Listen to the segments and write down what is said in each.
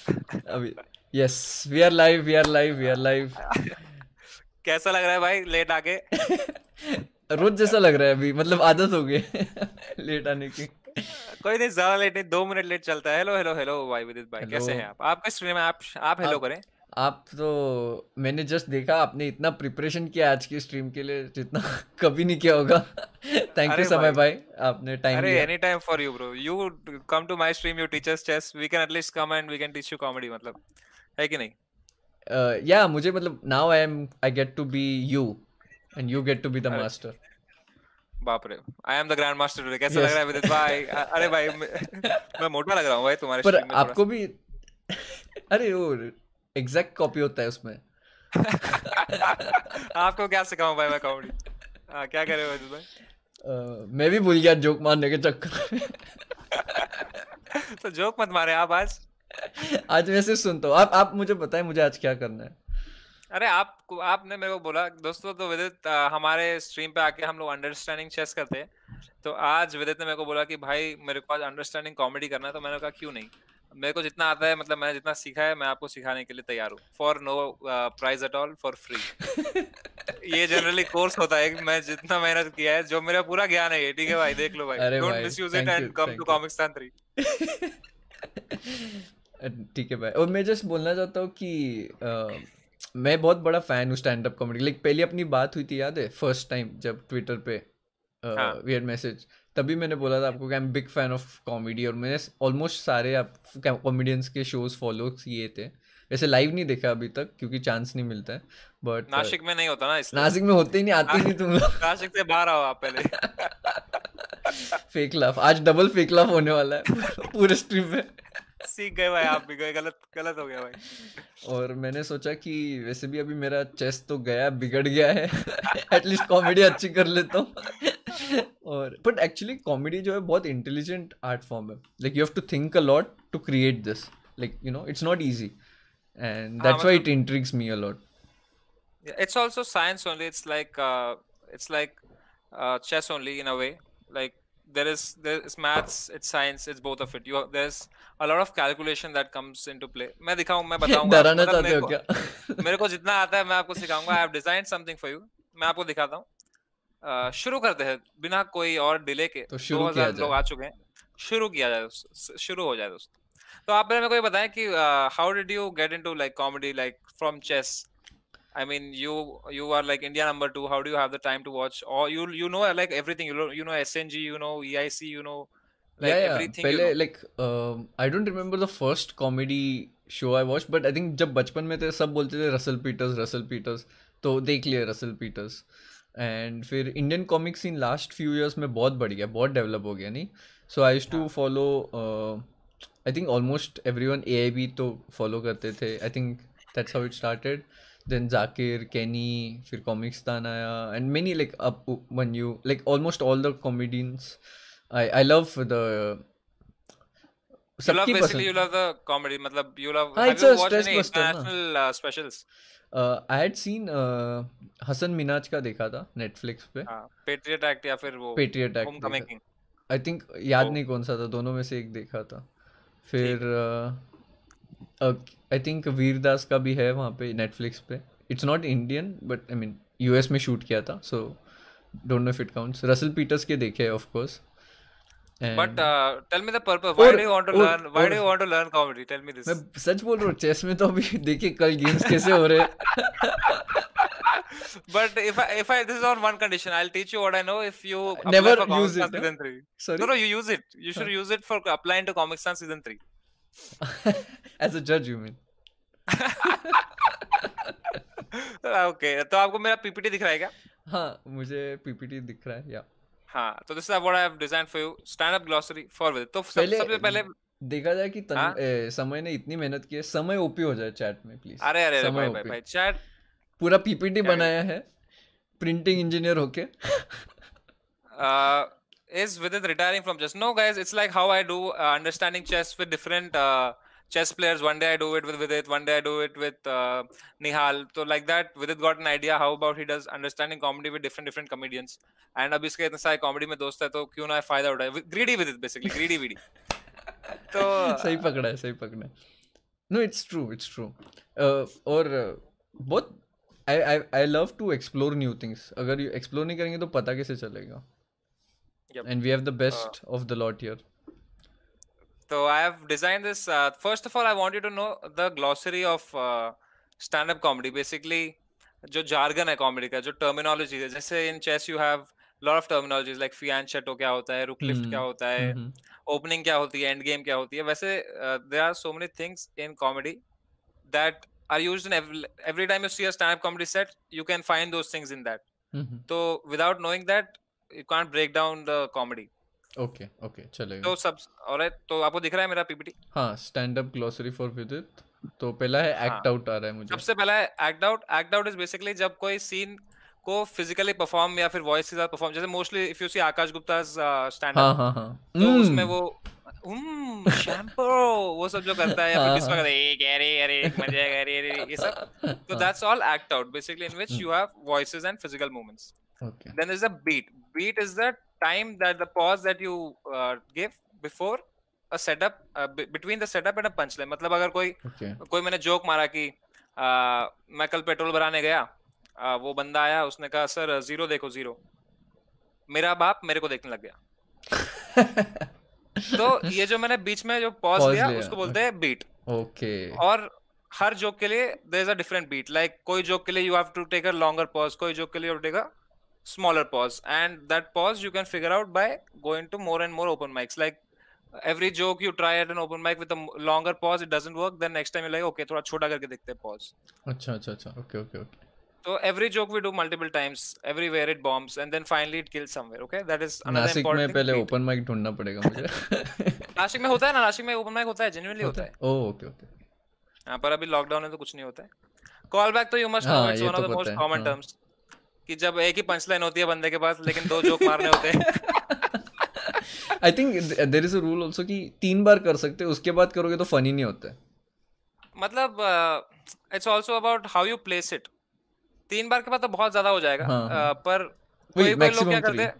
अभी yes, we are live, we are live, we are live. कैसा लग रहा है भाई लेट आके? रोज जैसा लग रहा है अभी, मतलब आदत हो गई है लेट आने की। कोई नहीं, ज्यादा लेट नहीं, 2 मिनट लेट चलता है। हेलो हेलो हेलो भाई विदित भाई, हेलो। कैसे हैं आप? आपका स्ट्रीम है, आप हेलो आप करें। आप तो, मैंने जस्ट देखा आपने इतना प्रिपरेशन किया आज की स्ट्रीम के लिए जितना कभी नहीं किया होगा। थैंक यू अरे समय भाई, भाई, आपने टाइम अरे लिया। Any time for you bro, you come to my stream, you teach us chess, we can at least come and we can teach you comedy, मतलब है कि नहीं? या मुझे मतलब now I get to be you and you get to be the अरे master. बाप रे, I am the grand master today. कैसा लग यस। रहा है विदित भाई? अरे भाई मैं मोटा लग रहा हूँ भाई तुम्हारे पर स्ट्रीम में थोड़ा आपको सा। भी अरे वो एग्जैक्ट कॉपी होता है उसमें। आपको क्या सिखाऊं भाई मैं कॉमेडी? क्या करे हो विदित भाई? मैं भी भूल गया जोक मारने के चक्कर में। तो जोक मत मारे आप आज। आज वैसे सुनता हूँ, आप मुझे बताएं मुझे आज क्या करना है। अरे आपने मेरे को बोला दोस्तों, तो विदित हमारे स्ट्रीम पे आके हम लोग अंडरस्टैंडिंग चेस करते हैं। तो आज विदित ने मेरे को बोला कि भाई मेरे को आज अंडरस्टैंडिंग कॉमेडी करना है, तो मैंने कहा क्यों नहीं। मेरे को जितना आता है, मतलब मैंने जितना सीखा है, मैं आपको सिखाने के लिए तैयार हूँ, for no prize at all, for free. ये जनरली कोर्स होता है कि मैं जितना मेहनत किया है, जो मेरा पूरा ज्ञान है ये, ठीक है भाई, देख लो भाई, अरे डोंट भाई misuse it thank you and come to thank you. Comics 3। ठीक है भाई, और मैं जस्ट बोलना चाहता हूँ कि मैं बहुत बड़ा फैन हूँ स्टैंड अप कॉमेडी। लाइक पहली अपनी बात हुई थी याद है, फर्स्ट टाइम जब ट्विटर पे हाँ वियर्ड मैसेज, तभी मैंने बोला था आपको कि I am big fan of comedy, और मैंने ऑलमोस्ट सारे आप कॉमेडियंस के शोज फॉलो किए थे। वैसे लाइव नहीं देखा अभी तक क्योंकि चांस नहीं मिलता है, बट नासिक में नहीं होता ना इसलिए। नासिक में होते ही नहीं, आते ही नहीं तुम लोग। नासिक से बाहर आओ आप पहले। फेक लाफ, आज डबल फेक लाफ होने वाला है पूरे स्ट्रीम में। सीख गए भाई, आप भी गए, गलत गलत हो गया भाई। और मैंने सोचा कि वैसे भी अभी मेरा चेस्ट तो गया, बिगड़ गया है। एटलीस्ट कॉमेडी अच्छी कर लेता हूँ। और बट एक्चुअली कॉमेडी जो है बहुत इंटेलिजेंट आर्ट फॉर्म है। Like you have to think a lot to create this, like you know it's not easy, and हाँ दैट्स व्हाई इट मतलब, intrigues me a lot. it's also science only. It's like chess only in a way. Like there is maths, it's science, it's both of it. There's a lot of calculation that comes into play. मैं बताऊंगा आपको, डराना मतलब चाहते हो क्या? मेरे को जितना आता है मैं आपको सिखाऊंगा। I have designed something for you, मैं आपको दिखाता हूँ। शुरू करते हैं बिना कोई और डिले के। तो शुरू किया 2000 लोग जाए। आ चुके हैं। शुरू किया जाए शुरू हो जाए दोस्तों। तो आप पहले मेरे को ये बताएं कि how did you get into like comedy, like from chess? I mean, you are like India number two. How do you have the time to watch? Or you know like everything. You know SNG. You know EIC. You know या like या everything. You पहले know. Like I don't remember the first comedy show I watch, but I think जब बचपन में थे सब बोलते थे रसल पीटर्स रसल पीटर्स, तो देख लिया रसल पीटर्स। एंड फिर Indian comic scene last few years में बहुत बढ़ गया, बहुत डेवलप हो गया नहीं। सो आई यूज्ड टू हाँ follow, I think almost everyone AIB तो फॉलो करते थे, I think that's how it started. Then Zakir Kenny, फिर कॉमिक्सतान आया, and many like up one you, like almost all the comedians I love the you love सबकी basically पसंद। you love the comedy. मतलब you love. हाँ Have it's you a watched stress any buster ना। international specials? I had seen Hasan Minaj का देखा था Netflix पे, हाँ Patriot Act या फिर वो पेट्रियट एक्ट Homecoming देखा। King? आई थिंक याद वो नहीं कौन सा था, दोनों में से एक देखा था। फिर ठीक है। आई थिंक वीरदास का भी है वहाँ पे नेटफ्लिक्स पे। It's not Indian but I mean US में शूट किया था, so don't know if it counts. Russell Peters के देखे of course. But and tell me the purpose. Why do you want to और learn? Why do और you want to learn comedy? Tell me मैं this. सच बोल रहा हूँ, chess में तो अभी देखिए कल गेम्स कैसे हो रहे हैं। But if I this is on one condition, I'll teach you what I know if you apply never for Comic use Sans it. season 3. No, sorry. no, you use it. You should use it for applying to Comic Sans season 3. As a जज you mean? Okay, तो आपको मेरा PPT दिख रहा है क्या? हाँ मुझे पीपीटी दिख रहा है या। हाँ, तो this is what I have designed for you. Stand up glossary for with. तो पहले सबसे पहले, देखा जाए कि हाँ, समय ने इतनी मेहनत की है, समय ओपी हो जाए चैट में प्लीज। अरे अरे अरे समय भाई भाई ओपी, भाई चैट पूरा पीपीटी क्या बनाया है प्रिंटिंग इंजीनियर होके। is with it retiring from chess? No, guys, it's like how I do understanding chess with different chess players. One day I do it with Vidit, one day I do it with Nihal. So like that, Vidit got an idea. How about he does understanding comedy with different comedians? And अब इसके इतने सारे comedy में दोस्त है, तो क्यों ना फायदा उठाए? Greedy with it, basically greedy विडी। तो सही पकड़ा है, सही पकड़ा है। No, it's true. It's true. और बहुत I love to explore new things. अगर you explore नहीं करेंगे तो पता कैसे चलेगा? Yep. And we have the best of the lot here. So I have designed this. First of all, I want you to know the glossary of stand-up comedy. Basically, जो jargon है comedy का, जो terminology है. जैसे in chess you have lot of terminologies like fianchetto क्या होता है, rook lift क्या होता है, opening क्या होती है, end game क्या होती है. वैसे there are so many things in comedy that are used in every time you see a stand-up comedy set, you can find those things in that. So without knowing that, you can't break down the comedy. Okay, चलेगा. तो सब alright. तो आपको दिख रहा है मेरा PPT? हाँ, स्टैंड अप ग्लोसरी फॉर विदित. तो पहला है एक्ट आउट आ रहा है मुझे. सबसे पहला है act out. Act out is basically जब कोई सीन को फिजिकली परफॉर्म या फिर वॉइस के साथ परफॉर्म. जैसे mostly if you see Aakash Gupta stand up, हाँ तो उसमें वो शैम्पू वो सब जो करता है या फिर डिस्कस करता है, अरे मजा आएगा, अरे ये सब. तो that's all act out basically, in which you have voices and physical movements. Okay. Then there's a beat. Beat is the time that the pause that you give before a setup, between the setup and a punchline. मतलब अगर कोई मैंने joke मारा कि मैं कल petrol भराने गया, वो बंदा आया, उसने कहा सर जीरो देखो जीरो, मेरा बाप मेरे को देखने लग गया. तो ये जो मैंने बीच में जो पॉज लिया उसको बोलते हैं बीट. Okay. और हर जोक के लिए there is a different beat. Like कोई जोक के लिए you have to take a longer pause, कोई जोक के लिए you take a smaller pause, and that pause you can figure out by going to more and more open mics. Like every joke you try at an open mic with a longer pause, it doesn't work, then next time you're like okay थोड़ा छोटा करके देखते हैं pause. अच्छा. Okay. So every joke we do multiple times, everywhere it bombs, and then finally it kills somewhere. Okay, that is another Nashik important में पहले thing. Open mic ढूंढना पड़ेगा मुझे. नासिक में होता है ना, नासिक में ओपन माइक होता है, genuinely होता है. Oh okay. हाँ, पर अभी लॉकडाउन है तो कुछ नहीं होता है. कॉल बैक तो you must know, it's one of the most common terms. कि जब एक ही पंचलाइन होती है बंदे के पास लेकिन दो जोक मारने होते हैं. I think there is a rule also कि 3 बार कर सकते हैं, उसके बाद करोगे तो फनी नहीं होता है. मतलब it's also about how you place it. 3 बार के बाद तो बहुत ज्यादा हो जाएगा. पर कोई लोग क्या करते हैं,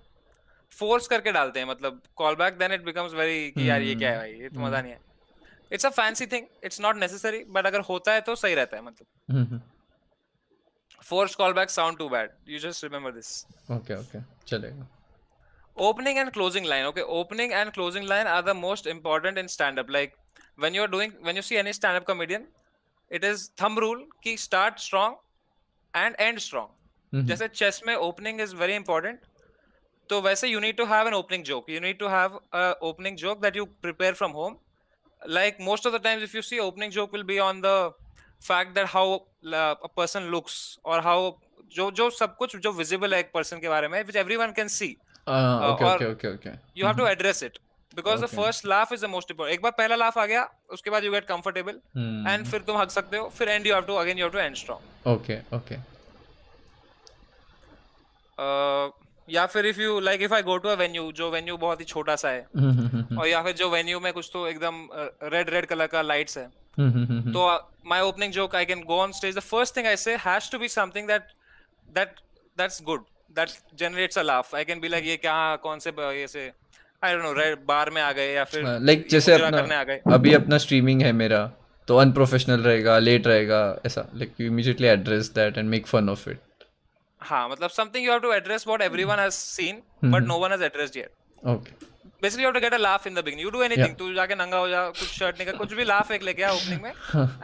फोर्स करके डालते हैं. मतलब call back, then it becomes very कि यार ये क्या है भाई, ये तो मजा नहीं है. It's a fancy thing, it's not necessary, but अगर होता है तो सही रहता है. मतलब forced callbacks sound too bad. You just remember this. Okay. चलेगा. Opening and closing line. Okay, opening and closing line are the most important in stand-up. Like when you see any stand-up comedian, it is thumb rule कि start strong and end strong. जैसे chess में opening is very important. तो वैसे you need to have an opening joke. You need to have a opening joke that you prepare from home. Like most of the times, if you see, opening joke will be on the fact that how a person looks or how जो सब कुछ जो visible है एक person के बारे में, which everyone can see. Okay. You have to address it because the first laugh is the most important. एक बार पहला laugh आ गया, उसके बाद you get comfortable and फिर तुम हंस सकते हो. फिर end you have to end strong. Okay. या फिर if I go to a venue, जो venue बहुत ही छोटा सा है, और या फिर जो venue में कुछ तो एकदम red कलर का lights है, तो my opening joke, I can go on stage, the first thing I say has to be something that's good, that generates a laugh. I can be like ये क्या कौन से ये से I don't know red बार में आ गए या फिर like जैसे अपना अभी अपना streaming है मेरा, तो unprofessional रहेगा, late रहेगा, ऐसा like you immediately address that and make fun of it. हाँ, मतलब something you have to address what everyone has seen but no one has addressed yet. Okay. Basically you have to get a laugh in the beginning. You do anything, तू जाके नंगा हो जा, कुछ shirt निकाल, कुछ भी laugh एक लेके आ opening में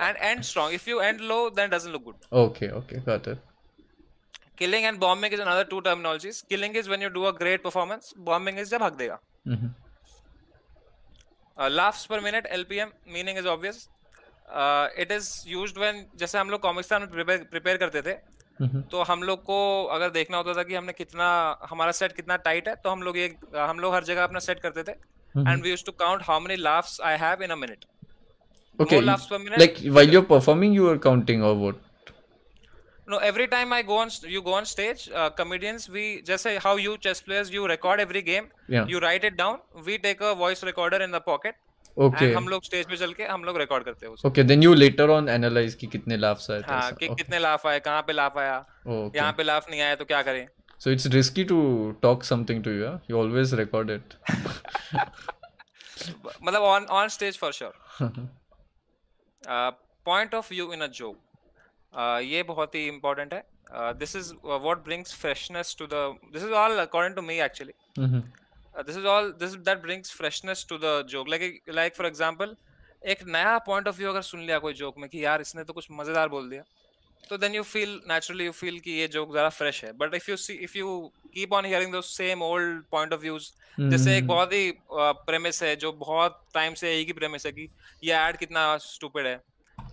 and end strong. If you end low, then it doesn't look good. Okay, got it. Killing and bombing is another two terminologies. Killing is when you do a great performance. Bombing is जब हक देगा. Laughs per minute, LPM, meaning is obvious. It is used when, जैसे हम लोग comics में prepare करते थे, तो हम लोग को अगर देखना होता था कि हमने कितना, हमारा सेट कितना टाइट है, तो हम लोग हर जगह अपना सेट करते थे. And we used to count how many laughs I have in a minute. Okay. More laughs per minute. Like while you're performing, you are counting or what? No, every time you go on stage, comedians, we just say how you chess players, you record every game. Yeah. You write it down. We take a voice recorder in the pocket. Okay. And हम लोग stage पे चल के हम लोग record करते हैं उसको. Okay, then you later on analyze कि कितने laughs आए थे. हाँ, कि कितने लाफ आए, कहाँ पे लाफ आया, यहाँ पे लाफ नहीं आया तो क्या करें. So it's risky to talk something to you, huh? You always record it. मतलब on stage for sure. Point of view in a joke. ये बहुत ही important है. This is what brings freshness to the. This is all according to me actually. Mm-hmm. This that brings freshness to the joke. Like for example, एक नया point of view अगर सुन लिया कोई joke में कि यार इसने तो कुछ मजेदार बोल दिया, तो then you feel naturally you feel कि ये joke ज़रा fresh है. But if you keep on hearing those same old point of views, जैसे एक बहुत ही premise है जो बहुत time से एक ही premise है कि ये ad कितना stupid है,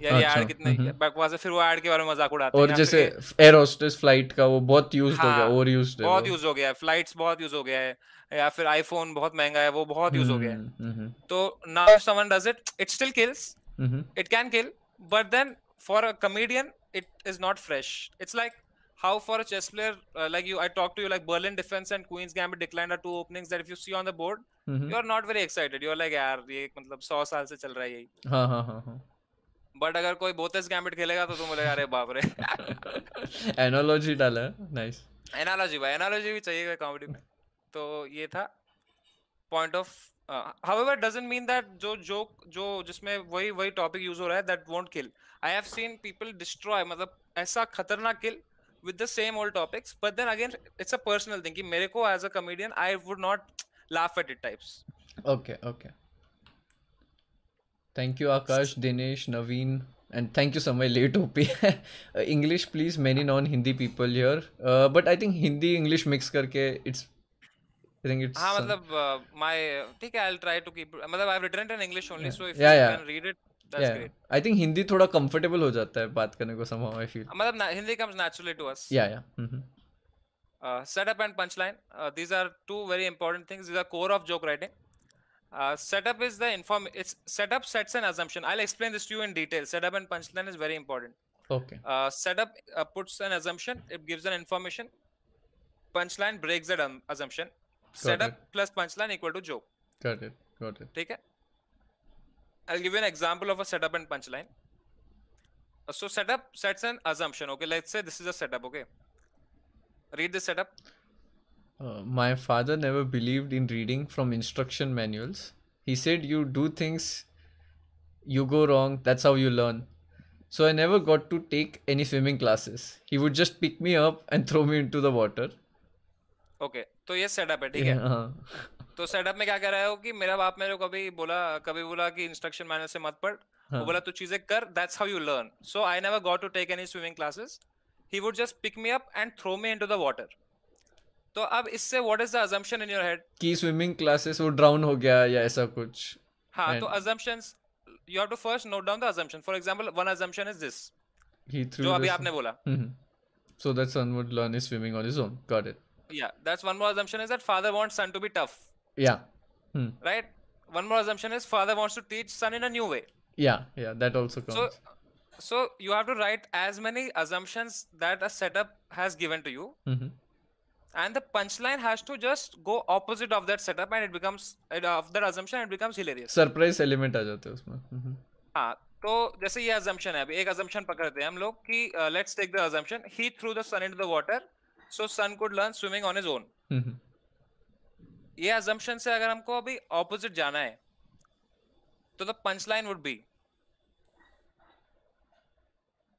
यार ये अच्छा. ad कितने बकवास है, फिर वो ad के बारे में मजाक उड़ाते हैं. और जैसे एयर होस्टेस फ्लाइट का वो बहुत यूज्ड हो गया, हाँ, ओवर यूज्ड है बहुत वो. यूज हो गया है, फ्लाइट्स बहुत यूज हो गया है, या फिर आईफोन बहुत महंगा है, वो बहुत यूज हो गया है. Mm-hmm. तो now if someone does it, it still kills, Mm-hmm. it can kill, but then for a comedian it is not fresh. It's like how for a chess player, like I talked to you, like Berlin Defense and Queen's Gambit Declined are two openings that if you see on the board, Mm-hmm. you are not very excited. You are like यार ये मतलब 100 साल से चल रहा है यही. हाँ हाँ हाँ हाँ. बट अगर कोई बोतेस गैम्बिट खेलेगा तो तुम बोलेगा अरे बाप रे. एनालॉजी डाला है, नाइस. एनालॉजी भाई, एनालॉजी भी चाहिए कॉमेडी में. तो ये था point of. however doesn't mean that जो जोक जो जिसमें वही टॉपिक यूज हो रहा है that won't kill. I have seen people destroy, मतलब ऐसा खतरनाक kill with the same old topics, but then again it's a personal thing कि मेरे को as a comedian I would not laugh at it types. Okay. Thank you Akash, Dinesh, Naveen, and thank you so much late OP. English please, many non-Hindi people here, but I think Hindi English mix करके I think it's हाँ मतलब my ठीक है, I'll try to keep, मतलब I've written it in English only, so if yeah, you yeah. can read it, that's great. I think Hindi थोड़ा comfortable हो जाता है बात करने को somehow I feel. मतलब Hindi comes naturally to us. Yeah. Mm-hmm. Setup and punchline, these are two very important things. These are core of joke writing. Setup is the setup sets an assumption. I'll explain this to you in detail. Setup and punchline is very important. Okay. Setup puts an assumption, it gives an information. Punchline breaks that assumption. Setup plus punchline equal to joke. Got it. ठीक है? I'll give you an example of a setup and punchline. So setup sets an assumption. Okay, let's say this is a setup. Okay, read the setup. My father never believed in reading from instruction manuals. He said you do things, you go wrong, that's how you learn. So I never got to take any swimming classes. He would just pick me up and throw me into the water. Okay, तो ये setup है, ठीक है? तो setup में क्या कह रहा है कि मेरा बाप मेरे को कभी बोला कि इंस्ट्रक्शन मैनुअल से मत पढ़, वो बोला तू चीजें कर, that's how you learn. So I never got to take any swimming classes. He would just pick me up and throw me into the water. तो अब इससे what is the assumption in your head? कि swimming classes वो drown हो गया या ऐसा कुछ. हाँ, तो assumptions, you have to first note down the assumption. For example, one assumption is this, जो अभी आपने बोला. So that son would learn his swimming on his own. Got it. Yeah, that's one more assumption, is that father wants son to be tough. Yeah. Right? One more assumption is father wants to teach son in a new way. Yeah, that also counts. So you have to write as many assumptions that a setup has given to you. And the punchline has to just go opposite of that setup, and it becomes of that assumption, it becomes hilarious. Surprise element आ जाता है उसमें. हाँ, तो जैसे ये assumption है, अभी एक assumption पकड़ते हैं हम लोग कि let's take the assumption he threw the son into the water so son could learn swimming on his own. ये assumption से अगर हमको अभी opposite जाना है, तो the punchline would be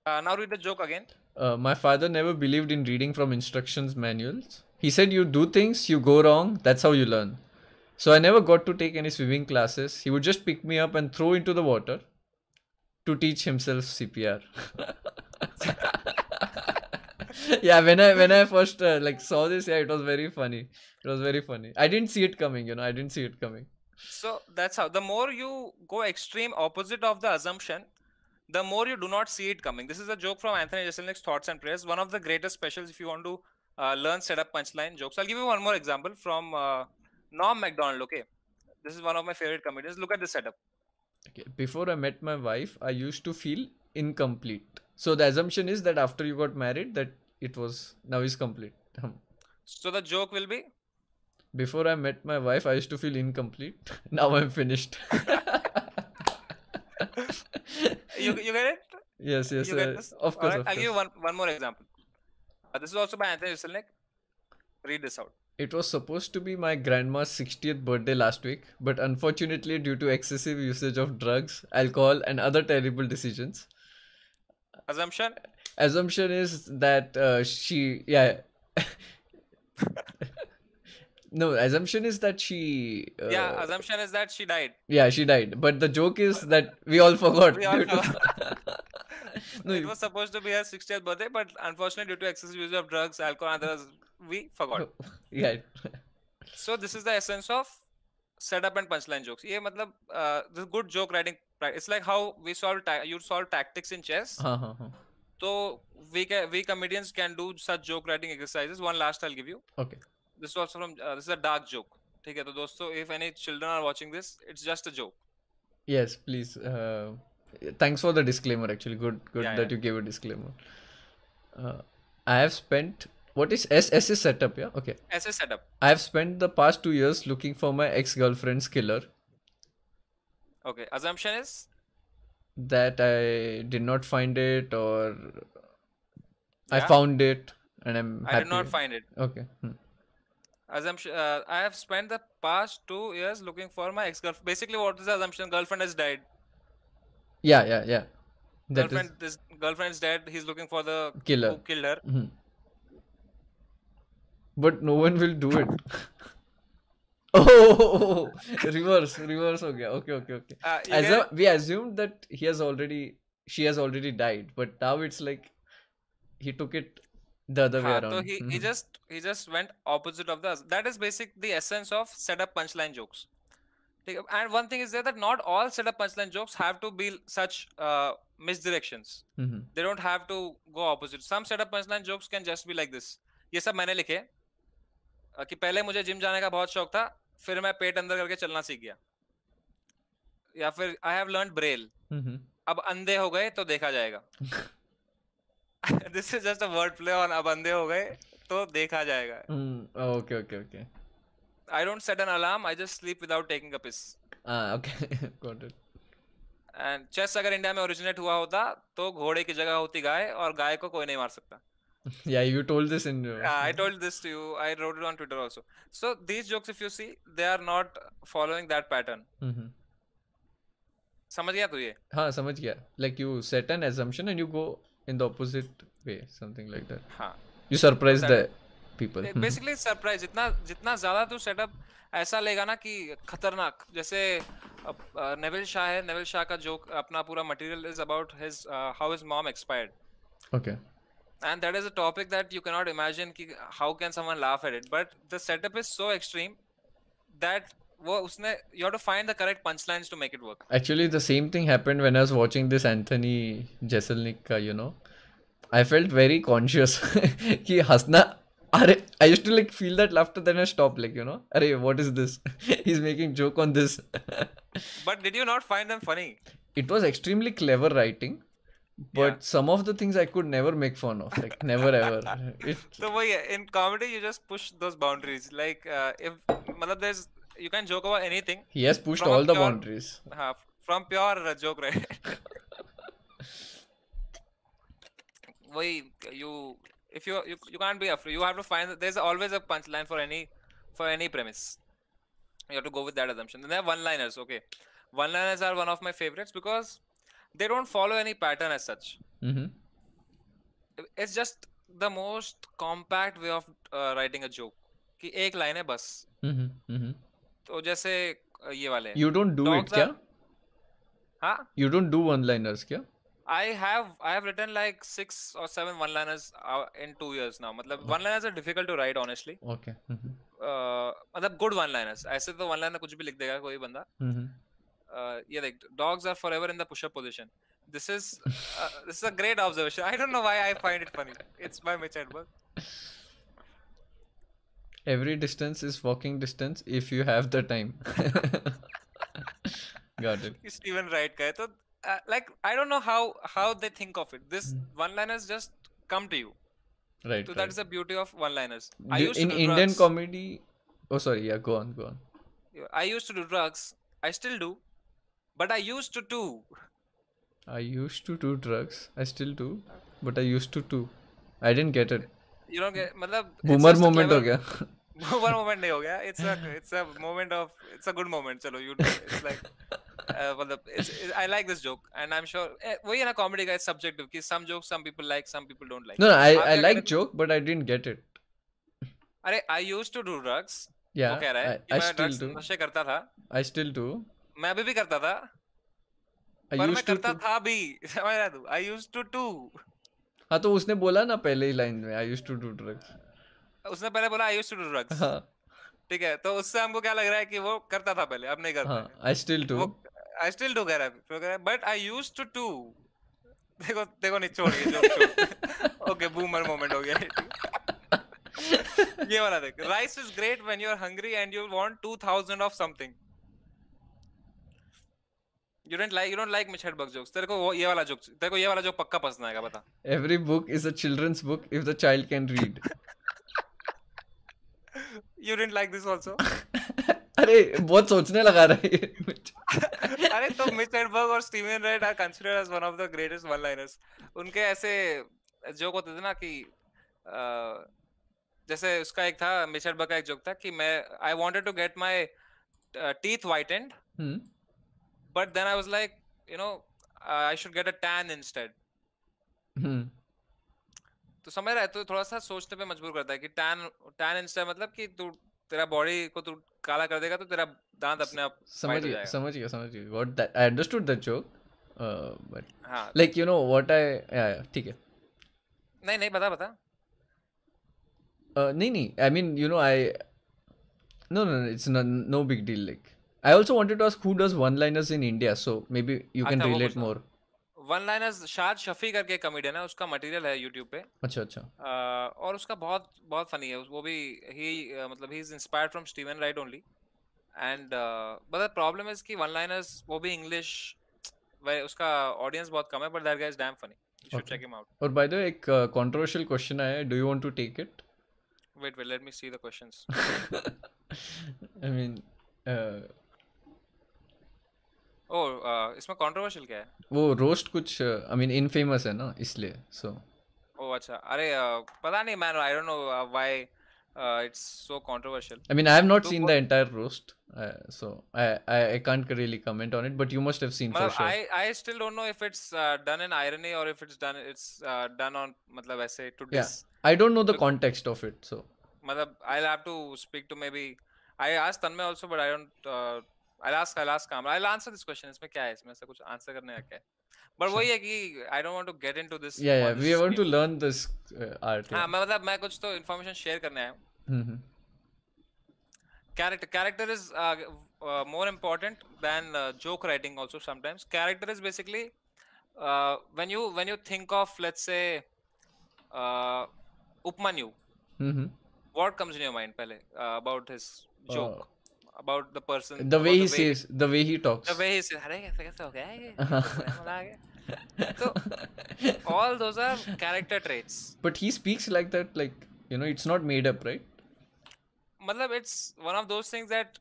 now read the joke again. My father never believed in reading from instructions manuals. He said you do things, you go wrong, that's how you learn. So I never got to take any swimming classes. He would just pick me up and throw into the water to teach himself CPR. Yeah, when I first saw this, it was very funny. I didn't see it coming. So that's how, the more you go extreme opposite of the assumption, the more you do not see it coming. This is a joke from Anthony Jeselnik's Thoughts and Prayers, one of the greatest specials if you want to learn setup punchline jokes. I'll give you one more example from Norm Macdonald. Okay, this is one of my favorite comedians. Look at this setup. Okay, before I met my wife, I used to feel incomplete. So the assumption is that after you got married, that it was now is complete. So the joke will be, before I met my wife, I used to feel incomplete. Now I'm finished. You get it? Yes. You get this? Of course. I'll give you one more example. This is also by Anthony Jeselnik. Read this out. It was supposed to be my grandma's 60th birthday last week, but unfortunately, due to excessive usage of drugs, alcohol, and other terrible decisions, Assumption? assumption is that yeah. No, assumption is that she Yeah, assumption is that she died. yeah, she died, but the joke is that we all forgot We all due to- No, It was supposed to be her 60th birthday, but unfortunately, due to excessive use of drugs, alcohol, and others, we forgot. yeah. So this is the essence of setup and punchline jokes. ये मतलब the good joke writing. It's like how we you solve tactics in chess. हाँ. So we comedians can do such joke writing exercises. One last I'll give you. Okay. This is also from this is a dark joke. ठीक है तो दोस्तों, if any children are watching this, it's just a joke. Yes, please. Thanks for the disclaimer. Actually, good Yeah, that yeah. you gave a disclaimer. I have spent what is S is setup. Yeah, okay. ऐसे setup. I have spent the past 2 years looking for my ex-girlfriend's killer. Okay. Assumption is That I did not find it, or I Yeah. found it, and I'm I happy. did not find it. Okay. Assumption. I have spent the past 2 years looking for my ex-girlfriend. Basically, what is the assumption? Girlfriend has died. Yeah. That This girlfriend is dead. He's looking for the Killer. who killed her. is. But no one will do it. Oh, reverse हो गया. Okay. We assumed that she has already died, but now it's like he took it the other way हाँ, around. तो he just went opposite of the. That is the essence of setup punchline jokes. ठीक है? And one thing is there that not all setup punchline jokes have to be such misdirections. Mhm. They don't have to go opposite. Some setup punchline jokes can just be like this. ये सब मैंने लिखे कि पहले मुझे gym जाने का बहुत शौक था, फिर मैं पेट अंदर करके चलना सीख गया. या फिर I have learned braille. Mhm. अब अंधे हो गए तो देखा जाएगा. This is just a word play on अब अंधे हो गए तो देखा जाएगा. Okay. I don't set an alarm, I just sleep without taking a piss. Okay. Got it. And chess अगर इंडिया में ओरिजिनेट हुआ होता तो घोड़े की जगह होती गाय और गाय को कोई नहीं मार सकता. Yeah, you told this in I told this to you. I wrote it on Twitter also. So these jokes, if you see, they are not following that pattern. Mhm. समझ गया तू ये? हाँ, समझ गया. Like you set an assumption and you go in the opposite way, something like that. हाँ. You surprise the people. Basically surprise. जितना ज़्यादा तू setup ऐसा लेगा ना कि खतरनाक. जैसे नेविल शाह है. नेविल शाह का joke अपना पूरा material is about his how his mom expired. Okay. And that is a topic that you cannot imagine कि how can someone laugh at it. But the setup is so extreme that you have to find the correct punchlines to make it work. Actually, the same thing happened when I was watching this Anthony Jeselnik ka, I felt very conscious कि हंसना. I used to like feel that laughter, then I stopped, like, अरे what is this? He's making joke on this. But did you not find them funny? It was extremely clever writing, but some of the things I could never make fun of, like never ever. So in comedy you just push those boundaries. Like if मतलब you can joke about anything. He has pushed from all the boundaries. From pure joke, right? If you can't be afraid. You have to find there's always a punchline for any premise. You have to go with that assumption. Then there are one-liners. Okay, one-liners are one of my favorites because they don't follow any pattern as such. Mm-hmm. It's just the most compact way of writing a joke. कि एक line है बस. Mm-hmm. तो जैसे ये वाले. You don't do it क्या? हाँ? You don't do one-liners क्या? I have written like 6 or 7 one-liners in 2 years now. मतलब one-liners are difficult to write honestly. Okay. Mm-hmm. मतलब good one-liners. ऐसे तो one-liner कुछ भी लिख देगा कोई बंदा. Yeah, like dogs are forever in the push-up position. This is a great observation. I don't know why I find it funny. It's by Mitch Hedberg. Every distance is walking distance if you have the time. Got it. Stephen Wright का है तो like I don't know how they think of it. This one-liners just come to you. Right. So that is the beauty of one-liners. In Indian comedy. Oh, sorry. Yeah, go on. I used to do drugs. I still do, but I used to too. I used to do drugs. I still do, but I used to too. I didn't get it. You don't get. मतलब. Boomer moment हो गया. One moment नहीं हो गया, it's a moment of, it's a good moment, चलो you, it's like मतलब it's I like this joke and I am sure वही है ना कॉमेडी का, इट्स सब्जेक्टिव कि some joke some people like, some people don't like. No, no, आप I क्या कह रहे like थे? joke, but I didn't get it. अरे I used to do drugs, वो Yeah, कह रहा है कि I मैं still ड्रग्स do. नशे करता था, I still do. मैं अभी भी करता था, I पर मैं used to करता too. था भी, समझ रहा तू, आई यूज्ड टू टू, हाँ तो उसने बोला ना पहले ही लाइन में, I used to do drugs. उसने पहले बोला I used to do drugs, हाँ ठीक है, तो उससे हमको क्या लग रहा है कि वो करता था पहले, अब नहीं करता हाँ, है I still do. वो, आई स्टिल डू कह रहा है, but I used to to, देखो देखो नहीं छोड़ ये जोक छोड़, ओके बूमर मोमेंट हो गया। ये वाला देख, rice is great when you are hungry and you want 2000 of something, you don't like Mitch Hedberg jokes, तेरे को ये वाला जोक, तेरे को ये वाला जोक पक्का पसंद आएगा, बता। Every book is a children's book if the child can read. You didn't like this also? अरे बहुत सोचने लगा रहा है ये मुझे। अरे तो मिच एडबर्ग और Steven Wright are considered as one of the greatest one liners. उनके ऐसे जोक होते थे ना कि जैसे उसका एक था, मिच एडबर्ग का एक जोक था कि मैं I wanted to get my teeth whitened, but then I was like you know I should get a tan instead. तो समझ रहा है, तो थोड़ा सा सोचने पे मजबूर करता है कि टैन इंस्टेड मतलब कि तू तेरा बॉडी को तू काला कर देगा तो तेरा दांत अपने आप समझ white हो गया जाएगा। समझ गया what that I understood that joke but हाँ like you know what I yeah ठीक है नहीं बता नहीं I mean you know I no it's no big deal like I also wanted to ask who does one liners in India so maybe you can अच्छा वो relate पूछना, more one liners शाद शफी करके कॉमेडियन है, उसका material है YouTube पे, अच्छा और उसका बहुत बहुत फनी है वो भी, ही मतलब he is inspired from Steven Wright only, and but the problem is कि वन लाइनर्स वो भी इंग्लिश, उसका ऑडियंस बहुत कम है, but that guy is damn funny, you should check him out. और बाय द वे एक कंट्रोवर्शियल क्वेश्चन आया है, do you want to take it? Wait let me see the questions. I mean इसमें controversial क्या है? वो roast कुछ I mean infamous है ना इसलिए सो ओह अच्छा, अरे पता नहीं man, I don't know why it's so controversial. I mean I have not seen the entire roast so I can't really comment on it but you must have seen for sure. I still don't know if it's done in irony or if it's done on मतलब ऐसे to yeah diss. I don't know the context of it so मतलब I'll have to speak to maybe I asked Tanmay also but I don't I'll ask Kamra, I'll answer this question, इसमें क्या है, इसमें से कुछ answer करने का क्या है, but वही है कि I don't want to get into this. yeah we want to learn this art. हाँ मैं कुछ तो information share करने आया हूँ. Character is more important than joke writing also sometimes. Character is basically when you think of, let's say, Upmanyu, what comes in your mind pehle about his joke, about the person, the way he says, the way he talks, the way he says अरे कैसे हो गया ये, so all those are character traits. But he speaks like that, like you know it's not made up, right? मतलब it's one of those things that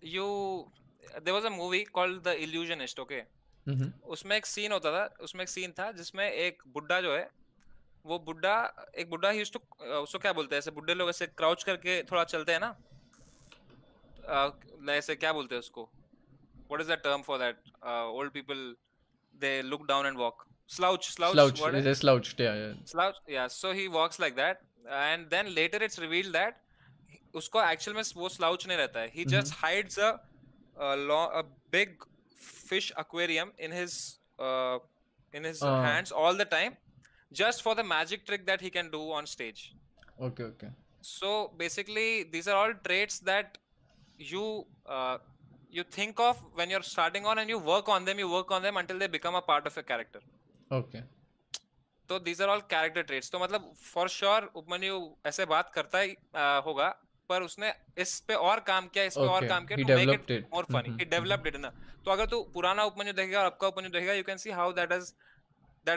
there was a movie called The Illusionist, okay? उसमें एक scene था जिसमें एक बुड्ढा जो है, वो एक बुड्ढा ही उसको क्या बोलते हैं, ऐसे बुड्ढे लोग ऐसे क्राउच करके थोड़ा चलते हैं ना, ऐसे क्या बोलते हैं उसको, what is the term for that? Old people, they look down and walk. Slouch. They slouched, yeah. Slouch, yeah. So he walks like that, and then later it's revealed that उसको एक्चुअल में वो slouch नहीं रहता है, he just hides a big fish aquarium in his hands all the time just for the magic trick that he can do on stage. Okay. So basically these are all traits that you think of when you're starting on, and you work on them until they become a part of your character. Okay. तो these are all character traits. तो मतलब for sure Upmanyu ऐसे बात करता ही होगा, पर उसने इस पे और काम किया, और काम किया to make it more funny. He developed it ना. तो अगर तू पुराना उपमन्यु देखेगा और अब का उपमन्यु देखेगा, you can see how that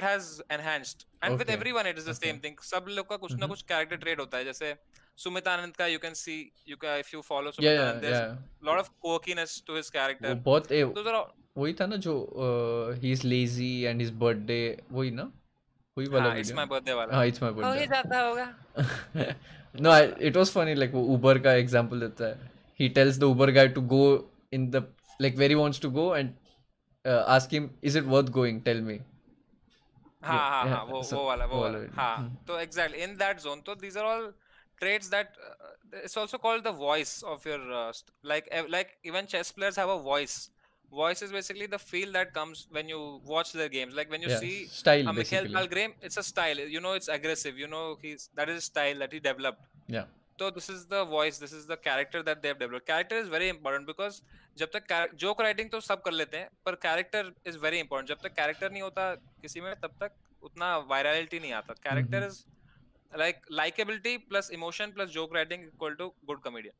has enhanced. And with everyone it is the same thing. सब लोग का कुछ ना कुछ character trait होता है. जैसे सुमित आनंद का you can see, if you follow Sumit Anand, there's a lot of quirkiness to his character. वो बहुत वही था ना जो he is lazy and his birthday, वही ना, वही वाला वीडियो. It's my birthday वाला. हाँ, it's my birthday. हो ही जाता होगा. No, it was funny. Like वो Uber का example देता है. He tells the Uber guy to go in the like where he wants to go and ask him, is it worth going? Tell me. Yeah, हाँ हाँ yeah. हाँ, वो So वो वो वाला वाला. हाँ. तो exactly in that zone, तो these are all traits that it's also called the voice of your like even chess players have a voice. Voice is basically the feel that comes when you watch their games. Like when you Yeah, see style a Mikhail basically. Palgrim, it's a style. You know, it's aggressive. You know, that is a style that he developed. Yeah. So this is the voice, this is the character that they have developed. Character is very important because जब तक joke writing तो सब कर लेते हैं पर character is very important. जब तक कैरेक्टर नहीं होता किसी में तब तक उतना वायरलिटी नहीं आता. Character is like likability plus emotion plus joke writing equal to good comedian.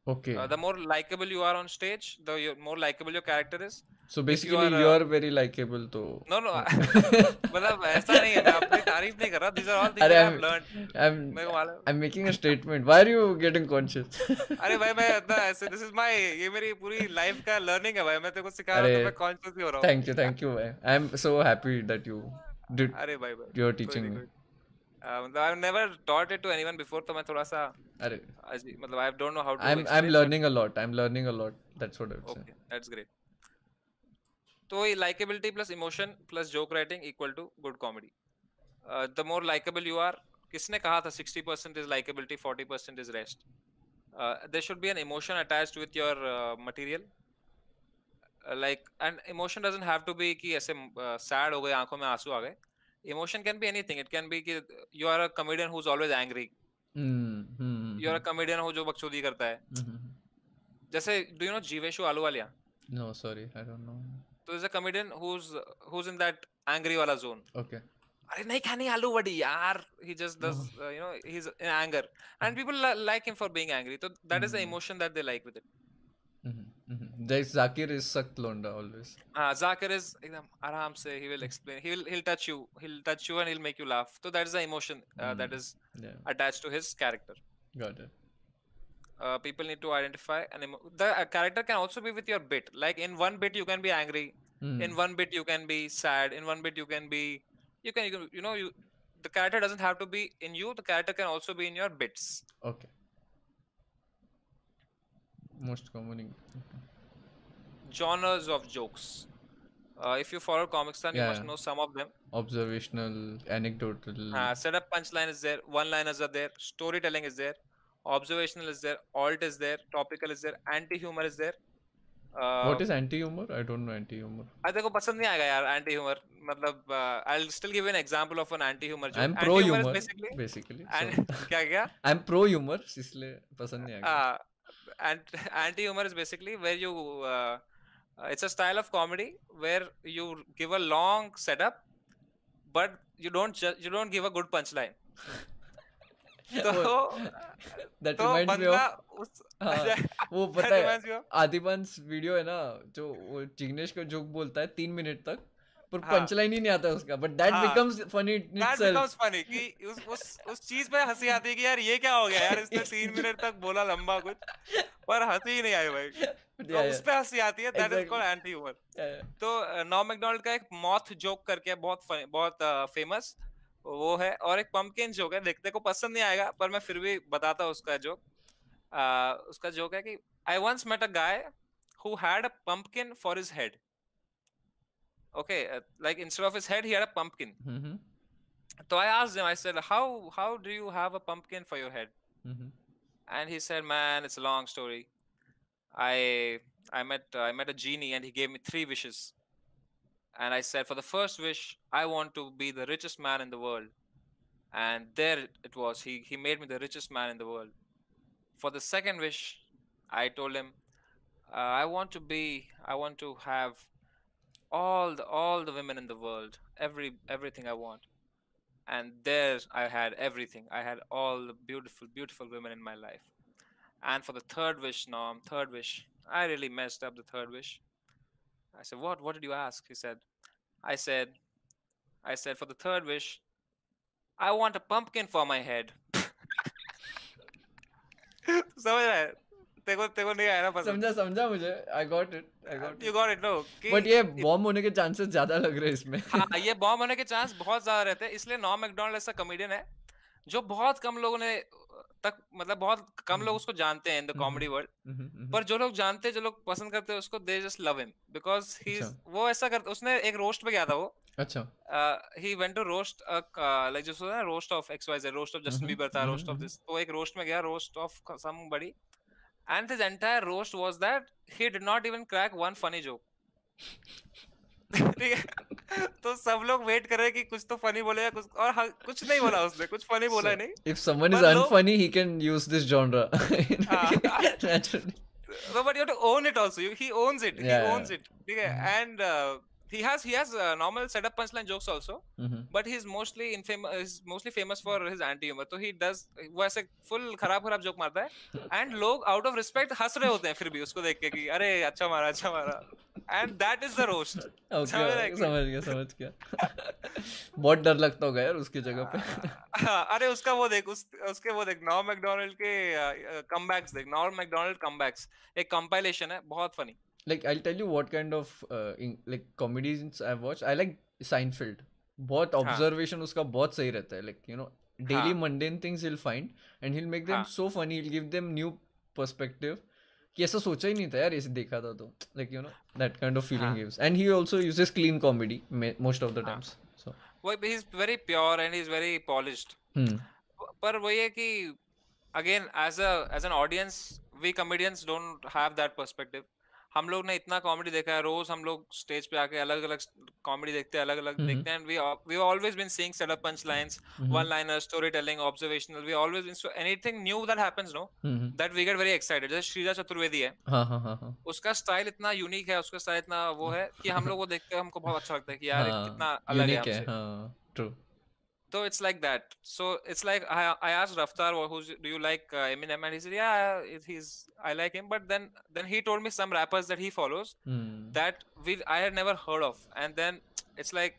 Okay. The more likable you are on stage, the more likable your character is. So basically you are very likable तो. No, मतलब ऐसा नहीं है, मैं अपनी तारीफ नहीं कर रहा. These are all things अरे that I have learned. मेरे को मालूम. I'm making a statement. Why are you getting conscious? अरे भाई मैं इतना ऐसे this is my ये मेरी पूरी लाइफ का लर्निंग है भाई. मैं तेरे को सिखा रहा हूँ तो मैं कॉन्शियस ही हो रहा हूँ. Thank you भाई. I'm so happy that you did. अरे भाई you're teaching me. मतलब I've never taught it to anyone before, तो मैं थोड़ा सा अरे मतलब I don't know how to. I'm learning a lot. I'm learning a lot. That's what I would say. Okay, that's great. तो ये likability plus emotion plus joke writing equal to good comedy. The more likable you are, किसने कहा था 60% is likability, 40% is rest. There should be an emotion attached with your material. Like and emotion doesn't have to be कि ऐसे sad हो गए आंखों में आंसू आ गए. Emotion can be anything. It can be कि you are a comedian who's always angry. You are a comedian who जो बकचोदी करता है. जैसे do you know Jeeveshu Ahluwalia? No, sorry, I don't know. So there's a comedian who's in that angry wala zone. Okay. अरे नहीं खानी आलू वड़ी यार. He just does you know he's in anger and people like him for being angry. So that is the emotion that they like with it. Zakir is sakt londa always. Zakir is एकदम आराम से he will explain. He'll touch you. He'll touch you and he'll make you laugh. So that is the emotion that is attached to his character. Got it. People need to identify the character can also be with your bit. Like in one bit you can be angry. In one bit you can be sad. In one bit you can be you know the character doesn't have to be in you. The character can also be in your bits. Okay. Most common genres of jokes. If you follow Comicstan, you must know some of them. Observational, anecdotal. Setup, punchline is there. One-liners are there. Storytelling is there. Observational is there. Alt is there. Topical is there. Anti-humor is there. What is anti-humor? I don't know anti-humor. देखो पसंद नहीं आएगा यार anti-humor. मतलब I'll still give you an example of an anti-humor joke. I'm pro-humor basically. क्या? I'm pro-humor, इसलिए पसंद नहीं आएगा. Anti-humor is basically where you it's a style of comedy where you give a long setup but you don't give a good punchline. तो that reminds me of वो पता है आदिवांश video है ना जो वो जिग्नेश को जोक बोलता है 3 मिनट तक पर पंचलाइन ही नहीं आता उसका but that becomes funny itself. That becomes funny कि उस चीज पे हंसी आती है कि यार ये क्या हो गया यार इसने 3 मिनट तक बोला लंबा कुछ पर हंसी ही नहीं आई भाई. तो उस पे हंसी आती है. That is called anti humour. तो नॉम मैकडोनाल्ड का एक मॉथ जोक करके बहुत फेमस वो है और एक पंपकिन जोक है. देखने को पसंद नहीं आएगा पर मैं फिर भी बताता हूँ उसका जोक. उसका जोक है कि I once met a guy who had a pumpkin for his head. Okay, like instead of his head, he had a pumpkin. So I asked him. I said, "How do you have a pumpkin for your head?" And he said, "Man, it's a long story. I met a genie, and he gave me 3 wishes. And I said, for the first wish, I want to be the richest man in the world. And there it was. He made me the richest man in the world. For the second wish, I told him, I want to have all the women in the world, everything I want. And there I had everything. I had all the beautiful women in my life. And for the third wish, I really messed up the third wish. I said, what did you ask? He said, I said for the third wish, I want a pumpkin for my head. समझ रहा है? तेको नहीं आया ना पसंद. समझा मुझे. I got it. You got it, no? But ये बॉम्ब होने के चांसेस ज्यादा लग रहे हैं इसमें. हाँ, ये बॉम्ब होने के चांस बहुत ज्यादा रहते हैं. इसलिए नॉम मैकडोनाल्ड ऐसा कॉमेडियन है जो बहुत कम लोगों ने तक, मतलब बहुत कम लोग उसको जानते हैं इन द कॉमेडी वर्ल्ड, पर जो लोग जानते हैं, जो लोग पसंद करते हैं उसको, they just love him because he अच्छा इज, वो ऐसा करता, उसने एक रोस्ट पे गया था वो, अच्छा he went to roast like just roast of XYZ, roast of Justin Bieber था, roast of this, तो एक roast में गया, roast of somebody, and his entire roast was that he did not even crack one funny joke. ठीक है, तो सब लोग वेट कर रहे हैं कि कुछ तो फनी बोलेगा, कुछ, और कुछ नहीं बोला उसने, कुछ फनी बोला So नहीं, if someone is पर लोग, unfunny, he can use this genre. Naturally. no, but you have to own it also. He owns it. He Yeah, owns it. Okay? And he has normal setup punchline jokes also. yeah. But he's mostly he's mostly famous for his anti humor. So he does, वो ऐसे full खराब joke मारता है, and लोग out of respect हंस रहे होते हैं फिर भी उसको देख के कि अरे अच्छा मारा, and that is the roast. Okay, समझ गया. बहुत डर लगता होगा यार उसकी जगह पे. अरे उसका वो देख, उसके वो देख, नॉर्म मैकडोनल्ड के कमबैक्स देख, नॉर्म मैकडोनल्ड कमबैक्स, एक कंपाइलेशन है, बहुत funny. Like I'll tell you what kind of like comedies I've watched. I like Seinfeld. बहुत observation उसका बहुत सही रहता है. Like you know, daily mundane things he'll find and he'll make them so funny. He'll give them new perspective. कि ऐसा सोचा ही नहीं था यार, इसे देखा था तो. Like you know, that kind of feeling gives. And he also uses clean comedy most of the times. So. वो he's very pure and he's very polished. पर वो ये कि again as an audience, we comedians don't have that perspective. हम लोग ने इतना comedy देखा है, रोज हम लोग स्टेज पे आके अलग अलग कॉमेडी देखते हैं, अलग अलग देखते हैं, we always been seeing setup punch lines, one liner, storytelling, observational, we always been, so anything new that happens, no, that we get very excited. जैसे श्रीजा चतुर्वेदी है, हाँ. उसका स्टाइल इतना यूनिक है, उसका स्टाइल इतना वो है कि हम लोग वो देखते हैं, हमको बहुत अच्छा लगता है कि यार कितना अलग है हमसे. True. So it's like that. So it's like I asked Raftar, do you like Eminem? And he said, yeah, I like him. But then he told me some rappers that he follows that I had never heard of. And then it's like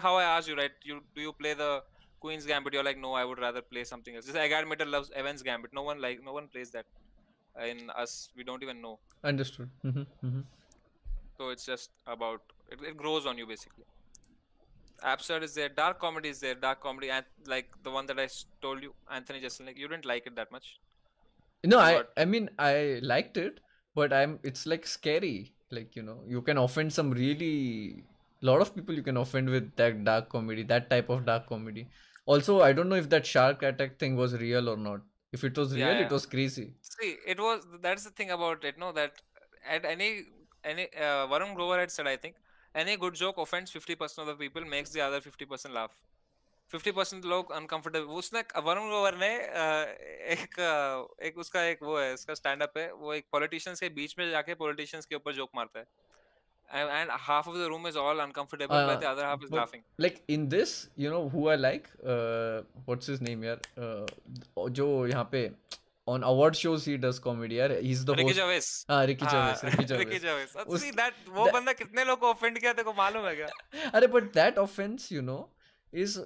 how I asked you, right? Do you play the Queen's Gambit? You're like, no, I would rather play something else. Just like Agad Mitter loves Evans Gambit. No one plays that. In us, we don't even know. Understood. So it's just about it grows on you basically. Absurd is there, dark comedy is there, dark comedy, and like the one that I told you, Anthony Jeselnik, you didn't like it that much. No, I mean I liked it, but it's like scary. Like you know, you can offend some really lot of people. You can offend with that dark comedy, that type of dark comedy. Also, I don't know if that shark attack thing was real or not. If it was real, it was crazy. See, it was. That's the thing about it. No, that at any Varun Grover had said, I think, any good joke offends 50% of the people, makes the other 50% laugh. 50% लोग uncomfortable. उसने वरुण ग्रोवर ने एक उसका एक वो है, उसका stand up है, वो एक पॉलिटिशियंस के बीच में जाके पॉलिटिशियंस के ऊपर जोक मारता है, and half of the room is all uncomfortable, but the other half is laughing. Like in this, you know who I like? What's his name यार? जो यहाँ पे on award shows he does comedy यार. He's the Ricky host. Gervais. Ricky Gervais. See that वो बंदा कितने लोग को offend किया तेरे को मालूम है क्या? अरे but that offense, you know, is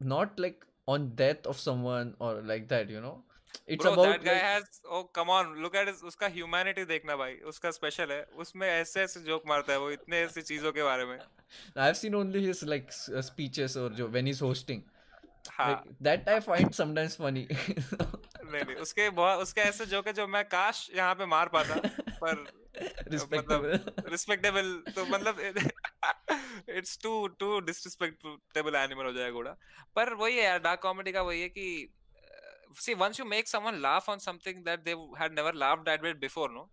not like on death of someone or like that, you know. It's Bro, about that guy has, oh come on, look at उसका humanity देखना भाई, उसका special है, उसमें ऐसे जोक मारता है वो इतने ऐसी चीजों के बारे में. I've seen only his like speeches or जो when he's hosting. Like, that I find sometimes funny. नहीं उसके ऐसे जोक है जो मैं काश यहाँ पे मार पाता, पर रिस्पेक्टेबल तो मतलब इट्स टू डिसरिस्पेक्टेबल एनिमल हो जाएगा घोड़ा. पर वही है यार, डार्क कॉमेडी का वही है कि see, once you make someone laugh on something that they had never laughed at before, no,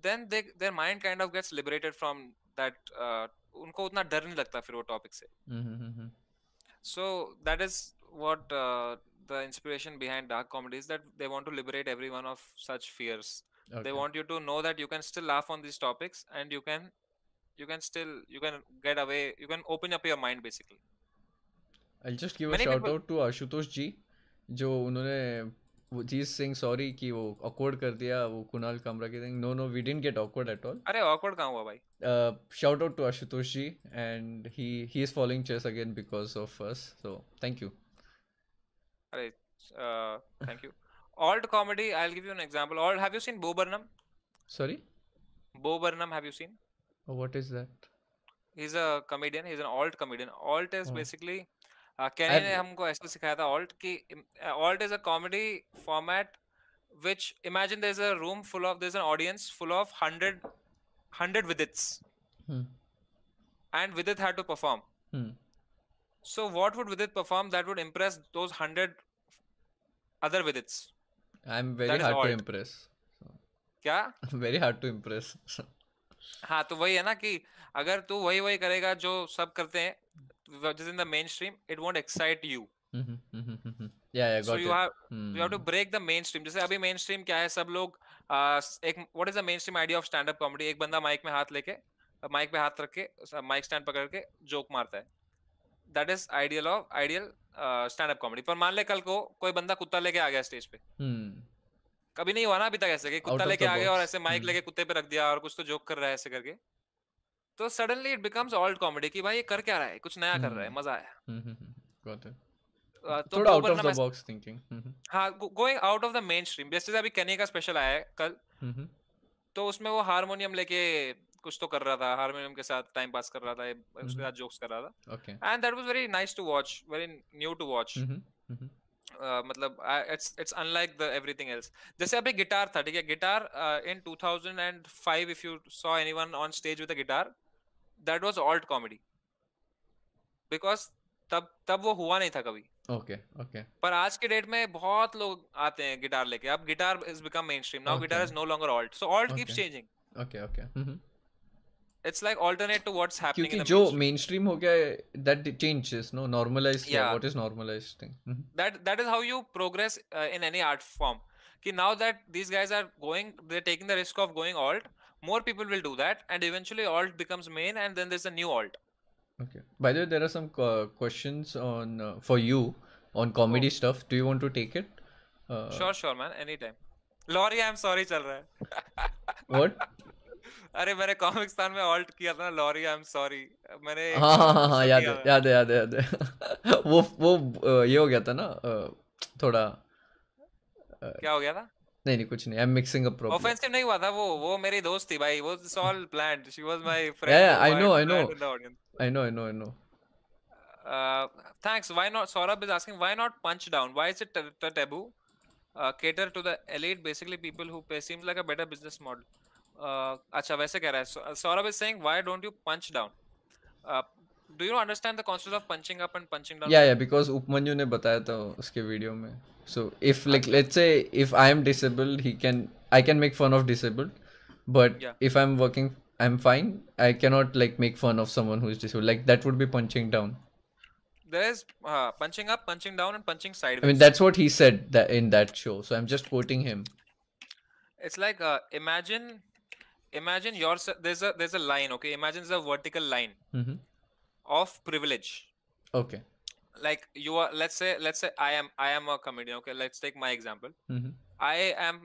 then their mind kind of gets liberated from that. उनको उतना डर नहीं लगता फिर वो टॉपिक से. So that is what the inspiration behind dark comedy is, that they want to liberate everyone of such fears. They want you to know that you can still laugh on these topics, and you can get away, you can open up your mind basically. I'll just give a shout out to Ashutosh ji, जो उन्होंने वो चीज saying sorry कि वो awkward कर दिया वो कुणाल कामरा के thing. No, we didn't get awkward at all. अरे awkward कहाँ हुआ भाई? Shout out to Ashutosh ji, and he is following chess again because of us. So thank you. अरे thank you. Alt comedy, I'll give you an example. Have you seen Bo Burnham? Sorry? Bo Burnham, have you seen? What is that? He's a comedian. He's an alt comedian. Alt is basically केनी ने हमको ऐसे सिखाया था alt कि alt is a comedy format which imagine there's a room full of there's an audience full of 100 vidits and Vidit had to perform. So what would Vidit perform that would impress those 100 other Vidits? I'm very hard to impress. क्या? Very hard to impress. हाँ तो वही है ना कि अगर तू वही करेगा जो सब करते हैं, just in the mainstream, it won't excite you. Yeah, so got you it. have to break the mainstream. जैसे अभी mainstream क्या है, सब लोग एक what is the mainstream idea of stand up comedy? एक बंदा माइक में हाथ लेके, माइक पे हाथ रख के, माइक स्टैंड पकड़ के जोक मारता है. That is ideal stand up comedy. पर मान ले कल को कोई बंदा कुत्ता लेके आ गया स्टेज पे, कभी नहीं हुआ ना अभी तक ऐसे कि कुत्ता लेके आ गया और ऐसे माइक लेके कुत्ते पे रख दिया और कुछ तो जोक कर रहा है ऐसे करके, तो suddenly it becomes alt comedy कि भाई ये कर क्या रहा है, कुछ नया कर रहा है, मजा आया. थोड़ा out of the box thinking. हाँ, going out of the mainstream. जैसे अभी केनी का स्पेशल आया है कल, तो उसमें वो हारमोनियम लेके कुछ तो कर रहा था, हारमोनियम के साथ टाइम पास कर रहा था, उसके साथ जोक्स कर रहा था. And that was very nice to watch, very new to watch. मतलब it's unlike the everything else. जैसे अभी गिटार था, ठीक है, guitar in 2005 if you saw anyone on stage with a guitar, that was alt comedy, because तब वो हुआ नहीं था कभी. ओके. पर आज के डेट में बहुत लोग आते हैं गिटार लेके. अब guitar is become mainstream now. Guitar is no longer alt, so alt keeps changing. Okay. It's like alternate to what's happening in the क्योंकि जो मेनस्ट्रीम हो गया है, that changes, no normalized. What is normalized thing? That is how you progress in any art form. कि now that these guys are going, they're taking the risk of going alt, more people will do that and eventually alt becomes main and then there's a new alt. Okay. By the way, there are some questions on for you on comedy stuff. Do you want to take it? Sure man, anytime. Laurie, I'm sorry चल रहा है. What? अरे मैंने कॉमिक्सतान में alt किया था ना, lorry I am sorry. मैंने हाँ याद है. वो ये हो गया था ना, थोड़ा क्या हो गया था? नहीं कुछ नहीं. I am mixing up problem. Offensive नहीं हुआ था वो मेरी दोस्त थी भाई. वो it's all planned. She was my friend. Yeah, I know. Thanks. Why not? Saurabh is asking, why not punch down? Why is it taboo? Cater to the elite, basically people who pay. Seems like a better business model. अच्छा वैसे कह रहा है. Saurabh is saying, why don't you punch down? Do you understand the concept of punching up and punching down? Yeah, because Upmanyu ने बताया था उसके video में. So if like let's say if I am disabled, I can make fun of disabled, but if I'm working, I'm fine. I cannot like make fun of someone who is disabled. Like that would be punching down. There is punching up, punching down, and punching sideways. I mean that's what he said that in that show. So I'm just quoting him. It's like imagine yourself. There's a line. Okay, imagine there's a vertical line of privilege. Okay. Like you are, let's say I am a comedian. Okay, let's take my example. I'm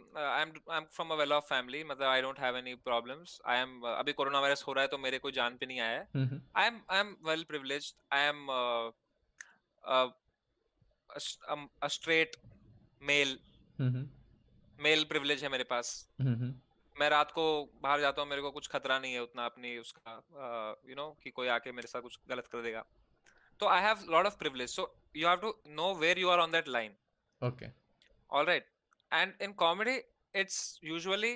from a well-off family. मतलब I don't have any problems. I am अभी corona virus हो रहा है तो मेरे कोई जान पे नहीं आया है. I am well privileged. I am a straight male. Male privilege है मेरे पास. मैं रात को बाहर जाता हूँ, मेरे को कुछ खतरा नहीं है उतना अपनी उसका कि कोई आके मेरे साथ कुछ गलत कर देगा. So I have a lot of privilege. So you have to know where you are on that line. Okay. All right. And in comedy, it's usually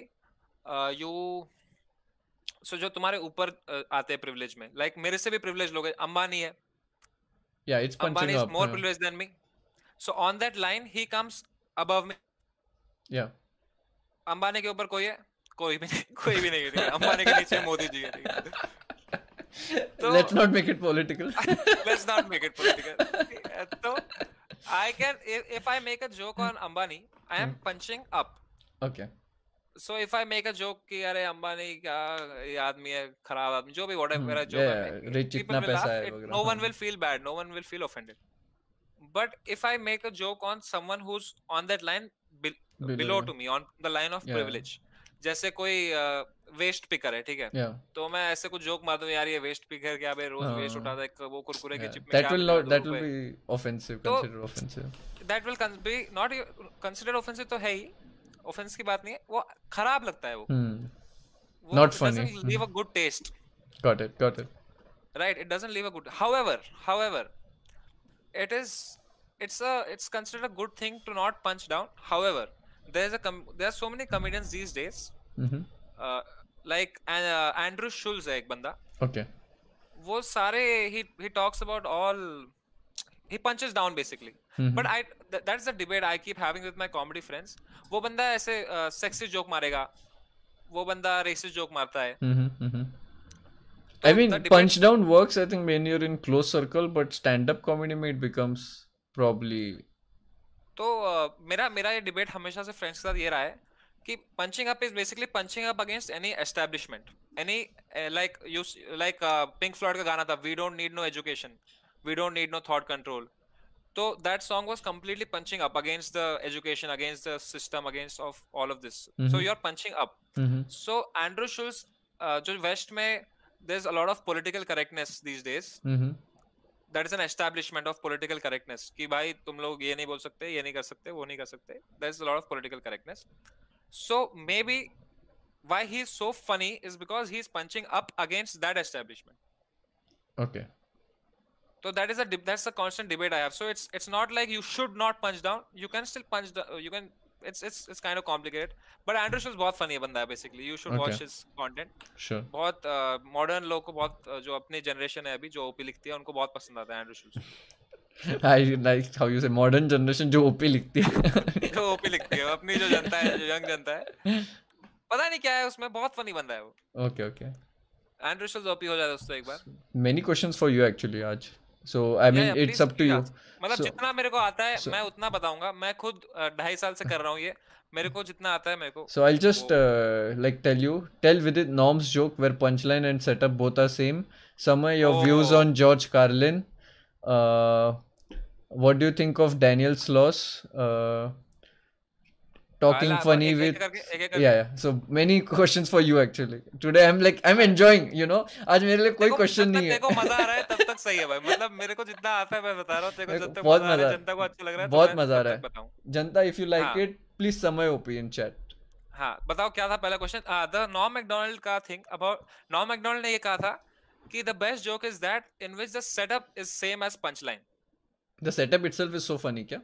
so जो तुम्हारे ऊपर आते हैं privilege में, like मेरे से भी privilege लोग हैं. अंबानी है. Yeah, it's punching Ambani up. is more privileged than me. So on that line, he comes above me. Yeah. Ambani के ऊपर कोई है? कोई भी नहीं है. अंबानी के नीचे मोदी जी है. So, let's not make it political. Let's not make it political. So I can, if I make a joke on Ambani, I am punching up. Okay. So if I make a joke कि अरे अंबानी क्या ये आदमी है, खराब आदमी, जो भी whatever मेरा joke है, people will laugh. No one will feel bad. No one will feel offended. But if I make a joke on someone who's on that line below to me, on the line of privilege, जैसे कोई waste picker है, ठीक है, तो मैं ऐसे कुछ joke मारता हूँ, यार ये वेस्ट पिकर क्या बे, रोज वेस्ट उठाता है, वो कुरकुरे के चिप में that will be offensive, considered offensive. That will be not considered offensive. तो है ही, offense की बात नहीं है, वो खराब लगता है वो not funny. Doesn't leave a good taste. Got it. Right, it doesn't leave a good. However, it is it's considered a good thing to not punch down. However, there are so many comedians these days, Mm-hmm. uh, like Andrew Schulz है एक बंदा, Okay. वो सारे he talks about all, he punches down basically. Mm-hmm. But that's the debate I keep having with my comedy friends. वो बंदा ऐसे sexist joke मारेगा, वो बंदा racist joke मारता है. Mm-hmm. Mm-hmm. तो I the mean, debate, punch down works, I think, when you're in close circle, but stand-up comedy में it becomes probably. तो मेरा ये डिबेट हमेशा से फ्रेंड्स के साथ ये रहा है कि punching up is basically punching up against any establishment, any like Pink Floyd का गाना था, we don't need no education, we don't need no thought control. तो that song was completely punching up against the education, against the system, against of all of this. So you are punching up. Mm-hmm. So Andrew Schulz, जो west में there is a lot of political correctness these days, Mm-hmm. that is an establishment of political correctness कि भाई तुम लोग ये नहीं बोल सकते, ये नहीं कर सकते, वो नहीं कर सकते. There is a lot of political correctness. So maybe why he is so funny is because he is punching up against that establishment. Okay. So that's a constant debate I have. So it's not like you should not punch down. You can still punch down. You can. It's kind of complicated. But Andrew Schulz बहुत funny बंदा है basically. You should watch Okay. his content. Sure. बहुत modern लोग को बहुत जो अपनी generation है अभी जो OP लिखती है उनको बहुत पसंद आता है Andrew Schulz. I like how you say modern generation जो OP लिखती है. जो ओपी लिखती है, अपनी जो जनता है, जो यंग जनता है, पता नहीं क्या है उसमें, बहुत फनी बंदा है वो. Okay, okay. Andrew Schulze OP हो जाए दोस्तों एक बार. Many questions for you actually आज. So I mean, Yeah, it's please, up to you. मतलब So- जितना मेरे को आता है मैं उतना बताऊंगा. मैं खुद 2.5 साल से कर रहा हूँ ये, मेरे को जितना आता है मेरे को. So I'll just like tell with it Norm's joke where punchline and setup both are same. Samay, your views Oh. on George Carlin. What do you think of Daniel Sloss? Talking आला, funny एक- एक with करके- एक- एक करके. yeah. So many questions for you actually. Today I'm enjoying. आज मेरे लिए कोई देखो, क्वेश्चन जब तक नहीं है. देखो मजा आ रहा है तब तक सही है भाई. मतलब मेरे को जितना आता है मैं बता रहा हूँ, तेरे को जब तक बहुत मजा आ रहा मजा है, जनता को अच्छा लग रहा है, तो बहुत मैं मजा आ तब रहा तक है. बताऊं. जनता, if you like हाँ. it, please समय OP in chat. हाँ, बताओ क्या था पहला क्वेश्चन. द नॉर्म मैकडोनाल्ड का थिंग अबाउट नॉर्म मैकडोनाल्ड ने ये कहा था कि the best joke is that in which the setup is same as punch line. The setup itself is so funny, क्या?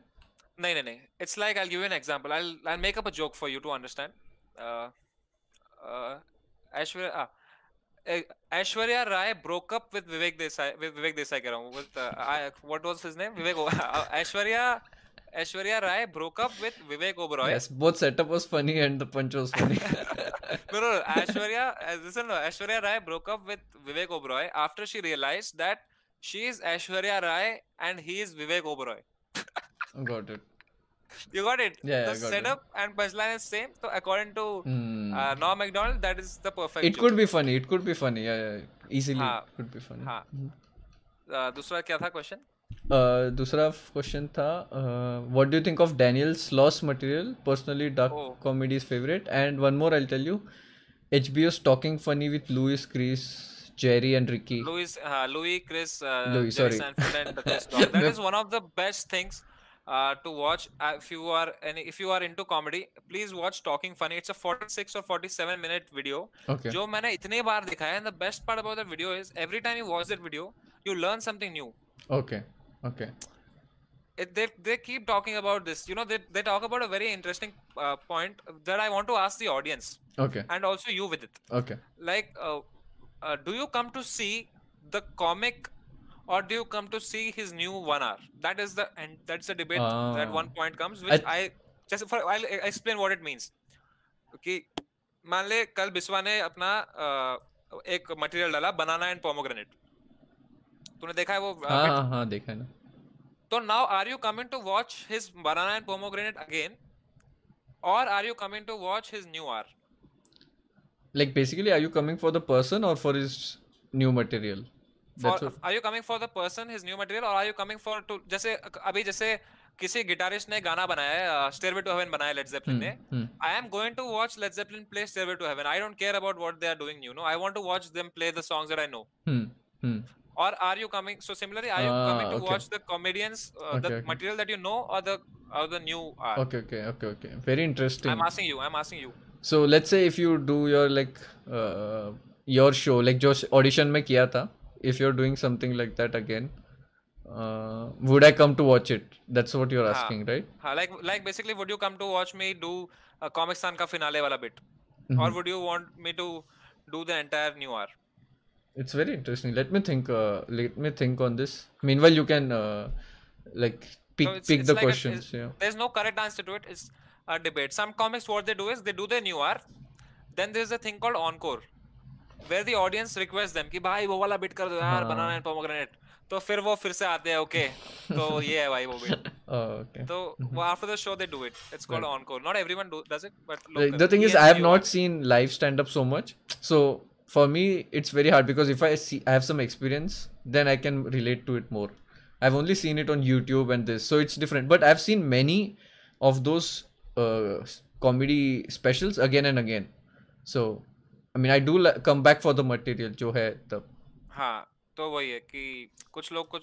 नहीं, it's like I give you an example. I'll make up a joke for you to understand. Aishwarya Rai broke up with Vivek Desai कह रहा हूँ, with what was his name, Aishwarya Rai broke up with Vivek Oberoi. Yes, both setup was funny and the punch was funny. No, Aishwarya Rai broke up with Vivek Oberoi after she realized that she is Aishwarya Rai and he is Vivek Oberoi. Got it. You got it? Yeah, the I got setup and punchline is same. So according to Norm Macdonald, that is the perfect It joke. could be funny. It could be funny. Yeah. Easily हाँ. it could be funny. हाँ. दूसरा क्या था question? दूसरा question था what do you think of Daniel Sloss material? Personally, dark comedy is favorite. And one more, I'll tell you. HBO's Talking Funny with Louis, Chris, Jerry and Ricky. Louis, Chris, Louis, Jerry sorry. Seinfeld and Chris Rock. That is one of the best things to watch if you are into comedy. Please watch Talking Funny. It's a 46 or 47 minute video. Okay. जो मैंने इतने बार दिखा है. And the best part about that video is every time you watch that video, you learn something new. Okay. They keep talking about this. They talk about a very interesting point that I want to ask the audience. Okay. And also you with it. Okay. Like, do you come to see the comic or do you come to see his new 1 hour? That's the debate that one point comes, which I'll explain what it means. Okay, मान ले कल बिस्वा ने अपना एक material डाला बनाना and pomegranate. तूने देखा है वो? हाँ देखा है ना. तो now are you coming to watch his banana and pomegranate again or are you coming to watch his new hour? Like basically, are you coming for the person or for his new material? Are you coming for the person, his new material, or are you coming for to जैसे किसी guitarist ने गाना बनाया है, Stairway to Heaven बनाया Led Zeppelin ने. I am going to watch Led Zeppelin play Stairway to Heaven. I don't care about what they are doing new. I want to watch them play the songs that I know. Or are you coming? So similarly, are you coming to watch the comedians, the material that you know, or the new art? Okay. Very interesting. I'm asking you. So let's say if you do your like your show, like जो audition में किया था, if you're doing something like that again, would I come to watch it? That's what you're हाँ asking, right? हाँ, like basically would you come to watch me do Comic Con का finale वाला bit, or would you want me to do the entire new hour? It's very interesting. Let me think. Let me think on this. Meanwhile, you can like So pick it's the like questions. Yeah. there's no correct answer to it. It's a debate. Some comics, what they do is they do their new hour, then there's a thing called encore, where the audience requests them कि भाई वो वाला bit कर दो यार, banana हाँ. and pomegranate. तो फिर वो फिर से आते हैं, okay, तो ये है भाई वो bit. Oh, okay. So after the show they do it. It's called Right. encore. Not everyone does it, but लोग Like, the करते हैं. thing is, ये I have new not hour. seen live stand up so much. So for me, it's very hard because if I have some experience, then I can relate to it more. I've only seen it on YouTube and this, so it's different. But I've seen many of those comedy specials again and again. So I mean, I do come back for the material जो है तब. हाँ, तो वही है कि कुछ लोग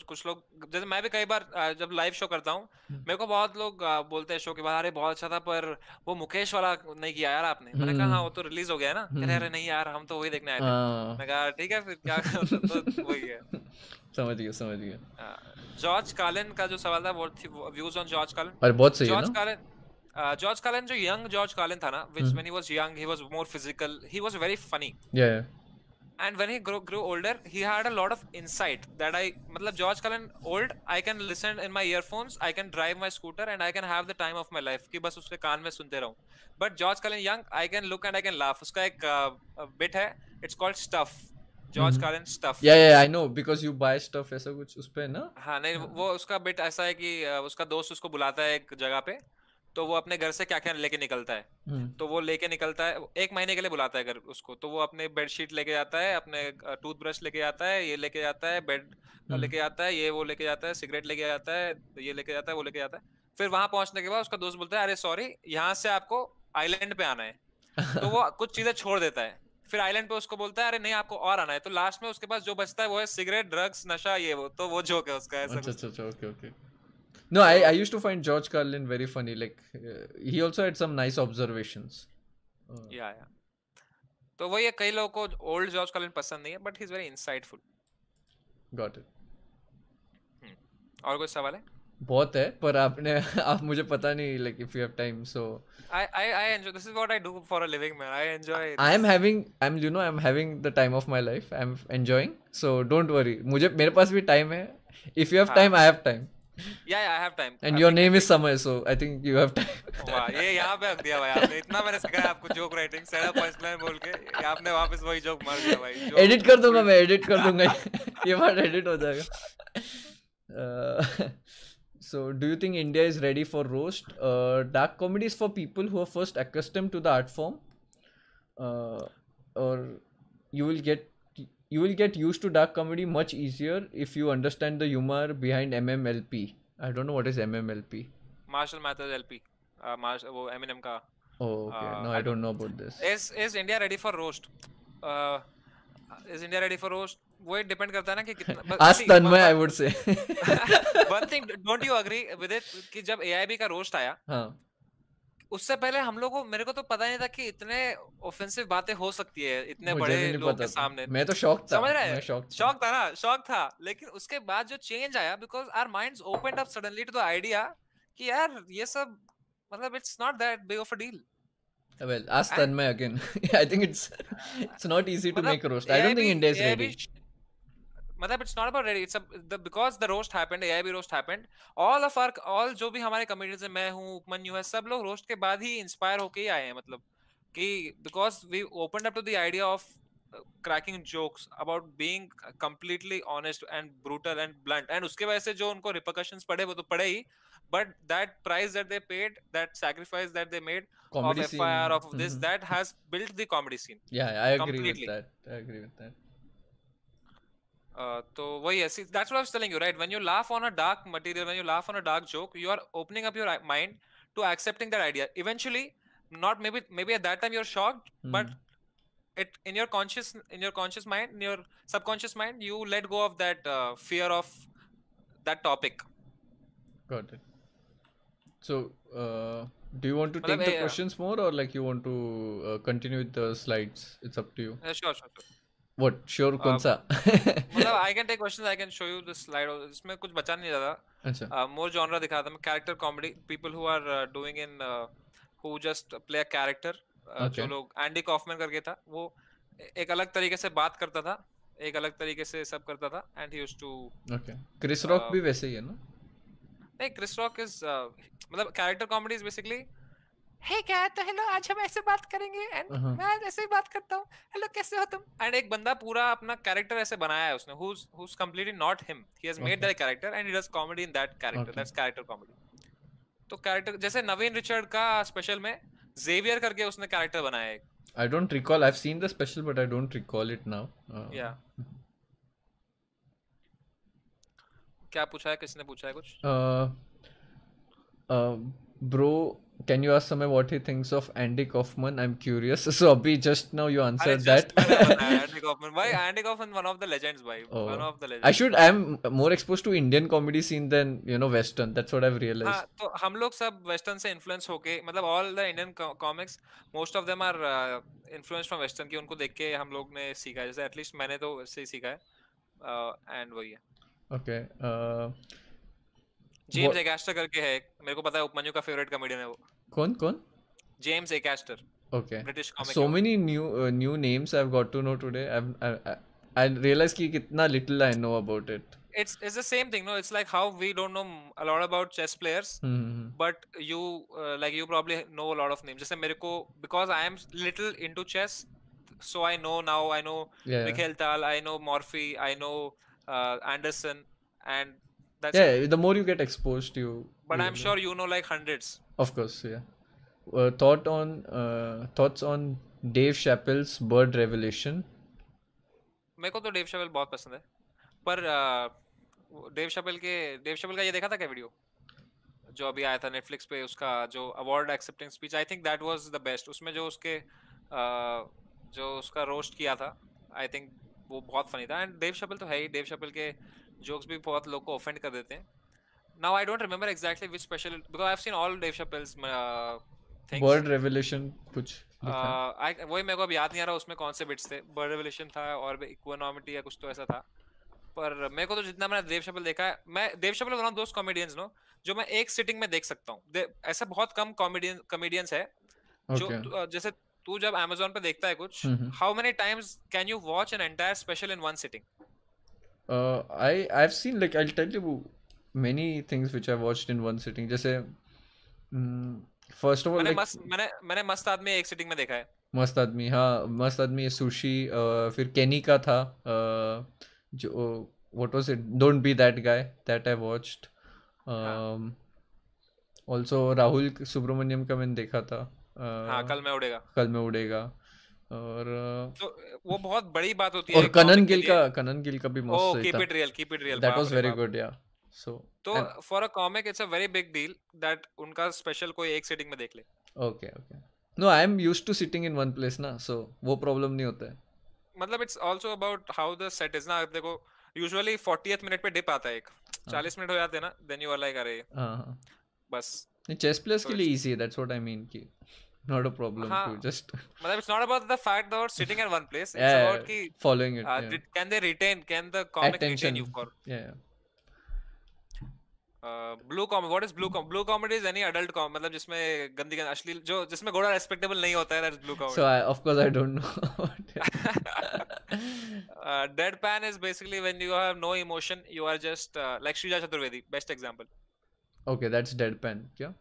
जैसे मैं भी कई बार जब लाइव शो करता हूँ, मेरे को बहुत लोग बोलते हैं शो के बाद, अरे बहुत अच्छा था पर वो मुकेश वाला नहीं किया यार आपने. मैंने कहा हाँ वो तो रिलीज हो गया है ना. कह रहे अरे नहीं यार हम तो वही देखने आए थे. मैं कहा ठीक है फिर क्या तो वही है. समझ गया. जॉर्ज कार्लिन का जो सवाल था, वो व्यूज ऑन जॉर्ज कार्लिन. अरे बहुत सही है ना. जॉर्ज कार्लिन जो यंग जॉर्ज कार्लिन था ना, which when he was young he was more physical, he was very funny. Yeah. And when he grew older, he had a lot of insight that matlab George Carlin old, I can listen in my earphones, I can drive my scooter and I can have the time of my life कि बस उसके कान में सुनते रहूं. But George Carlin young, I can look and I can laugh. उसका एक bit है, it's called Stuff. George Carlin Stuff. Yeah, I know because you buy stuff ऐसा कुछ उस पे ना. हाँ नहीं, वो उसका bit ऐसा है कि उसका दोस्त उसको बुलाता है एक जगह पे, तो वो अपने घर से क्या क्या लेके निकलता है. तो वो लेके निकलता है, 1 महीने के लिए बुलाता है घर उसको, तो वो अपने बेडशीट लेके जाता है, अपने टूथब्रश लेके जाता है, ये लेके जाता है, बेड लेके जाता है, ये वो लेके जाता है, सिगरेट लेके जाता है, ये लेके जाता है, वो लेके जाता है. फिर वहां पहुंचने के बाद उसका दोस्त बोलता है अरे सॉरी यहाँ से आपको आइलैंड पे आना है. तो वो कुछ चीजें छोड़ देता है, फिर आइलैंड पे उसको बोलता है अरे नहीं आपको और आना है. तो लास्ट में उसके पास जो बचता है वो है सिगरेट, ड्रग्स, नशा, ये वो. तो वो जोक है उसका ऐसा. अच्छा, okay. No, I used to find George Carlin very funny. Like he also had some nice observations. Yeah. तो वही है, कई लोगों को ओल्ड जॉर्ज कार्लिन पसंद नहीं है, but he is very insightful. Got it. और कोई सवाल है? बहुत है पर आप मुझे पता नहीं, like if you have time, so I enjoy, this is what I do for a living, man. I enjoy it. I'm having the time of my life. I'm enjoying, so don't worry. मेरे पास भी time है. If you have time, I have time. Yeah, I have time. And your name is Samay, so I think you have time. वाह, ये यहाँ पे रख दिया भाई आपने. इतना मैंने सिखाया आपको जोक राइटिंग, सेटअप पंचलाइन बोल के आपने वापस वही जोक मार दिया भाई. एडिट कर दूंगा मैं, ये बार एडिट हो जाएगा. So do you think India is ready for roast? Dark comedy is for people who are first accustomed to the art form, or you will get used to dark comedy much easier if you understand the humor behind MMLP. I don't know what is MMLP. Marshall Mathers LP. वो Eminem का. Oh, okay. No, I don't know about this. Is India ready for roast? Is India ready for roast? वो depend करता है ना कि कितना. Ask Tanmay, I would say. One thing, don't you agree with it कि जब AIB का roast आया, हाँ, उससे पहले हम लोग को, मेरे को तो पता नहीं था कि इतने ऑफेंसिव बातें हो सकती है इतने बड़े लोगों के सामने. मैं तो शॉक था. समझ रहे हैं? मैं शॉक था. लेकिन उसके बाद जो चेंज आया, because our minds opened up suddenly to the idea कि यार ये सब मतलब it's not that big of a deal. Well, ask Tanmay again. I think it's not easy to make a roast. I don't think India is ready. मतलब it's not about ready. Because the roast happened, AIB roast happened. all जो भी हमारे comedians हैं, मैं हूँ, उपमन्यु है, सब लोग roast के बाद ही inspire होके ही आए हैं. मतलब कि because we opened up to the idea of cracking jokes about being completely honest and brutal and blunt. And उसके वजह से जो उनको repercussions पड़े वो तो पड़े ही. But that price that they paid, that sacrifice that they made Comedy of FIR, of this, that has built the comedy scene. Yeah, I agree with that. तो वही है. See, that's what I was telling you, right? When you laugh on a dark material, when you laugh on a dark joke, you are opening up your mind to accepting that idea. Eventually, not maybe at that time you're shocked, but it in your conscious mind, in your subconscious mind, you let go of that fear of that topic. Got it. So, do you want to take the questions more, or like you want to continue with the slides? It's up to you. Sure. What sure कौन सा? मतलब I can take questions, I can show you this slide, इसमें कुछ बचा नहीं ज्यादा. अच्छा मोर genre दिखा था मैं, character comedy, people who are doing in who just play a character. जो ओके लोग, एंडी कॉफमैन करके था वो, एक अलग तरीके से बात करता था, एक अलग तरीके से सब करता था, and he used to. Okay Chris Rock भी वैसे ही है ना? नहीं, क्रिस रॉक इज मतलब character comedy is basically, hey क्या, तो हेलो आज हम ऐसे बात करेंगे एंड हाँ मैं ऐसे ही बात करता हूँ, हेलो कैसे हो तुम, एंड एक बंदा पूरा अपना कैरेक्टर ऐसे बनाया है उसने, who's completely not him, he has made okay that character and he does comedy in that character, okay that's character comedy. तो कैरेक्टर जैसे नवीन रिचर्ड का स्पेशल में जेवियर करके उसने कैरेक्टर बनाया है. I don't recall. I've seen the special, but I don't recall it now. या क्या पूछा है, किसने पूछा है कुछ? Uh, bro, can you ask someone what he thinks of Andy Kaufman? I'm curious. So, Abhi, just now you अरे answered just that. मैंने बताया एंडी कॉफमैन भाई, Andy Kaufman one of the legends भाई, one Oh, of the I legends. should. I'm more exposed to Indian comedy scene than Western. That's what I've हाँ, realized. तो हम लोग सब western से इन्फ्लुएंस होके, मतलब all the Indian comics most of them are influence from western, की उनको देख के हम लोग ने सीखा है, जैसे एटलीस्ट मैंने तो इससे ही सीखा है. एंड वही है. Okay. James What? एकास्टर करके है, मेरे को पता है उपमन्यु का फेवरेट कॉमेडियन है वो. कौन? James Acaster, Okay. British comic So है वो. many new names I've got to know today. I realized कि कितना little I know about it. It's the same thing, no? It's like how we don't know a lot about chess players, Hmm. but you like you probably know a lot of names. जैसे मेरे को, because I am little into chess, so I know now. I know Yeah. Mikhail Tal, I know Morphy, I know Anderson, and that's it. Yeah. The more you get exposed, But you I'm know. sure you know like hundreds. Of course, yeah. Thoughts on Dave Chappelle's Bird Revelation. मेरे को तो Dave शैपेल बहुत पसंद है, पर Dave शैपेल का ये देखा था क्या वीडियो जो अभी आया था नेटफ्लिक्स पे, उसका जो award accepting speech, I think that was the best. उसमें जो उसके जो उसका रोस्ट किया था, आई थिंक वो बहुत फनी था. एंड डेव शैपेल तो है ही, डेव शैपेल के जोक्स भी बहुत लोग को ऑफेंड कर देते हैं. Now I don't remember exactly which special, because I have seen all Dave Chappelle's things. Bird Revelation कुछ लिखा है? वही मेरे को अब याद नहीं आ रहा उसमें कौन से बिट्स थे. बर्ड रेवोल्यूशन था और इक्वानॉमिटी या कुछ तो ऐसा था. पर मेरे को तो जितना मैंने देव शैपेल देखा है, मैं Dave Chappelle one of those comedians no जो मैं एक सिटिंग में देख सकता हूँ. ऐसा बहुत कम कॉमेडियंस है जो Okay. जैसे तू जब Amazon पे देखता है कुछ, Mhm. How many times can you watch an entire special in one sitting? I've seen, like, I'll tell you many things which I've watched in one sitting. जैसे first of all, like मैंने मस्त आदमी एक sitting में देखा है. मस्त आदमी, हाँ मस्त आदमी, सुशी, फिर केनी का था, जो what was it, don't be that guy, that I watched. Also Rahul Subramaniam का मैंने देखा था, हाँ, कल मैं उड़ेगा. और तो वो बहुत बड़ी बात होती और है कनन गिल का भी मस्त सही था. Keep it real, That was very good, yeah. So तो for a comic it's a very big deal that उनका स्पेशल कोई एक सिटिंग में देख ले. okay. No, I am used to sitting in one place ना, so वो problem नहीं होता है. मतलब it's also about how the set is ना. देखो यूजुअली 40th मिनट पे डिप आता है, एक 40 मिनट हो जाते हैं ना, देन यू आर लाइक अरे हाँ बस. चेस प्लेयर्स के लिए इजी है, दैट्स व्हाट आई मीन, कि not a problem to just मतलब it's not about the fact that sitting at one place, it's about कि following it, can the comic retain you for blue comedy. What is blue comedy? Blue comedy is any adult comedy, मतलब जिसमें गंदी अश्लील, जो जिसमें घोड़ा respectable नहीं होता है, that's blue comedy. So of course I don't know. Deadpan is basically when you have no emotion, you are just like Shrija Chaturvedi, best example. Okay, that's deadpan, क्या?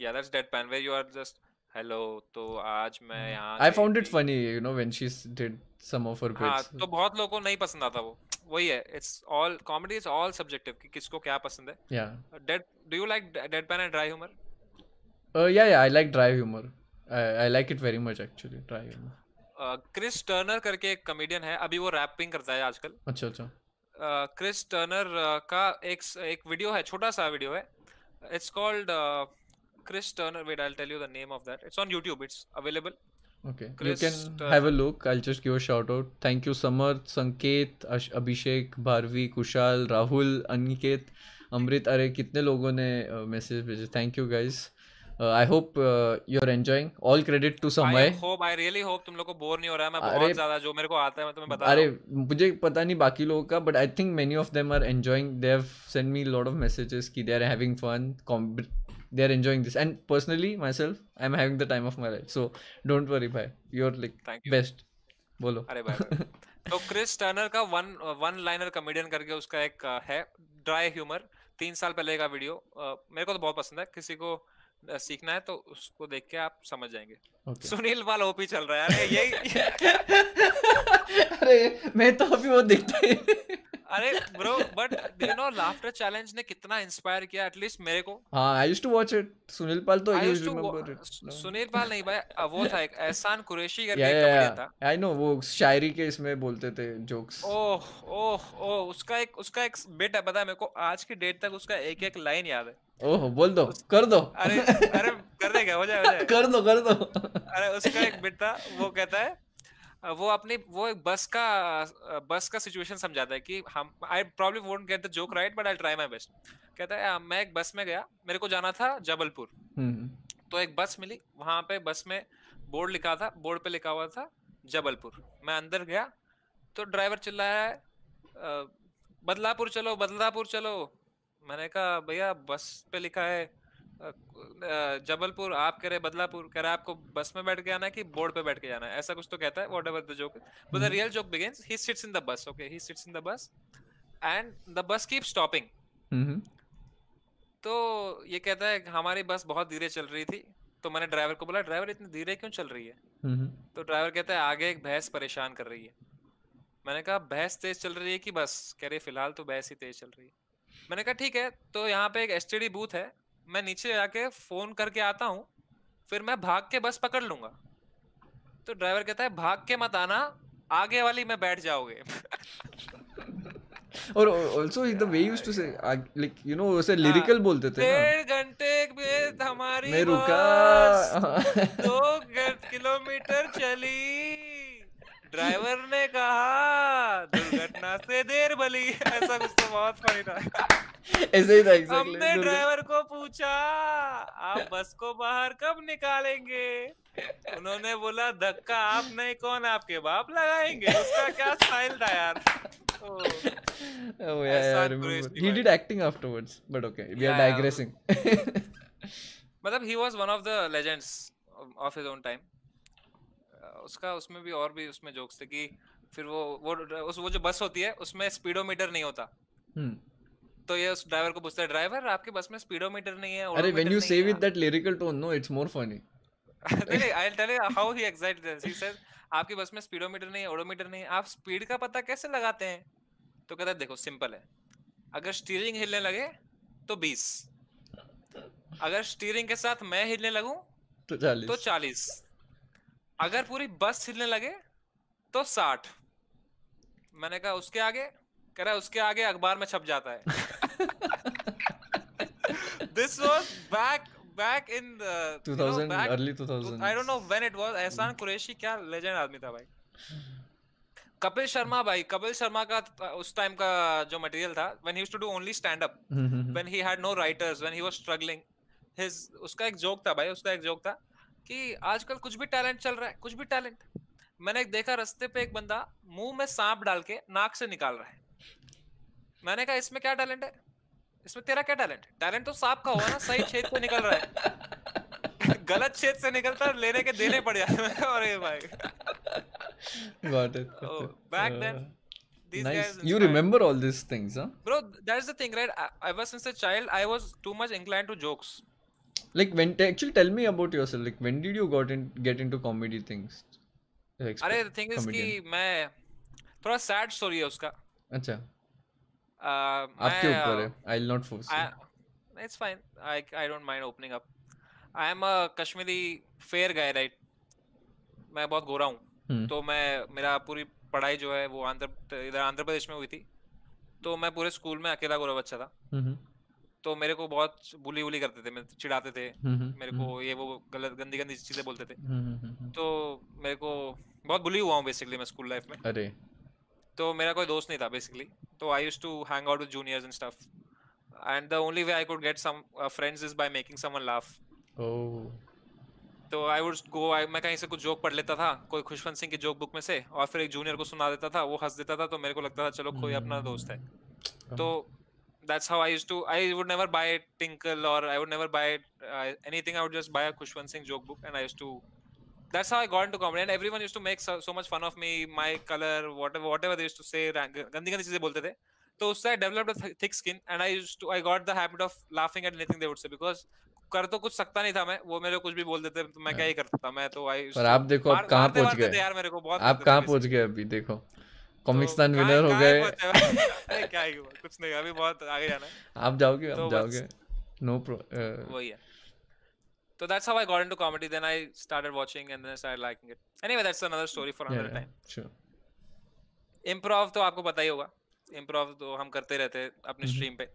Yeah, that's deadpan, where you are just hello, तो आज मैं यहाँ. I found it funny, when she did some of her bits. हाँ, तो बहुत लोगों को नहीं पसंद आता वो. वही है, it's all comedy is all subjective कि किसको क्या पसंद है. Yeah. Do you like deadpan and dry humor? Yeah, I like dry humor. I like it very much actually, dry humor. Chris Turner करके एक कॉमेडियन है, अभी वो रैपिंग करता है आजकल. अच्छा. क्रिस टर्नर का एक वीडियो है, छोटा सा वीडियो है. It's called Chris Turner. Wait, I'll tell you the name of that. It's on YouTube. It's available. Okay. Chris you can have a look. I'll just give a shout out. Thank you Samarth, Sanket, Abhishek, Bharvi, Kushal, Rahul, Aniket, Amrit. अरे कितने लोगों ने message भेजे. Thank you guys. I hope you're enjoying. All credit to Samay. I really hope तुम लोग को bore नहीं हो रहा है. मैं अरे बहुत ज्यादा जो मेरे को आता है मैं तुम्हें बता रहा अरे हूँ. मुझे पता नहीं बाकी लोगों का, but I think many of them are enjoying. They have send me lot of messages कि they are having fun, they are enjoying this, and personally myself I'm having the time of my life, so don't worry bhai, you're like Thank you. best. बोलो. अरे भाई. तो Chris Turner का one liner comedian करके उसका एक है dry humour. 3 साल पहले का वीडियो मेरे को तो बहुत पसंद है. किसी को सीखना है तो उसको देख के आप समझ जाएंगे. Okay. सुनील पाल ओपी चल रहा है. अरे यही अरे मैं तो अभी वो देखता ही. अरे bro, but you know laughter challenge ने कितना इंस्पायर किया एटलीस्ट मेरे को. हाँ, I used to watch it. Sunil Pal तो you remember it. Sunil Pal नहीं भाई, वो था एक एहसान कुरैशी करके या एक कॉमेडियन था. आई नो, वो शायरी के इसमें बोलते थे जोक्स. ओह ओह ओह, उसका एक बिट है पता है मेरे को. आज की डेट तक उसका एक एक लाइन याद है. ओह बोल दो, कर दो. अरे अरे कर देगा, हो जाए कर दो. अरे उसका एक बिट था, वो कहता है वो एक बस का सिचुएशन समझाता है कि हम I probably won't get the joke right but I try my best. कहता है मैं एक बस में गया, मेरे को जाना था जबलपुर. तो एक बस मिली, वहां पे बस में बोर्ड पे लिखा हुआ था जबलपुर. मैं अंदर गया तो ड्राइवर चिल्लाया है बदलापुर चलो. मैंने कहा भैया बस पे लिखा है जबलपुर, आप कह रहे बदलापुर. कह रहा है आपको बस में बैठ के आना है कि बोर्ड पे बैठ के जाना है, ऐसा कुछ तो कहता है. Whatever the joke, but the real joke begins. He sits in the bus, okay, he sits in the bus and the bus keep stopping. तो ये कहता है हमारी बस बहुत धीरे चल रही थी. तो मैंने ड्राइवर को बोला ड्राइवर इतनी धीरे क्यों चल रही है. तो ड्राइवर कहता है आगे एक भैंस परेशान कर रही है. मैंने कहा भैंस तेज चल रही है कि बस. कह रही फिलहाल तो भैंस ही तेज चल रही है. मैंने कहा ठीक है, तो यहाँ पे एक एसटीडी बूथ है, मैं नीचे जाके फोन करके आता हूँ, फिर मैं भाग के बस पकड़ लूंगा. तो ड्राइवर कहता है भाग के मत आना, आगे वाली में बैठ जाओगे. और also the way he used to say like you know उसे lyrical बोलते थे ना. 1.5 घंटे में हमारी मैं रुका. बस 2 किलोमीटर चली, ड्राइवर ने कहा दुर्घटना से देर भली. ऐसा कुछ तो बहुत फनी था. ऐसे ही था exactly. हमने ड्राइवर को पूछा आप बस को बाहर कब निकालेंगे. उन्होंने बोला धक्का आप नहीं, कौन आपके बाप लगाएंगे. उसका क्या स्टाइल था यार. Oh yeah, I remember. He did acting afterwards, but okay, we are digressing. मतलब he was one of the legends of his own time. उसमें भी और भी उसमें जोक्स थे कि फिर वो जो बस होती है उसमें स्पीडोमीटर नहीं होता. तो ये उस ड्राइवर को पूछता है ड्राइवर आपकी बस में स्पीडोमीटर नहीं है. अरे when you say with that lyrical tone, no, it's more funny. नहीं, I'll tell you how he excited this. He says आपकी बस में स्पीडोमीटर नहीं है, ओडोमीटर नहीं है, आप स्पीड का पता कैसे लगाते हैं. तो कहता है देखो सिंपल है, अगर स्टीयरिंग हिलने लगे तो 20, अगर स्टीयरिंग के साथ मैं हिलने लगूं तो 40, अगर पूरी बस हिलने लगे तो 60. मैंने कहा उसके आगे. कह रहा है उसके आगे अखबार में छप जाता है. This was back in the 2000 early 2000s. I don't know when it was. एहसान कुरैशी क्या लेजेंड आदमी था भाई. कपिल शर्मा का उस टाइम का जो मटेरियल था, when he used to do only stand up, when he had no writers, when he was struggling, उसका एक जोक था कि आजकल कुछ भी टैलेंट चल रहा है, कुछ भी टैलेंट. मैंने देखा रास्ते पे एक बंदा मुंह में सांप डाल के नाक से निकाल रहा है. मैंने कहा इसमें क्या टैलेंट है, इसमें तेरा क्या टैलेंट है. टैलेंट तो सांप का होगा ना, सही छेद से निकल रहा है. गलत छेद से निकलता लेने के देने पड़ जाते हैं. अरे भाई got it. Back then these nice. guys You remember all these things, huh? Bro, that's the thing, right? Ever since a child I was too much inclined to jokes. Like when actually tell me about yourself, like when did you get into comedy things? अरे the thing is कि मैं थोड़ा sad story है उसका. अच्छा, आपके ऊपर है. I'll not force you. It's fine. I don't mind opening up. I am a Kashmiri fair guy, right? मैं बहुत गोरा हूँ. तो मेरा पूरी पढ़ाई जो है वो आंध्र प्रदेश में हुई थी. तो मैं पूरे स्कूल में अकेला गोरा बच्चा था. तो मेरे को बहुत बुली करते थे, चिढ़ाते थे मेरे को, ये वो गलत गंदी चीजें बोलते थे. तो मेरे को बहुत बुली हुआ हूँ बेसिकली मैं स्कूल लाइफ में. अरे तो मेरा कोई दोस्त नहीं था बेसिकली. तो I used to hang out with juniors and stuff, and the only way I could get some friends is by making someone laugh. Oh! तो आई वुड गो, मैं कहीं से कुछ जोक पढ़ लेता था कोई खुशवंत सिंह की जोक बुक में से, और फिर एक जूनियर को सुना देता था, वो हंस देता था, तो मेरे को लगता था चलो कोई अपना दोस्त है। हुँ। तो that's how I used to, I would never buy Tinkle, or I would never buy anything. I would just buy a Khushwant Singh joke book, and I used to, that's how I got into comedy, and everyone used to make so much fun of me, my color, whatever they used to say, गंदी गंदी चीजें बोलते थे। तो उससे I developed a thick skin, and I got the habit of laughing at anything they would say, because कर तो कुछ सकता नहीं था मैं, वो मेरे को कुछ भी बोल देते तो मैं क्या ही करता था, मैं तो I पर used to आप देखो अब कहाँ मारते पहुँच मारते गए। थे यार, मेरे को बहुत आप मारते थे कहाँ पहुँच बेसिकली। गए अभी देखो। तो कॉमिक-स्तान कहाँ विनर हो कहाँ गए। पहुंचे भाई? अरे क्या ही हुआ, कुछ नहीं, अभी बहुत आगे जाना है। आप जाओगे, आप तो बस जाओगे। नो वही है। So that's how I got into comedy. Then I started watching, and then I started liking it. Anyway, that's another story for या another time. श्योर। Improv तो आपको पता ही होगा। Improv तो हम करते रहते हैं अपनी हुँ, हुँ। स्ट्रीम पे।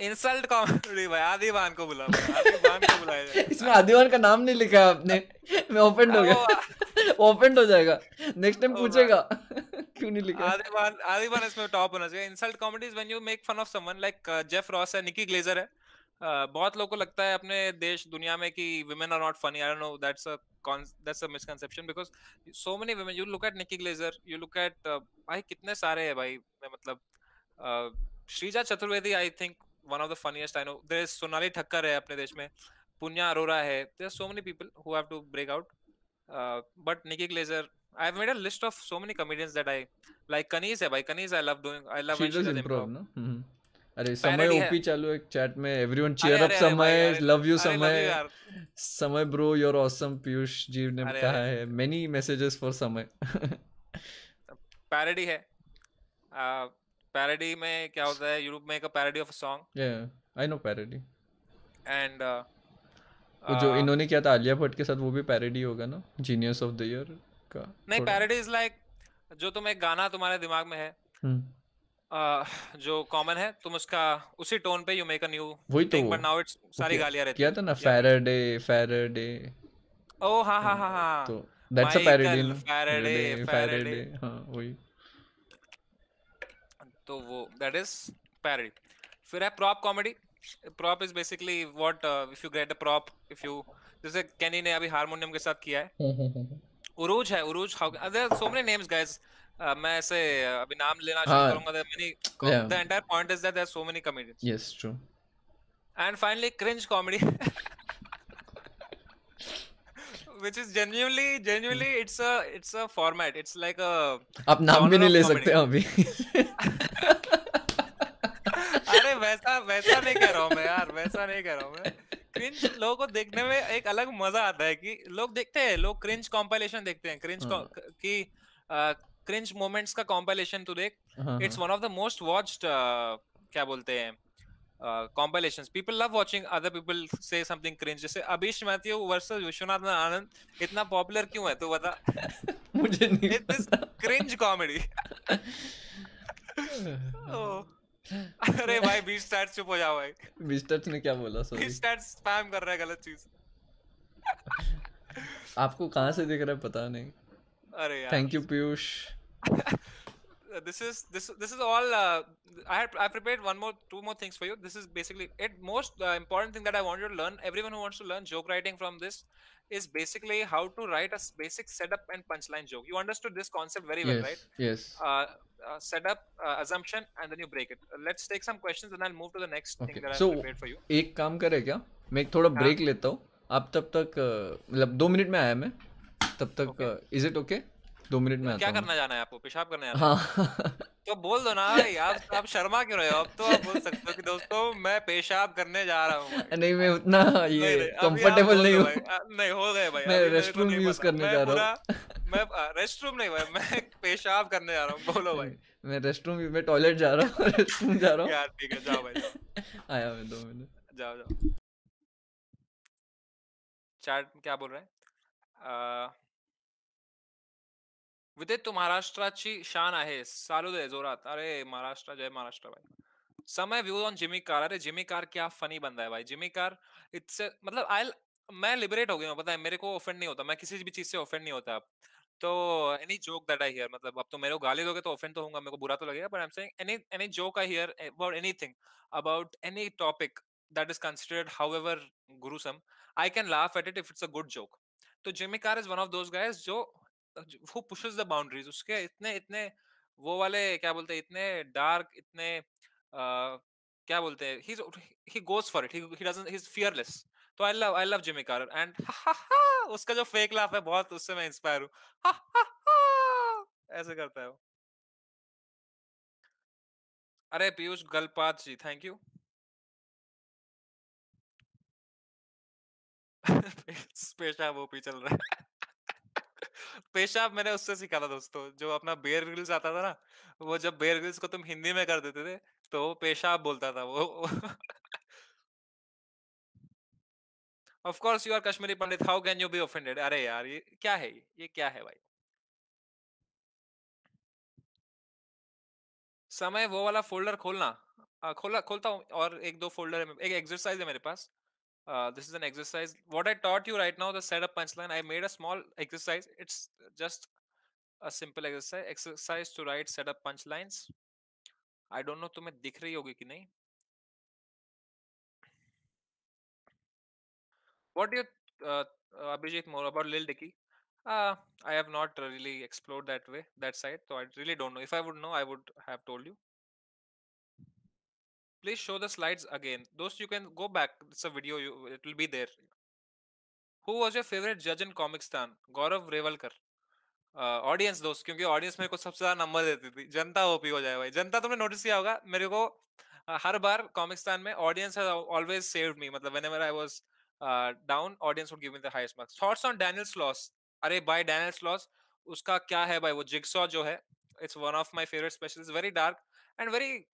इंसल्ट कॉमेडी भाई, आदिवान को बुला भाई, आदिवान को बुलाया जाए। इसमें आदिवान का नाम नहीं लिखा है आपने। मैं ऑफेंड हो वो गया। ऑफेंड हो जाएगा। नेक्स्ट टाइम ओ भाई, पूछेगा क्यों नहीं लिखा है। आदिवान इसमें टॉप होना चाहिए। Insult comedy is when you make fun of someone, like Jeff Ross है, निकी ग्लेजर है। बहुत लोगों को लगता है अपने देश दुनिया में कि women are not funny. I don't know, that's a misconception, because so many women, you look at Nikki Glazer, you look at भाई कितने सारे हैं भाई, मैं मतलब Shreeja Chaturvedi, I think one of the funniest I know. There is Sonali Thakkar है अपने देश में, पुण्या अरोरा है, there are so many people who have to break out. But Nikki Glazer, I've made a list of so many comedians that I like. Kaniz है भाई, Kaniz I love she when she does does improv improv. ना। अरे समय Parody है। OP चालू है chat में। Everyone अरे चीयर अप अरे अरे भाई, समय, लव यू अरे लव यू समय। यार। समय bro your awesome, Piyush ji ने अरे कहा अरे है। मेनी मैसेजेस फॉर समय। पैरोडी है। पैरोडी में क्या होता है, you make a parody of a song, या आई नो पैरोडी। एंड वो जो इन्होंने किया था आलिया भट्ट के साथ, वो भी पैरोडी होगा ना, जीनियस ऑफ द ईयर का नहीं, थोड़ा। पैरोडी इज लाइक जो तुम एक गाना तुम्हारे दिमाग में है, हम्म जो कॉमन है, तुम उसका उसी टोन पे यू मेक अ न्यू वही तो थिंग, बट नाउ इट्स वो सारी किया गालियां रहती किया है था ना, या कुछ। Faraday Faraday. ओ हाँ हाँ हाँ हाँ, तो दैट्स अ पैरोडी माइकल ना। Faraday, Faraday Faraday. फैराडे, हाँ वही। तो वो दैट इज पैरोडी। फिर है prop comedy. Prop is basically what, if you get a prop, if you, जैसे केनी ने अभी हारमोनियम के साथ किया है। उरूज है, Urooj, how there so many names guys. मैं ऐसे अभी नाम लेना शुरू हाँ करूंगा, there many, yeah the entire point is that there so many comedians. Yes true. And finally cringe comedy, which is genuinely it's a format, it's like a आप नाम भी genre नहीं of ले comedy. सकते अभी। अरे वैसा वैसा नहीं कह रहा हूँ मैं यार, वैसा नहीं कह रहा हूँ मैं। क्रिंज लोगों को देखने में एक अलग मजा आता है, कि लोग देखते हैं, लोग क्रिंज कॉम्पाइलेशन देखते हैं, क्रिंज हाँ की क्रिंज मोमेंट्स का कॉम्पाइलेशन तू देख। हाँ इट्स हाँ। One of the most watched, क्या बोलते हैं, compilations. People love watching other people say something cringe. जैसे अभीश मैथ्यू वर्सेस विश्वनाथ आनंद इतना पॉपुलर क्यों है तू बता? मुझे नहीं It is पता। cringe comedy. ओह, अरे भाई 20 स्टार्स, चुप हो जाओ भाई। मिस्टर ने क्या बोला, 20 सॉरी। स्टार्स स्पैम कर रहा है गलत चीज। आपको कहाँ से दिख रहा है पता नहीं। अरे यार। Thank you Piyush. This is all, I prepared two more things for you. This is basically it. Most important thing that I want you to learn, everyone who wants to learn joke writing from this, is basically how to write a basic setup and punchline joke. You understood this concept very well, yes right? Yes. Setup, assumption, and then you break it. Let's take some questions and I'll move to the next thing okay that so I've prepared for you. एक काम करे क्या, मैं एक थोड़ा हाँ, break लेता हूँ। आप तब तक मतलब 2 मिनट में आया मैं, तब तक okay. Is it okay? 2 minute में क्या आता हूँ मैं। करना जाना है आपको? पेशाब करने जाना है? हाँ। तो बोल दो ना भाई, आप शर्मा क्यों रहे हो? अब तो आप बोल सकते हो कि दोस्तों मैं पेशाब करने जा रहा हूँ भाई। नहीं मैं उतना नहीं ये नहीं, अभी आप कंफर्टेबल बोल नहीं दो हूँ। भाई। नहीं हो गए भाई, मैं अभी मेरे रेस्ट को रूम नहीं यूज पता। करने मैं जा पूरा, रहा हूँ। मैं रेस्ट रूम नहीं भाई, मैं पेशाब करने जा रहा हूँ। बोलो भाई। मैं रेस्ट रूम में टॉयलेट जा रहा हूँ, रेस्ट रूम जा रहा यार ठीक है, जाओ भाई, जाओ हूँ। आया मैं 2 मिनट। जाओ जाओ। चैट क्या बोल रहे हैं? विदित, तू महाराष्ट्राची शान आहे, चालू दे जोरात। अरे महाराष्ट्र, जय महाराष्ट्र भाई। समय व्यू ऑन जिमी कार, अरे जिमी कार क्या फनी बंदा है भाई। जिमी कार, इट्स मतलब आई, मैं लिबरेट हो गया हूँ, पता है, मेरे को ऑफेंड नहीं होता, मैं किसी भी चीज से ऑफेंड नहीं होता अब। तो any joke that I hear, मतलब अब तो मेरे को गाली दोगे तो ऑफेंड तो होऊंगा, मेरे को बुरा तो लगेगा, but I am saying any any joke I hear about anything, about any topic, that is considered however gruesome, I can laugh at it if it's a good joke. तो Jimmy Carr is one of those guys जो who pushes the boundaries. उसके इतने इतने वो वाले क्या बोलते हैं, इतने डार्क, इतने क्या बोलते हैं, he goes for it, he doesn't, he's fearless. तो I love Jimmy Carr and उसका जो फेक लाफ है बहुत, उससे मैं इंस्पायर हूँ, ऐसे करता है वो. अरे पीयूष गलपात जी, थैंक यू. पेशाब ओपी चल रहा है. पेशाब मैंने उससे सीखा था दोस्तों, जो अपना बेयर ग्रिल्स आता था ना, वो जब बेयर ग्रिल्स को तुम हिंदी में कर देते थे तो वो पेशाब बोलता था वो. Of course you are Kashmiri Pandit, how can you be offended. अरे यार ये क्या है, ये क्या है भाई. समय वो वाला फोल्डर खोलना. खोलता हूँ, और एक दो फोल्डर है, एक एक्सरसाइज है मेरे पास. This is an exercise. What I taught you right now, the setup punchline, I made a small exercise. It's just a simple exercise to write setup punchlines. I don't know तुम्हें दिख रही होगी कि नहीं. What do you Abhijit more about Lil Dicky? I have not really explored that side, so I really don't know. If I would know, I would have told you. Please show the slides again. Those you can go back. It's a video. It will be there. Who was your favorite judge in Comicstan? Gaurav Revalkar. Audience दोस्त, क्योंकि audience मेरे को सबसे ज्यादा number देती थी. जनता OP हो जाए भाई. जनता तुमने नोटिस किया होगा मेरे को, हर बार कॉमिक्सतान में audience has always saved me. मतलब whenever I was down, audience would give me the highest marks. Thoughts on Daniel Sloss. अरे भाई डैनियल स्लॉस, उसका क्या है भाई, वो जिगसॉ जो है, it's one of my favourite specials. Very dark and very,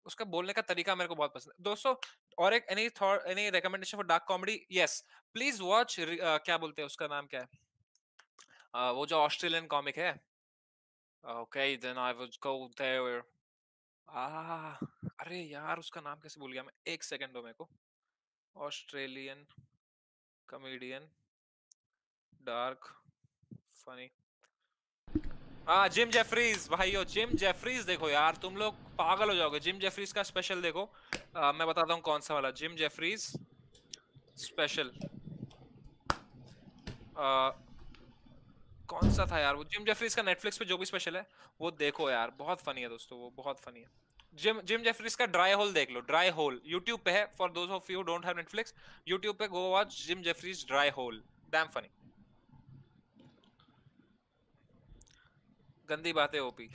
उसका बोलने का तरीका मेरे को बहुत पसंद है दोस्तों. और एक any thought, any recommendation for dark comedy? Yes, please watch, क्या बोलते हैं उसका नाम क्या है, वो जो ऑस्ट्रेलियन कॉमिक है. Okay, then I would go there. अरे यार उसका नाम कैसे भूल गया मैं, एक सेकंड दो मेरे को. Australian comedian, dark, funny. Gym Jefferies भाइयों, जिम जेफरीज देखो यार, तुम लोग पागल हो जाओगे. जिम जेफरीज का स्पेशल देखो. मैं बताता हूँ कौन सा वाला जिम जेफरीज स्पेशल. कौन सा था यार वो जिम जेफरीज का, नेटफ्लिक्स पे जो भी स्पेशल है वो देखो यार, बहुत फनी है दोस्तों, वो बहुत फनी है. जिम जेफरीज का ड्राई होल देख लो, ड्राई होल यूट्यूब पे है. For those of you don't have Netflix, YouTube पे go watch Jim Jefferies dry hole, damn funny. गंदी बातें ओपी.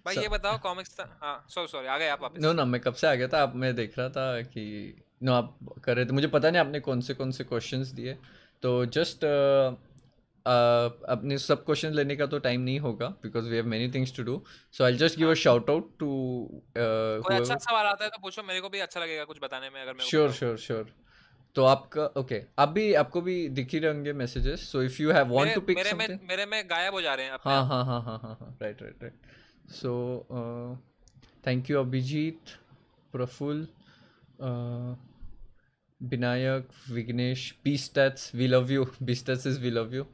भाई ये बताओ कॉमिक्स, हाँ सॉरी आ गए आप वापस. नो ना, मैं कब से आ गया था. आप, मैं देख रहा था कि नो आप कर रहे थे. मुझे पता नहीं आपने कौन से क्वेश्चंस दिए, तो जस्ट अपने सब क्वेश्चन लेने का तो टाइम नहीं होगा because we have many things to do. So I just give a shout out to कोई अच्छा सवाल आता है तो पूछो, मेरे को भी अच्छा लगेगा कुछ बताने में, अगर मेरे को. श्योर. तो आपका ओके, आप भी, आपको भी दिख ही रहेंगे messages. So if you have want to pick something. मेरे में गायब हो जा रहे हैं अपने. हाँ, right. So thank you Abhijeet, Praful, Vinayak, Vighnesh, Beastats we love you. Beastats is we love you.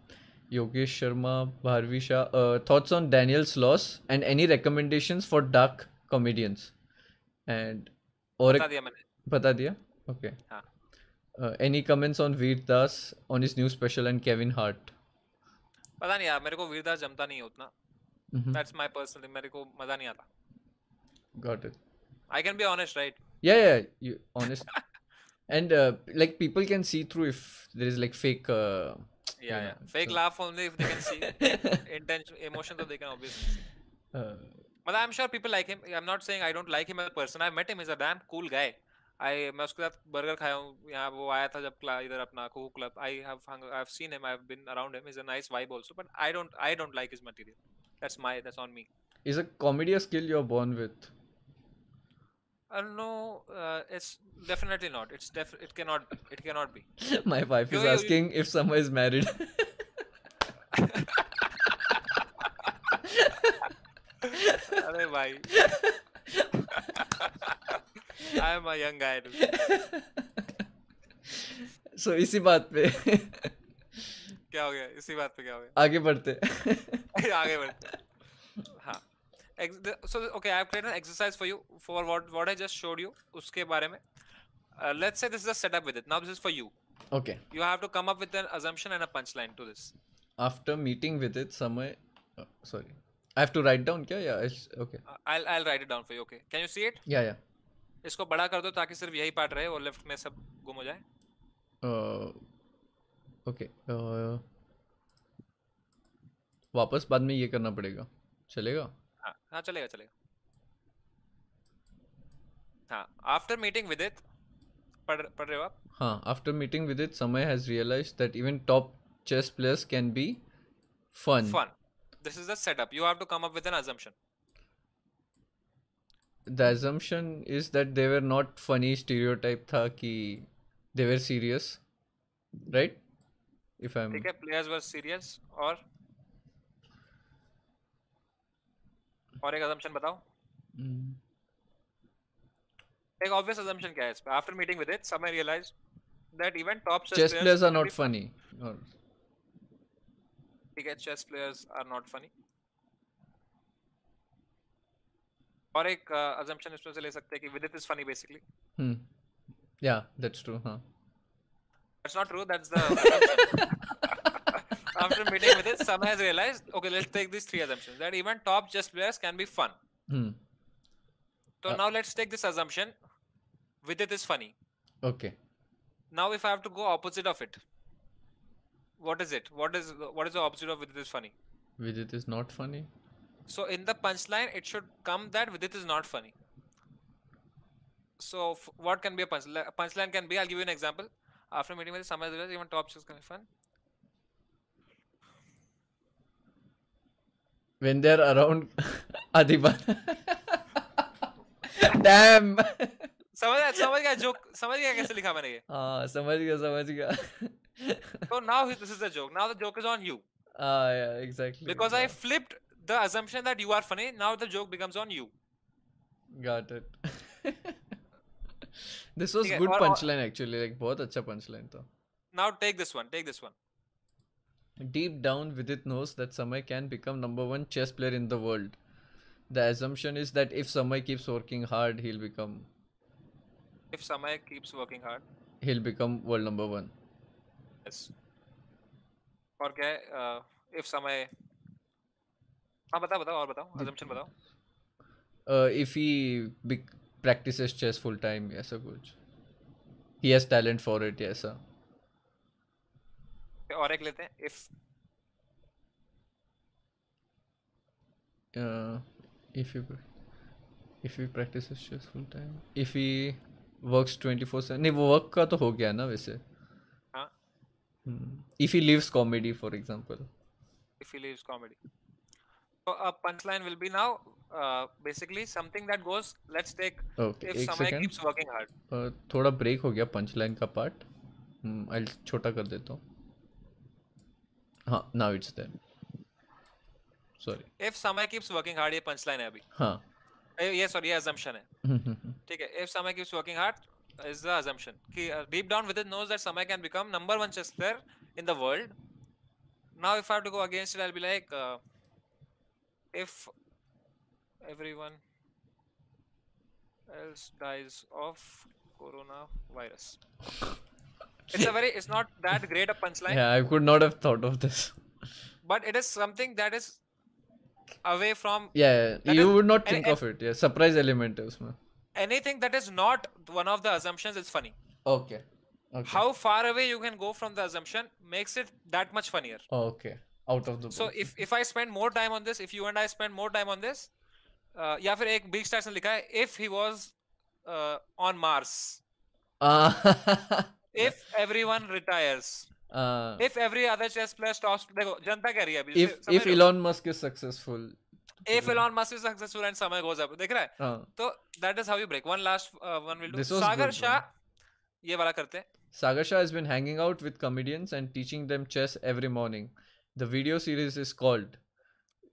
Yogesh Sharma, Bharvi Shah, thoughts on Daniel Sloss and any recommendations for dark comedians. And और बता दिया okay. Any comments on Veer Das on his new special and Kevin Hart? पता नहीं यार, मेरे को वीरदास जमता नहीं है उतना. That's my personal, मेरे को मजा नहीं आता. Got it. I can be honest, right? Yeah, you honest. And like people can see through if there is like fake. Yeah. Fake laugh only if they can see intention, emotion, so they can obviously see. But I'm sure people like him. I'm not saying I don't like him as a person. I met him. He's a damn cool guy. मैं उसके साथ burger खाया हूँ यहाँ, वो आया था जब इधर अपना Cuckoo Club. I have seen him. I've been around him. He's a nice vibe also. But I don't like his material. That's on me. Is a comedy a skill you're born with? No, it's definitely not. It cannot be. My wife is asking if someone is married. अरे भाई. I am a young guy. So इसी बात पे क्या हो गया, इसी बात पे क्या हो गया? आगे बढ़ते. हाँ. So okay, I have created an exercise for you for what I just showed you. उसके बारे में let's say this is a setup with it. Now this is for you. Okay. You have to come up with an assumption and a punchline to this. After meeting with it, Samay. Sorry. I have to write down क्या? Yeah. Okay. I'll write it down for you. Okay. Can you see it? Yeah. इसको बड़ा कर दो ताकि सिर्फ यही part रहे और लेफ्ट में सब गुम हो जाए. Okay. वापस बाद में ये करना पड़ेगा. चलेगा? हाँ चलेगा. हाँ. After meeting with it, पढ़ रहे हो आप? हाँ. After meeting with it, Samay has realized that even top chess players can be fun. This is the setup. You have to come up with an assumption. The assumption is that they were not funny. Stereotype था कि they were serious, right? If I'm. ठीक है. Players were serious और एक assumption बताओ. एक obvious assumption क्या है इस पे? After meeting with it, Samay realized that even top chess players are not funny. ठीक है. Chess players are not funny. और एक assumption इसमें से ले सकते हैं कि Vidit is funny basically. Yeah, that's true. Huh. That's not true. That's the assumption. After meeting with it, Samay has realized, okay, let's take these three assumptions. That even top chess players can be fun. So now let's take this assumption. Vidit is funny. Okay. Now if I have to go opposite of it, what is it? What is the opposite of Vidit is funny? Vidit is not funny. So in the punchline, it should come that Vidit is not funny. So what can be a punchline? A punchline can be, I'll give you an example. After meeting with Samay, even top chess can be fun. When they're around Adiban. Damn. समझ गया joke. समझ गया कैसे लिखा मैंने ये? हाँ समझ गया. So now this is the joke. Now the joke is on you. Yeah, exactly. Because I flipped the assumption that you are funny. Now the joke becomes on you. Got it. This was good punchline actually. Like बहुत अच्छा punchline था. Now take this one. Deep down, Vidit knows that Samay can become #1 chess player in the world. The assumption is that if Samay keeps working hard, he'll become. If Samay keeps working hard, he'll become world #1. Yes. और क्या है? If Samay. हाँ बताओ और बताओ. Assumption बताओ. If he practices chess full time, ऐसा कुछ. He has talent for it, ऐसा. और एक लेते हैं. If he practices chess full time, if he works 24/7, नहीं वो work का तो हो गया ना वैसे. हाँ. If he leaves comedy, for example. If he leaves comedy. So a punchline will be now basically something that goes. Let's take. Okay. If Samay keeps working hard. थोड़ा break हो गया punchline का part. I'll छोटा कर देता हूँ. हाँ, now it's there. Sorry. If Samay keeps working hard, ये punchline है अभी. हाँ. ये sorry, ये assumption है. ठीक है. If Samay keeps working hard is the assumption. कि deep down within knows that Samay can become #1 chess player in the world. Now if I have to go against it, I'll be like, if everyone else dies of coronavirus. It's not that great a punchline. Yeah, I could not have thought of this. But it is something that is away from. Yeah, you would not think of it. Yeah, surprise element है उसमें. Anything that is not one of the assumptions is funny. Okay. How far away you can go from the assumption makes it that much funnier. Okay. Out of the box. So if I spend more time on this, if you and I spend more time on this, या फिर एक Big Stars ने लिखा है, if he was on Mars. If everyone retires. If every other chess player stops. देखो जनता कह रही है अभी. If Elon Musk is successful. If Elon Musk is successful and Samay goes up, देख रहा है? तो that is how you break. One last one will do. Sagar Shah, ये वाला करते हैं. Sagar Shah has been hanging out with comedians and teaching them chess every morning. The video series is called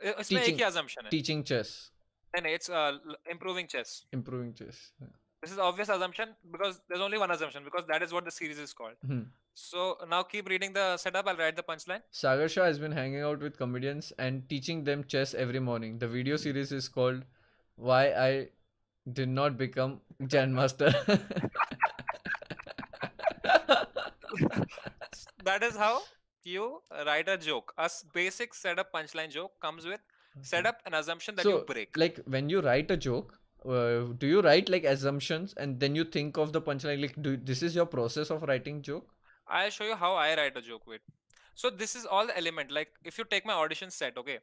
इसमें एक ही assumption है. Teaching chess. नहीं, it's improving chess. Improving chess. Yeah. This is obvious assumption because there's only one assumption because that is what the series is called. So now keep reading the setup. I'll write the punchline. Sagar Shah has been hanging out with comedians and teaching them chess every morning. The video series is called Why I Did Not Become Grandmaster. that is how you write a joke. A basic setup punchline joke comes with setup and assumption that you So, break. like when you write a joke, do you write like assumptions and then you think of the punchline? Like, this is your process of writing joke? I'll show you how I write a joke with. So this is all the element. Like if you take my audition set, okay,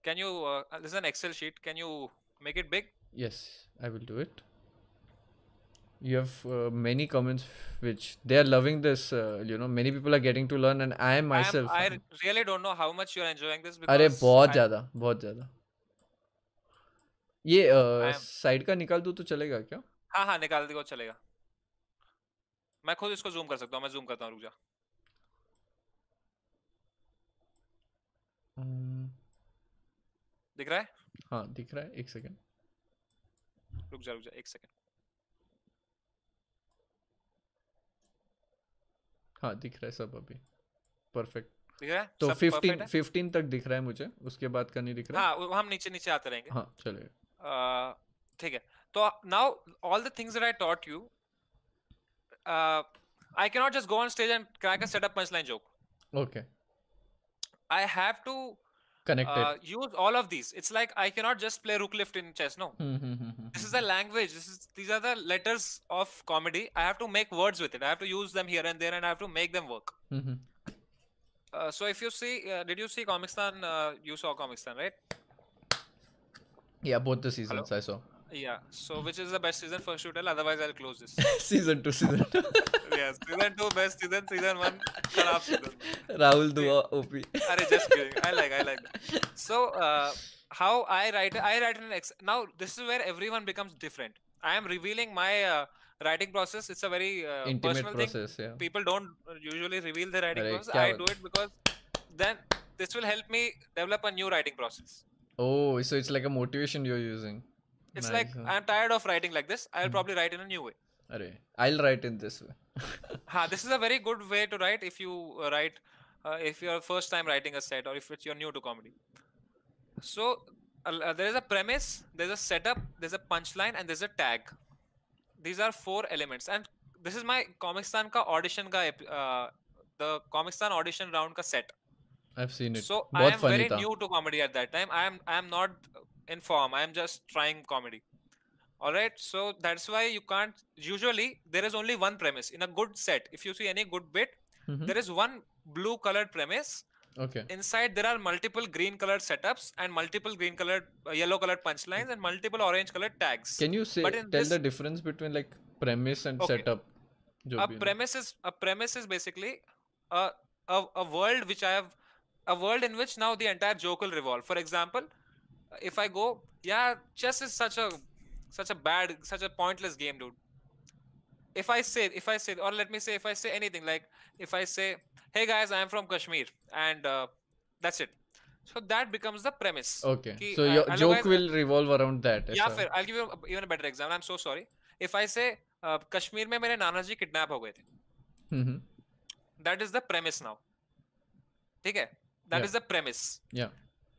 can you? This is an Excel sheet. Can you make it big? Yes, I will do it. You have many comments which they are loving this. Many people are getting to learn, and I myself. I really don't know how much you're enjoying this अरे because बहुत ज़्यादा, बहुत ज़्यादा. ये I am. Side का निकाल दूँ तो चलेगा क्या? हाँ हाँ निकाल दो चलेगा. मैं खुद इसको जूम कर सकता हूँ. मैं जूम करता हूँ. रुक जा. दिख रहा है? हाँ दिख रहा है. एक सेकंड. रुक जा एक सेकंड. हाँ दिख रहा है सब अभी. परफेक्ट. दिख रहा है? तो सब 15 तक दिख रहा है मुझे. उसके बाद का नहीं दिख रहा. हाँ हम नीचे नीचे आते रहेंगे. हाँ चलेगा. ठीक है. तो now all the things that I taught you, I cannot just go on stage and crack a setup punchline joke. Okay. I have to connect it. use all of these. It's like I cannot just play rook lift in chess. No. This is a language. These are the letters of comedy. I have to make words with it. I have to use them here and there, and I have to make them work. So if you see, did you see Comicstan? You saw Comicstan, right? Yeah, both the seasons I saw. Yeah. So which is the best season? First you tell. Otherwise I'll close this. season 2. Yes, season 2 best season. Season 1 kharab season. Rahul Dua OP. Arey, just kidding. I like that. So how I write in now this is where everyone becomes different. I am revealing my writing process. It's a very intimate personal process, thing. yeah. People don't usually reveal their writing process. I do it because then this will help me develop a new writing process. Oh, so it's like a motivation you're using. It's nice. Like I'm tired of writing like this. I'll probably write in a new way. Arey, I'll write in this way. This is a very good way to write if you write if you're first time writing a set or if you're new to comedy. So there is a premise, there's a setup, there's a punchline, and there's a tag. These are 4 elements, and this is my Comicstan ka audition ka the Comicstan audition round ka set. I've seen it. So I am very new to comedy at that time. I am not in form. I am just trying comedy. All right. So that's why you can't. Usually there is only one premise in a good set. If you see any good bit, there is one blue colored premise. Okay. Inside there are multiple green colored setups and multiple green colored, yellow colored punchlines and multiple orange colored tags. Can you tell the difference between like premise and setup? A premise is basically a world which a world in which now the entire joke will revolve. For example, if I go, yeah, chess is such a pointless game, dude. If I say, or let me say, if I say anything, like if I say, hey guys, I am from Kashmir, and that's it. So that becomes the premise. Okay. So your joke will revolve around that. Yeah, fair. I'll give you even a better example. I'm so sorry. If I say, Kashmir mein mere Nana ji kidnap ho gaye the. That is the premise now. Okay? That is the premise. Yeah.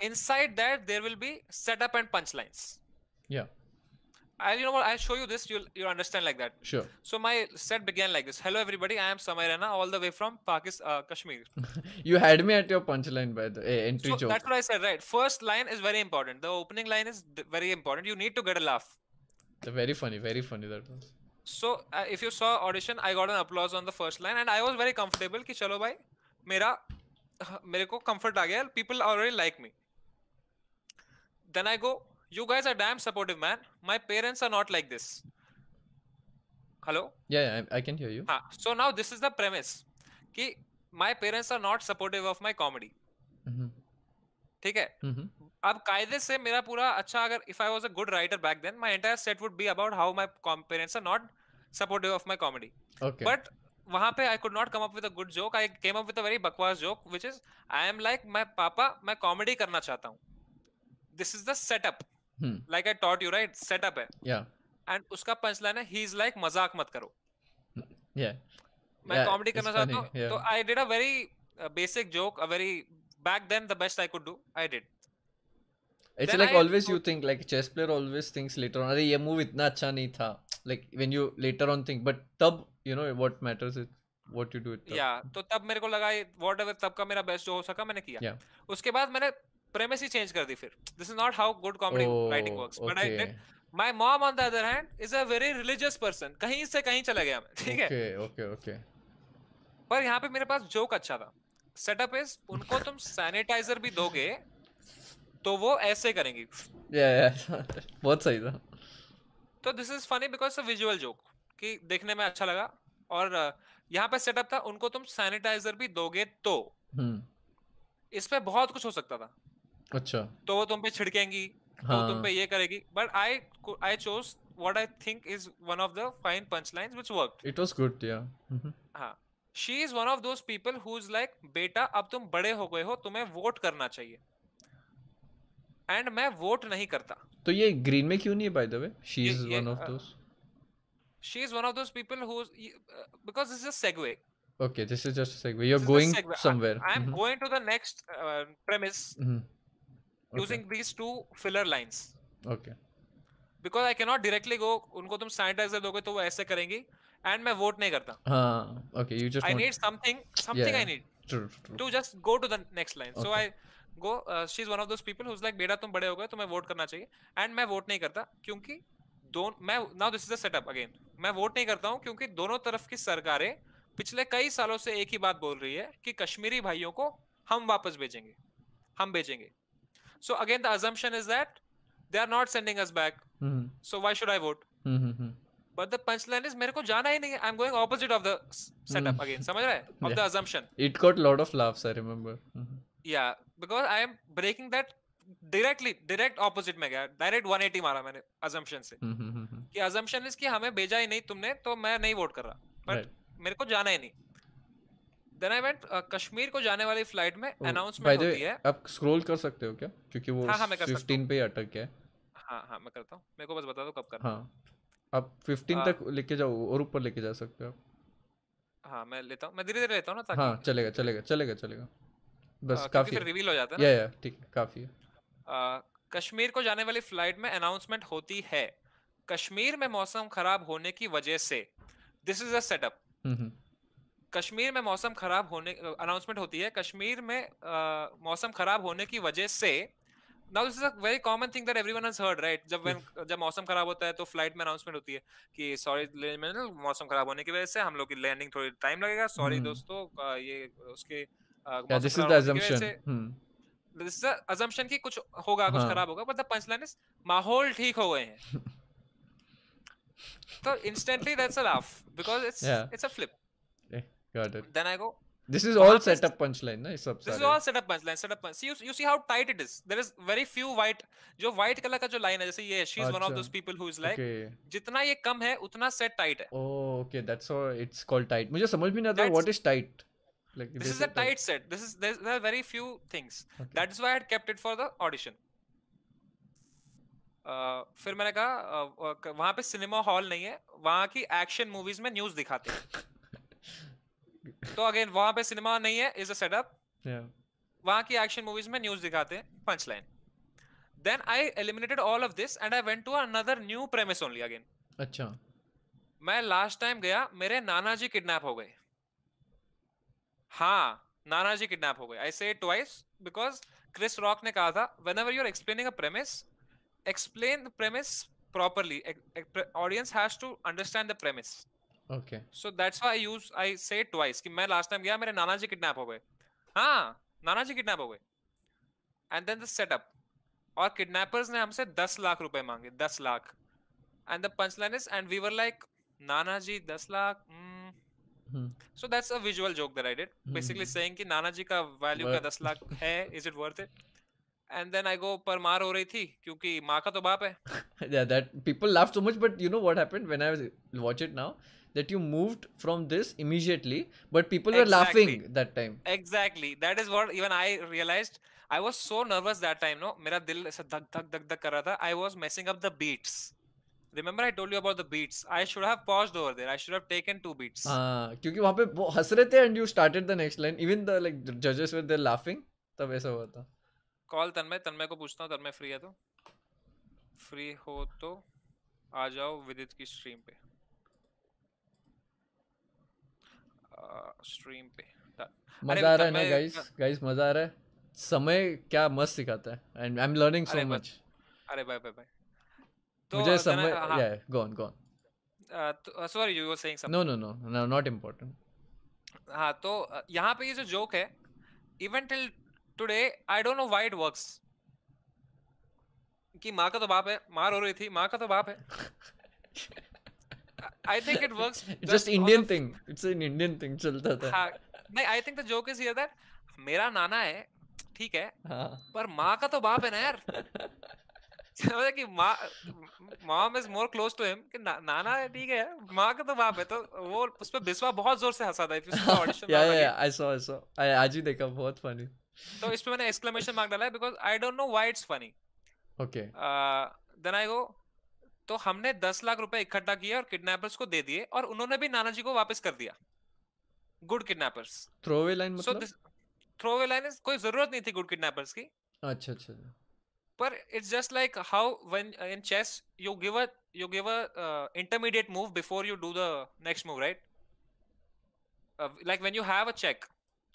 Inside that, there will be setup and punchlines. Yeah. You know what? I'll show you this. You'll understand like that. Sure. So my set began like this. Hello everybody, I am Samay Rana, all the way from Kashmir. You had me at your punchline by the entry joke. That's what I said, right? First line is very important. The opening line is very important. You need to get a laugh. Very funny that was. So if you saw audition, I got an applause on the first line, and I was very comfortable. Ki chalo bhai, mere ko comfort aa gaya. People already like me. Then I go, you guys are damn supportive, man. My parents are not like this. Hello? Yeah, I can hear you. So now this is the premise. Ki my parents are not supportive of my comedy. ठीक है? अब कायदे से मेरा पूरा अच्छा अगर if I was a good writer back then, my entire set would be about how my parents are not supportive of my comedy. Okay. But वहाँ पे I could not come up with a good joke. I came up with a very बकवास joke, which is I am like my पापा, मैं comedy करना चाहता हूँ. This is the setup. Like I taught you, right? Setup है. Yeah. And उसका punchline है, he is like मजाक मत करो. Yeah. मैं comedy करना चाहता हूँ. So I did a very basic joke, a very back then the best I could do, I did. It's then like always you think like chess player always thinks later on, अरे ये move इतना अच्छा नहीं था. Like when you later on think, but तब you know what matters is what you do it या तब. तो तब मेरे को लगा वॉट एवर, तब का मेरा बेस्ट जो हो सका मैंने किया. Yeah. उसके बाद मैंने प्रेमिस ही चेंज कर दी फिर. This is not how good comedy writing Oh, works, but I did. okay. My mom on the other hand is a very religious person. कहीं से कहीं चला गया मैं, ठीक है. Okay, okay, okay. पर यहाँ पे मेरे पास जोक अच्छा था. सेटअप इज, उनको तुम सैनिटाइजर भी दोगे तो वो ऐसे करेंगी. Yeah, yeah. बहुत सही था. तो this is funny because a visual joke कि देखने में अच्छा लगा. और यहाँ पे सेटअप था, उनको तुम सैनिटाइजर भी दोगे तो. इस पे बहुत कुछ हो सकता था. अच्छा. तो वो तुम पे छिड़केंगी, तो वो तुम पे हाँ. ये करेगी. But I chose what I think is one of the fine punch lines which worked. It was good, yeah. हाँ. She is one of those people who is like, बेटा अब तुम बड़े हो गए हो, तुम्हें वोट करना चाहिए. एंड मैं वोट नहीं करता. तो ये ग्रीन में क्यों नहीं है, by the way? She is ये one of those. she is one of those people who because this is a segue. Okay, this is just a segue. You're This is a going segue. somewhere. I'm going to the next premise Okay. using these two filler lines Okay. because I cannot directly go उनको तुम sanitiser दोगे तो वो ऐसे करेंगी, and मैं vote नहीं करता. हाँ. Okay, you just I want. need something Yeah. I need True. to just go to the next line. So Okay. I go she's one of those people who's like, बेटा तुम बड़े हो गए तुम्हें वोट करना चाहिए. And मैं vote नहीं करता क्योंकि मैं now this is the setup again. मैं वोट नहीं करता हूं क्योंकि दोनों तरफ की सरकारें पिछले कई सालों से एक ही बात बोल रही है कि कश्मीरी भाइयों को हम वापस भेजेंगे, हम भेजेंगे. So again the assumption is that they are not sending us back, so why should I vote. But the punch line is, मेरे को जाना ही नहीं है. I am going opposite of the setup again. समझ रहे हैं? Of the assumption. It got lot of laughs, I remember. या because I am breaking that direct opposite में गया. डायरेक्ट 180 मारा मैंने अजम्पशन से. कि अजम्पशन इज कि हमें भेजा ही नहीं तुमने तो मैं नहीं वोट कर रहा, बट मेरे को जाना ही नहीं. देन आई वेंट कश्मीर को जाने वाली फ्लाइट में अनाउंसमेंट होती है. आप स्क्रॉल कर सकते हो क्या? क्योंकि वो हाँ, मैं कर सकता 15 पे अटक गया है. हाँ मैं करता हूँ. मेरे को बस बता दो कब करना. हाँ, आप 15 तक लेके जाओ और ऊपर लेके जा सकते हो आप. हाँ मैं लेता हूँ, मैं धीरे धीरे लेता हूँ ना ताकि. हाँ चलेगा बस काफी फिर है. रिवील हो जाता है या ठीक है, काफी है. कश्मीर को जाने वाली फ्लाइट में अनाउंसमेंट होती है, कश्मीर में मौसम खराब होने की वजह से. This is a setup. Kashmir में मौसम खराब होने, अनाउंसमेंट होती है कश्मीर में मौसम खराब होने की वजह से. Now this is a very common thing that everyone has heard, right? जब मौसम खराब होता है तो फ्लाइट में अनाउंसमेंट होती है कि सॉरी मौसम खराब होने की वजह से हम लोग की लैंडिंग थोड़ी टाइम लगेगा, सॉरी दोस्तों. ये उसके this is the assumption. This is assumption कि कुछ होगा, कुछ खराब होगा. But the punch line is माहौल ठीक हो गए हैं. तो instantly that's a laugh because it's a flip. Got it. Then I go, this is all set up punchline ना, सब this is all set up punchline. See, you see how tight it is. There is very few white, जो white color का जो line है, जैसे ये she's one of those people who is like, जितना ये कम है उतना set tight है. Oh, okay, that's how it's called tight. मुझे समझ भी नहीं आता what is tight. Like this is a tight set. There are very few things. That is why I had kept it for the audition. फिर मैंने कहा वहां पे सिनेमा हॉल नहीं है, वहां की एक्शन मूवीज में न्यूज दिखाते हैं. तो अगेन वहां पे सिनेमा नहीं है इज अ सेटअप. वहां की एक्शन मूवीज में न्यूज दिखाते हैं, punch line. Then I eliminated all of this and I went to another new premise only again. अच्छा. मैं लास्ट टाइम गया, मेरे नाना जी किडनैप हो गए. हाँ, नाना जी किडनैप हो गए. I say it twice because Chris Rock ने कहा था whenever you are explaining a premise, explain the premise properly. Audience has to understand the premise. Okay. So that's why I say it twice कि मैं last time गया, मेरे नाना जी kidnap हो गए. हाँ, नाना जी किडनैप हो गए. And then the setup. और किडनैपर्स ने हमसे 10 लाख रुपए मांगे, 10 lakh. And the punchline is, and we were like, Nana ji 10 lakh. So that's a visual joke that I did. Basically saying कि नाना जी का value का 10 लाख है, is it worth it? And then I go, पर मार हो रही थी क्योंकि माँ का तो बाप है. Yeah, that people laugh so much, but you know what happened when I watch it now, that you moved from this immediately, but people were laughing that time. Exactly, that is what even I realized. I was so nervous that time. No, मेरा दिल ऐसा धक धक धक धक कर रहा था. I was messing up the beats. Remember I told you about the beats? I should have paused over there. I should have taken 2 beats. हाँ, क्योंकि वहाँ पे वो हंस रहे थे and you started the next line. Even the like judges were there laughing. तब ऐसा हुआ था. कॉल तन्मय को पूछता हूँ, तन्मय फ्री है तो? फ्री हो तो आ जाओ विदित की स्ट्रीम पे. स्ट्रीम पे अरे मजा आ रहा तब है ना मैं गाइस मजा आ रहा है. समय क्या मस्त सिखाता है, and I am learning so अरे बस मच. अरे बाय बाय बाय तो मुझे देन समय, हाँ या go on. Sorry you were saying no something no no no, not important. हाँ तो यहाँ पे ये जो जोक है even till today I don't know why it works कि माँ का तो बाप है माँ रो रही थी माँ का तो बाप है I think it works just just on the Indian thing, it's an Indian thing, चलता था. हाँ नहीं I think the joke is here that मेरा नाना है ठीक है हाँ. पर माँ का तो बाप है ना यार समझे कि माँ mom is more close to him कि नाना है ठीक है माँ का तो बाप है तो वो उस पर बिस्वा बहुत जोर से हंसा था if you see the audition या राउंड अगेन आई सॉ आज ही देखा, बहुत फनी. तो इस पे मैंने एक्सक्लेमेशन मार्क डाला है because I don't know why it's funny okay. Then I go तो हमने 10 लाख रुपए इकट्ठा किए और किडनैपर्स को दे दिए और उन्होंने भी नाना जी को वापस कर दिया good kidnappers throw away line so मतलब? This throw away line is कोई जरूरत नहीं थी गुड किडनैपर्स की अच्छा अच्छा. पर it's just like how when in chess you give a intermediate move before you do the next move right like when you have a check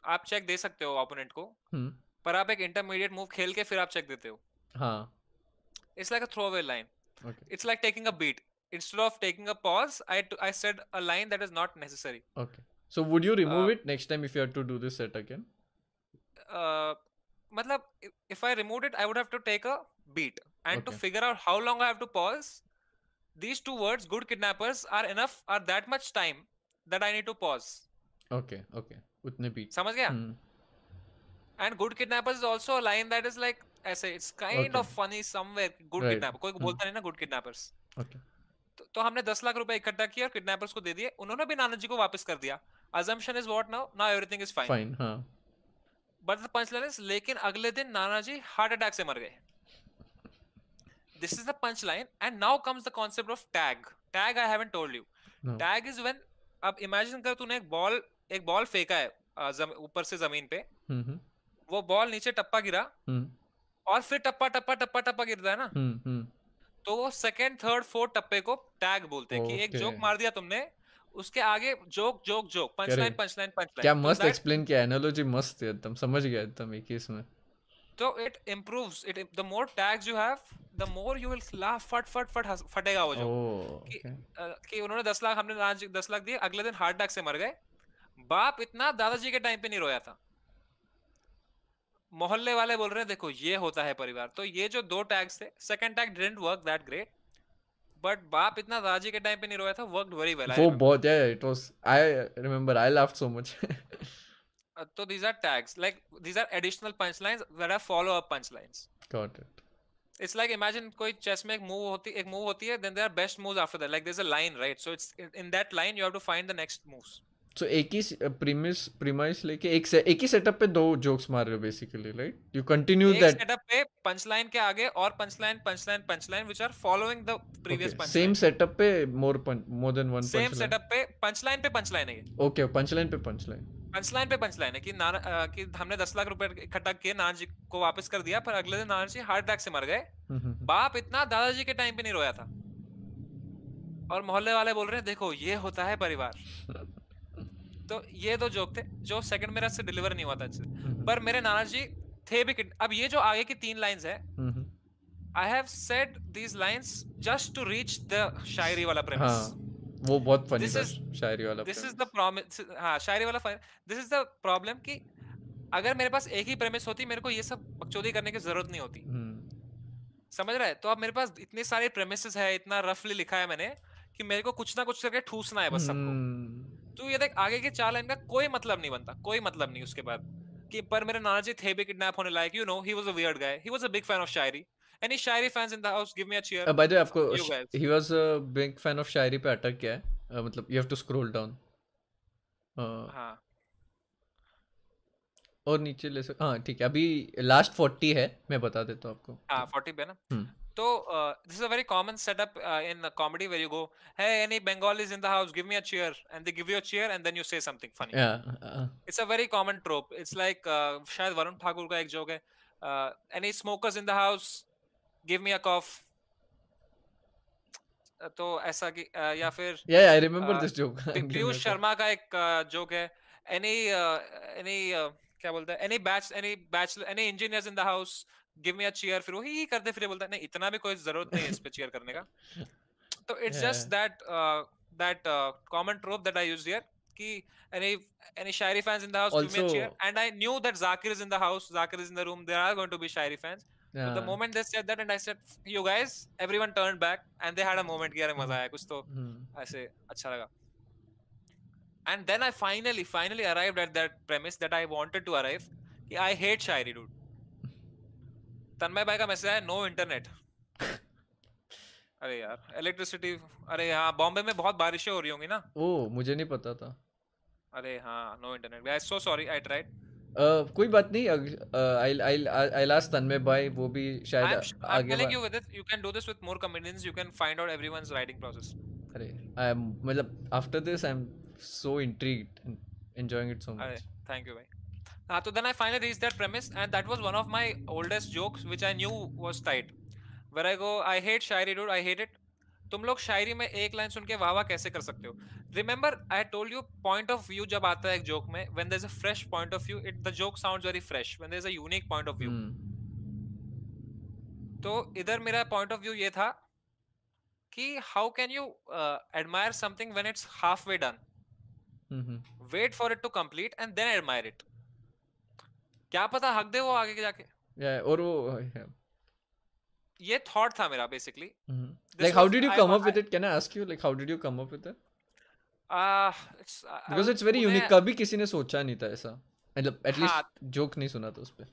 आप check दे सकते हो ओपोनेंट को हम्म. पर आप एक इंटरमीडिएट मूव खेल के फिर आप चेक देते हो हाँ. It's like a throw away line okay. it's like taking a beat instead of taking a pause I said a line that is not necessary okay. So would you remove uh, it next time if you had to do this set again? मतलब if I removed it I would have to take a beat and to Okay. figure out how long I have to pause these two words good kidnappers are that much time that I need to pause Okay. Okay. उतने beat. समझ गया हम्म. and good kidnappers is also a line that is like ऐसे it's kind Okay. of funny somewhere good Right. kidnapper कोई बोलता नहीं ना good kidnappers Okay. तो हमने 10 लाख रुपए इकट्ठा किया और किडनैपर्स को दे दिए उन्होंने भी नाना जी को वापस कर दिया assumption is what now everything is fine Fine. हाँ. but the punchline is लेकिन अगले दिन नाना जी हार्ट अटैक से मर गए this is the punchline and now comes the concept of tag I haven't told you No. tag is when अब imagine कर तूने एक बॉल फेंका है ऊपर से जमीन पे हम्म. वो बॉल नीचे टप्पा गिरा हम्म. और फिर टप्पा टप्पा टप्पा टप्पा गिरता है ना हम्म. तो वो सेकंड थर्ड फोर्थ टप्पे को टैग बोलते हैं कि एक Okay. जोक मार दिया तुमने उसके आगे joke joke joke punchline punchline क्या पंचलाइन तो मस्त दैट एक्सप्लेन किया, एनालॉजी मस्त है एकदम, समझ गया एकदम एक ही इसमें. तो it improves it the more tags you have the more you will laugh फट फट फट फटेगा वो जोक ओह. कि Okay. कि उन्होंने 10 लाख हमने 10 लाख दिए अगले दिन हार्ट अटैक से मर गए बाप इतना दादाजी के टाइम पे नहीं रोया था मोहल्ले वाले बोल रहे हैं देखो ये होता है परिवार तो ये जो दो टैग्स थे second tag didn't work that great but बाप इतना दादाजी के टाइम पे नहीं रोया था वर्कड वेरी वेल वो बहुत है, it was, I remember I laughed so much. so these are tags like these are additional punchlines that are follow up punchlines Got it. it's like imagine कोई chess में एक move होती है then there are best moves after that like there's a line right so it's in that line you have to find the next moves So एक ही premise लेके एक ही setup पे दो जोक्स मार रहे हो बेसिकली, राइट? यू कंटिन्यू एक that. Setup पे पंचलाइन के आगे और punchline which are following the previous okay, punchline same setup पे more than one same punchline. Setup पे पंचलाइन है ये ओके, पंचलाइन पे पंचलाइन. पंचलाइन है कि हमने 10 लाख रुपए इकट्ठा किए नाना जी को वापस कर दिया पर अगले दिन नाना जी हार्ट अटैक से मर गए बाप इतना दादाजी के टाइम पे नहीं रोया था और मोहल्ले वाले बोल रहे हैं देखो ये होता है परिवार तो ये दो जोक थे जो सेकंड मेरा से डिलीवर नहीं हुआ था अच्छे पर मेरे नाना जी थे भी अब ये जो आगे की 3 लाइंस है I have said these lines just to reach the shayari वाला प्रेमिस वो बहुत फनी था शायरी वाला. दिस इज द प्रॉब्लम हाँ शायरी वाला दिस इज द प्रॉब्लम कि अगर मेरे पास एक ही प्रेमिस होती मेरे को ये सब बकचोदी करने की जरूरत नहीं होती समझ रहा है तो अब मेरे पास इतने सारे प्रेमिसेस है इतना रफली लिखा है मैंने कि मेरे को कुछ ना कुछ करके ठूसना है बस सबको तो ये देख आगे के 4 लाइन का कोई मतलब नहीं बनता कोई मतलब नहीं उसके बाद कि पर मेरे नाना जी थे भी किडनैप होने लायक you know he was a weird guy he was a big fan of shayari any shayari fans in the house give me a cheer by the way आपको he was a big fan of shayari पे अटक गया है मतलब यू have टू scroll down हाँ और नीचे ले सकते हाँ ठीक है अभी लास्ट 40 है मैं बता देता हूँ आपको हाँ 40 पे ना तो this is a very common setup in comedy where you go hey any Bengalis in the house give me a cheer and they give you a cheer and then you say something funny it's a very common trope it's like शायद वरुण ठाकुर का एक joke है any smokers in the house give me a cough तो ऐसा कि या फिर Yeah, I remember this joke. Angry Piyush Mehta. Sharma का एक जोक है, एनी एनी क्या बोलता है, any engineers in the house, give me a cheer, फिर वो ही करते फिर बोलता है नहीं इतना भी कोई जरूरत नहीं है इस पे चीयर करने का. तो it's Yeah. Just that common ट्रोप that I used here कि any any Shairi fans in the house, give me a cheer. Also, And I knew that Zakir is in the house, Zakir is in the room, there are going to be Shairi fans. But the moment they said that and I said you guys, everyone turned back and they had a moment कि यार मजा आया कुछ, तो ऐसे अच्छा लगा. And then I finally arrived at that premise that I wanted to arrive कि I hate Shairi, dude. तन्मय भाई का मैसेज है, नो इंटरनेट. अरे यार इलेक्ट्रिसिटी, अरे हाँ बॉम्बे में बहुत बारिशें हो रही होंगी ना. ओ मुझे नहीं पता था. अरे हाँ no internet, I so sorry, I tried. कोई बात नहीं. I'll ask तन्मय भाई, वो भी शायद I'm आगे telling you with it, you can do this with more comedians, you can find out everyone's writing process. अरे मतलब after this I'm so intrigued and enjoying it so much. अरे thank you भाई. So then I finally reached that premise and that was one of my oldest jokes which I knew was tight. Where I go, I hate Shayari dude, I hate it. तुम लोग शायरी में एक line सुन के वाह वाह कैसे कर सकते हो? Remember I told you point of view जब आता है एक जोक में, when there's a fresh point of view, the joke sounds very fresh. When there's a unique point of view. तो इधर मेरा point of view ये था कि how can you admire something when it's halfway done? Wait for it to complete and then admire it. क्या पता हक दे वो आगे जाके. Yeah, और वो ये thought था मेरा basically. Like how did you come up with it? Can I ask you like how did you come up with it? Because it's very unique. कभी किसी ने सोचा नहीं था ऐसा, मतलब at least जोक नहीं सुना था उस पे.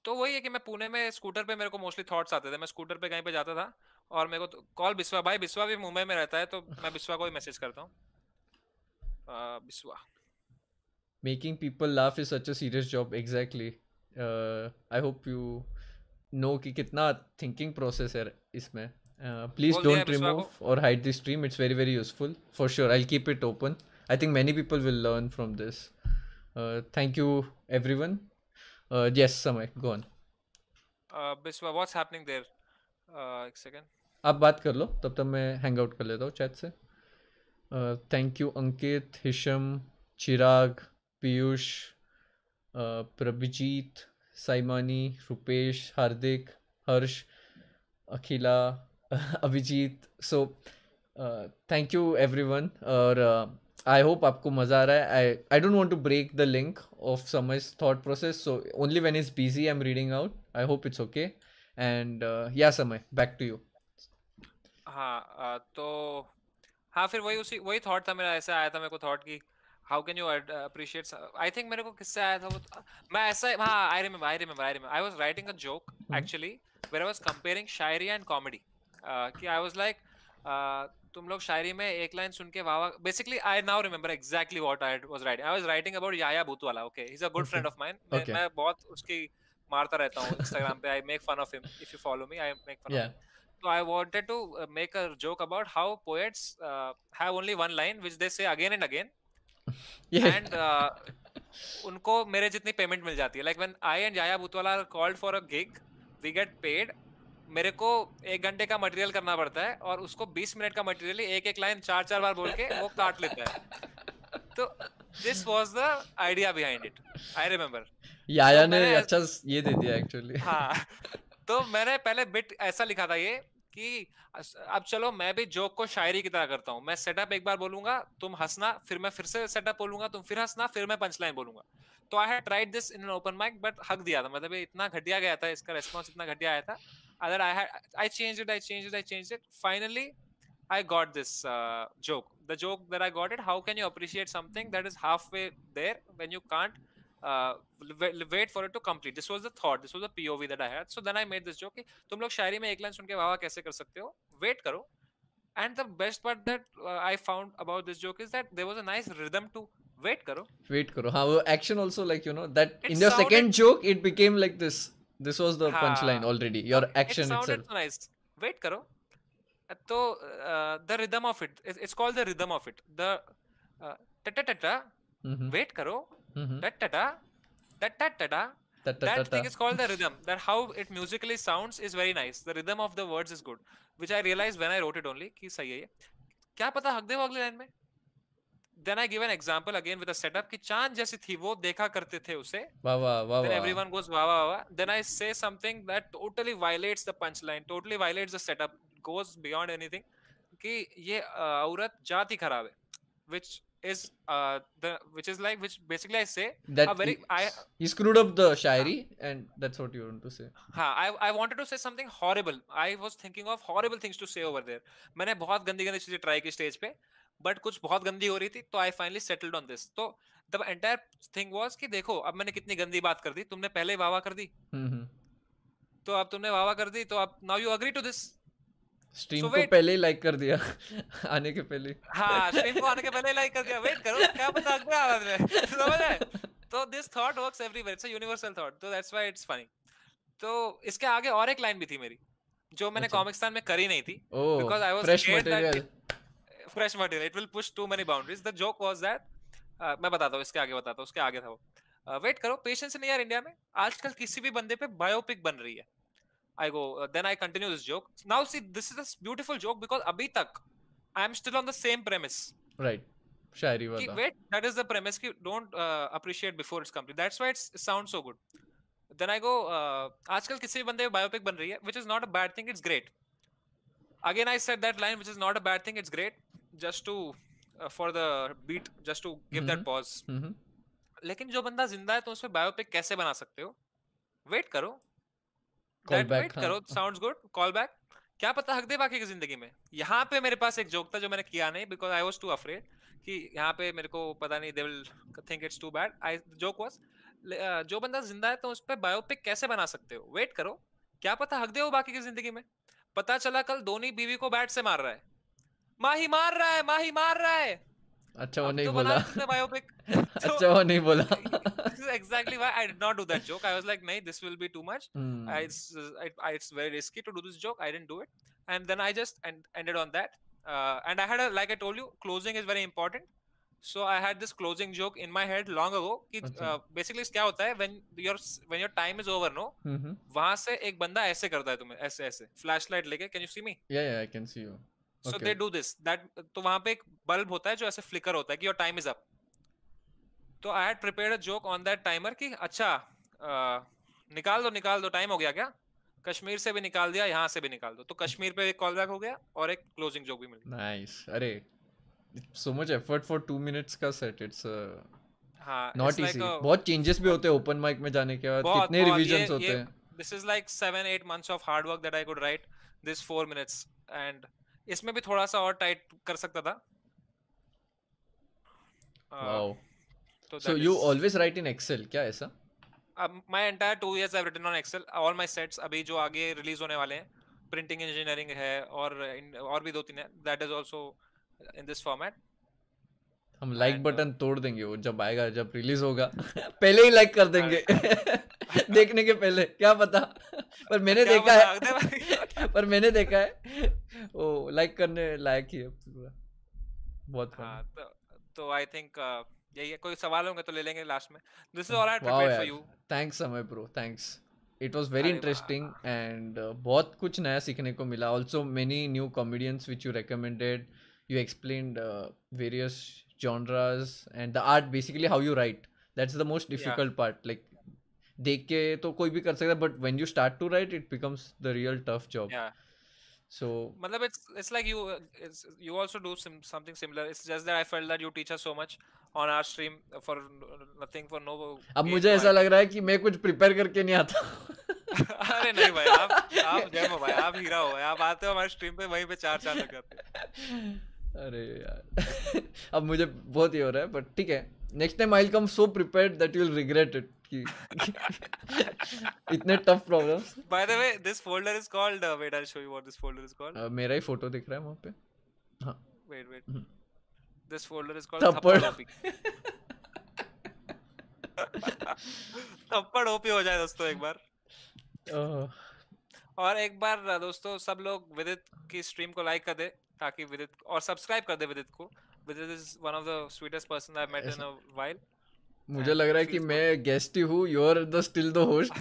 तो वही है कि मैं पुणे में स्कूटर पे, मेरे को मोस्टली थॉट्स आते थे, मैं स्कूटर पे कहीं पे जाता था और मेरे को कॉल बिस्वा भाई, बिस्वा भी मुंबई में रहता है तो मैं बिस्वा को ही मैसेज करता हूँ. Biswa. Making people laugh is such a serious job. Exactly. I hope you know कि कितना thinking process है इसमें. Please don't remove or hide the stream. It's very useful. For sure, I'll keep it open. I think many people will learn from this. Thank you everyone. Yes, Samay, go on. Biswa, what's happening there? एक second. आप बात कर लो, तब तक मैं hang out कर लेता हूँ chat से. Thank you Ankit, Hisham, Chirag, Piyush, Prabhjeet, Saimani, Rupesh, Hardik, Harsh, Akhila, Abhijeet. So thank you everyone. और आई होप आपको मज़ा आ रहा है. I don't want to break the link of Samay's thought process, so only when is busy I am reading out. I hope it's okay. And yeah Samay, back to you. हाँ तो हाँ फिर वही थॉट था मेरा. ऐसा आया था मेरे को थॉट कि how can you appreciate, I think मेरे को किससे आया था वो, मैं ऐसा, हाँ I remember I was writing a joke actually where I was comparing Shayari and comedy. कि I was like तुम लोग शायरी में एक लाइन सुन के वाह, basically I now remember exactly what I was writing. I was writing about Yaya Bhutwala. Okay, he's a good friend of mine. मैं बहुत उसकी मारता रहता हूँ Instagram पे. I make fun of him. If you follow me, I make fun of him. So I wanted to make a joke about how poets have only one line which they say again and again. And उनको मेरे जितनी payment मिल जाती है. Like when I and Yaya Bhutwala are called for a gig, we get paid. मेरे को 1 घंटे का material करना पड़ता है और उसको 20 मिनट का मटेरियल एक लाइन 4 बार बोल के वो काट लेता है. तो this was the idea behind it. I remember. याया ने अच्छा ये दे दिया एक्चुअली. हाँ तो मैंने पहले बिट ऐसा लिखा था ये कि अब चलो मैं भी जोक को शायरी की तरह करता हूँ. मैं सेटअप एक बार बोलूंगा, तुम हंसना, फिर मैं फिर से सेटअप बोलूंगा, तुम फिर हंसना, फिर मैं पंच लाइन बोलूंगा. तो I had tried this in an open mic but हक दिया था. मतलब इतना घटिया गया था, इसका रेस्पॉन्स इतना घटिया आया था. अगर I changed it. Finally I got this joke. The joke that I got it, how can you appreciate something that is halfway there when you can't wait for it to complete? This was the thought, this was the POV that I had. So then I made this joke कि तुम लोग शायरी में एक line सुन के वाह कैसे कर सकते हो, wait करो. And the best part that I found about this joke is that there was a nice rhythm to wait करो. हाँ वो action also, like you know that in your second joke it became like this was the punchline already, your action itself. It sounded nice. Wait करो. तो the rhythm of it, it's called the rhythm of it. The ta-ta-ta-ta, wait करो, ta-ta-ta, ta-ta-ta-ta. That thing is called the rhythm. That how it musically sounds is very nice. The rhythm of the words is good. which I realized when I wrote it only कि सही है ये, क्या पता हक दे वो अगले line में. Then I give an example again with a setup कि चांद जैसी थी वो देखा करते थे उसे. वाह वाह वाह Then वाह. everyone goes वाह वाह वाह. Then I say something that totally violates the punchline, totally violates the setup, goes beyond anything. कि ये औरत जाति खराब है, which is like, which basically I say That a very he screwed up the Shayari, and that's what you want to say. हाँ, I wanted to say something horrible. I was thinking of horrible things to say over there. मैंने बहुत गंदी गंदी चीजें try की stage पे, but कुछ बहुत गंदी हो रही थी, तो I finally settled on this. तो the entire thing was कि देखो अब मैंने कितनी गंदी बात कर दी, तुमने पहले ही वाह वाह कर दी, तो अब तुमने वाह वाह कर दी, तो अब now you agree to this. Stream को पहले ही लाइक कर दिया आने के पहले. हाँ, स्ट्रीम को आने के पहले ही लाइक कर दिया. वेट करो, क्या पता अगले आवाज में समझ आए. तो this thought works everywhere. It's a universal thought. So that's why it's funny. तो इसके आगे और एक लाइन भी थी मेरी, जो मैंने कॉमिक्स्तान में करी नहीं थी, because I was scared that fresh material, it will push too many boundaries. The joke was that मैं बताता हूँ, इसके आगे बताता हूँ, उसके आगे था वो. वेट करो, पेशेंस नहीं यार, इंडिया में आजकल किसी भी बंदे पे बायोपिक बन रही है. I go, then I continue this joke. Now see, this is a beautiful joke because अभी तक I am still on the same premise. Right. शायरी वाला. Wait, that is the premise कि don't appreciate before it's complete. That's why it sounds so good. Then I go, आजकल किसी भी बंदे पे biopic बन रही है, which is not a bad thing, it's great. Again I said that line, which is not a bad thing, it's great, just to for the beat, just to give that pause. लेकिन जो बंदा जिंदा है, तो उस पे biopic कैसे बना सकते हो? वेट करो, वेट करो, sounds good, call back. क्या पता हक दे बाकी की जिंदगी में. यहाँ पे मेरे पास एक जोक था जो मैंने किया नहीं, because I was too afraid कि यहाँ पे मेरे को पता नहीं, they will think it's too bad. The joke was, जो बंदा जिंदा है तो उस पे बायोपिक कैसे बना सकते हो? वेट करो, क्या पता हक दे वो बाकी की जिंदगी में. पता चला कल धोनी बीवी को बैट से मार रहा है, माही मार रहा है, माही मार रहा है. अच्छा वो नहीं बोला. बायोपिक. अच्छा वो नहीं बोला. This is exactly why I did not do that joke. I was like, "No, this will be too much. It's very risky to do this joke." I didn't do it, and then I just ended on that. And I had like I told you, closing is very important. So I had this closing joke in my head long ago. कि basically क्या होता है when your time is over, no? वहाँ से एक बंदा ऐसे करता है तुम्हें, ऐसे ऐसे flashlight लेके. Can you see me? Yeah, I can see you. So they do this. That तो वहाँ पे एक बल्ब होता है जो ऐसे flicker होता है कि your time is up. तो I had prepared a joke on that timer कि अच्छा निकाल दो टाइम हो गया क्या, कश्मीर से भी निकाल दिया, यहाँ से भी निकाल दो. तो कश्मीर पे एक कॉल बैक हो गया और एक क्लोजिंग जोक भी मिल गया. नाइस. अरे so much effort for 2 minutes का set. It's हाँ, not easy. बहुत changes भी होते हैं open mic में जाने के बाद, कितने revisions होते हैं. This is like 7-8 months of hard work that I could write this 4 minutes, and इसमें भी थोड़ा सा और टाइट कर सकता था. Wow. So you always write in Excel क्या ऐसा? My entire 2 years I've written on Excel. All my sets अभी जो आगे रिलीज होने वाले हैं, प्रिंटिंग इंजीनियरिंग है और भी 2-3 है, that is also in this format. हम लाइक बटन तोड़ देंगे वो जब आएगा, जब रिलीज होगा पहले ही लाइक कर देंगे देखने के पहले, क्या पता. पर मैंने देखा है वो लाइक करने लायक ही है पूरा. बहुत. तो आई थिंक यही है. कोई सवाल होंगे तो ले लेंगे लास्ट में. This is all I had prepared for you. Thanks Samay bro, thanks. It was very interesting and बहुत कुछ नया सीखने को मिला. Also many new comedians which you recommended. You explained various genres and the art, basically how you write. That's the most difficult part. Like देख के तो कोई भी कर सकता है, but when you start to write it becomes the real tough job. So मतलब it's like you also do something similar. It's just that I felt that you teach us so much on our stream for nothing, for no. अब मुझे ऐसा लग रहा है कि मैं कुछ प्रिपेयर करके नहीं आता. अरे नहीं भाई, आप जय हो भाई, आप हीरा हो. आप आते हो हमारे स्ट्रीम पे, वहीं पे 4 लग जाते हैं. अरे यार अब मुझे बहुत ही हो रहा है, बट ठीक है. Next time I will come so prepared that you will regret it कि इतने tough problems. By the way this folder is called, wait I will show you what this folder is called. मेरा ही photo दिख रहा है वहां पे. हां wait this folder is called थप्पड़ ओपी. थप्पड़ ओपी हो जाए दोस्तों एक बार. और एक बार दोस्तों सब लोग विदित की स्ट्रीम को लाइक कर दे, ताकि विदित, और सब्सक्राइब कर दे विदित को. Vidit is one of the sweetest person I have met in a while. मुझे and लग रहा है it कि feels good. मैं गेस्ट ही हूँ, you are the still the host.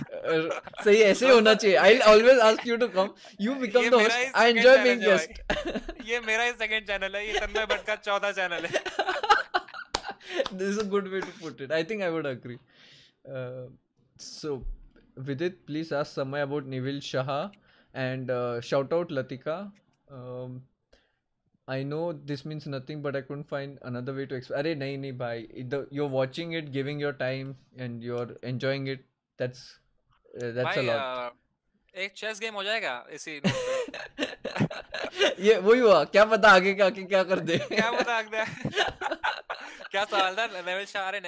सही ऐसे ही होना चाहिए. I always ask you to come, you become ये द मेरा होस्ट, he I second enjoy channel being है भाई. गेस्ट. ये मेरा ही सेकंड चैनल है, ये तन्मय भट्ट का चौथा चैनल है. This is a good way to put it. I think I would agree. So, Vidit, please ask Samay about Neville Shah and shout out Latika. Um, I know this means nothing, but I couldn't find another way to explain. Arey, nahi, bhai. You're watching it, giving your time, and you're enjoying it. That's a भाई lot. एक chess game हो जाएगा इसी note पे. ये वही हुआ, क्या पता आगे का आके क्या कर दे. क्या बता दे. क्या सवाल था. नेविल शाह. अरे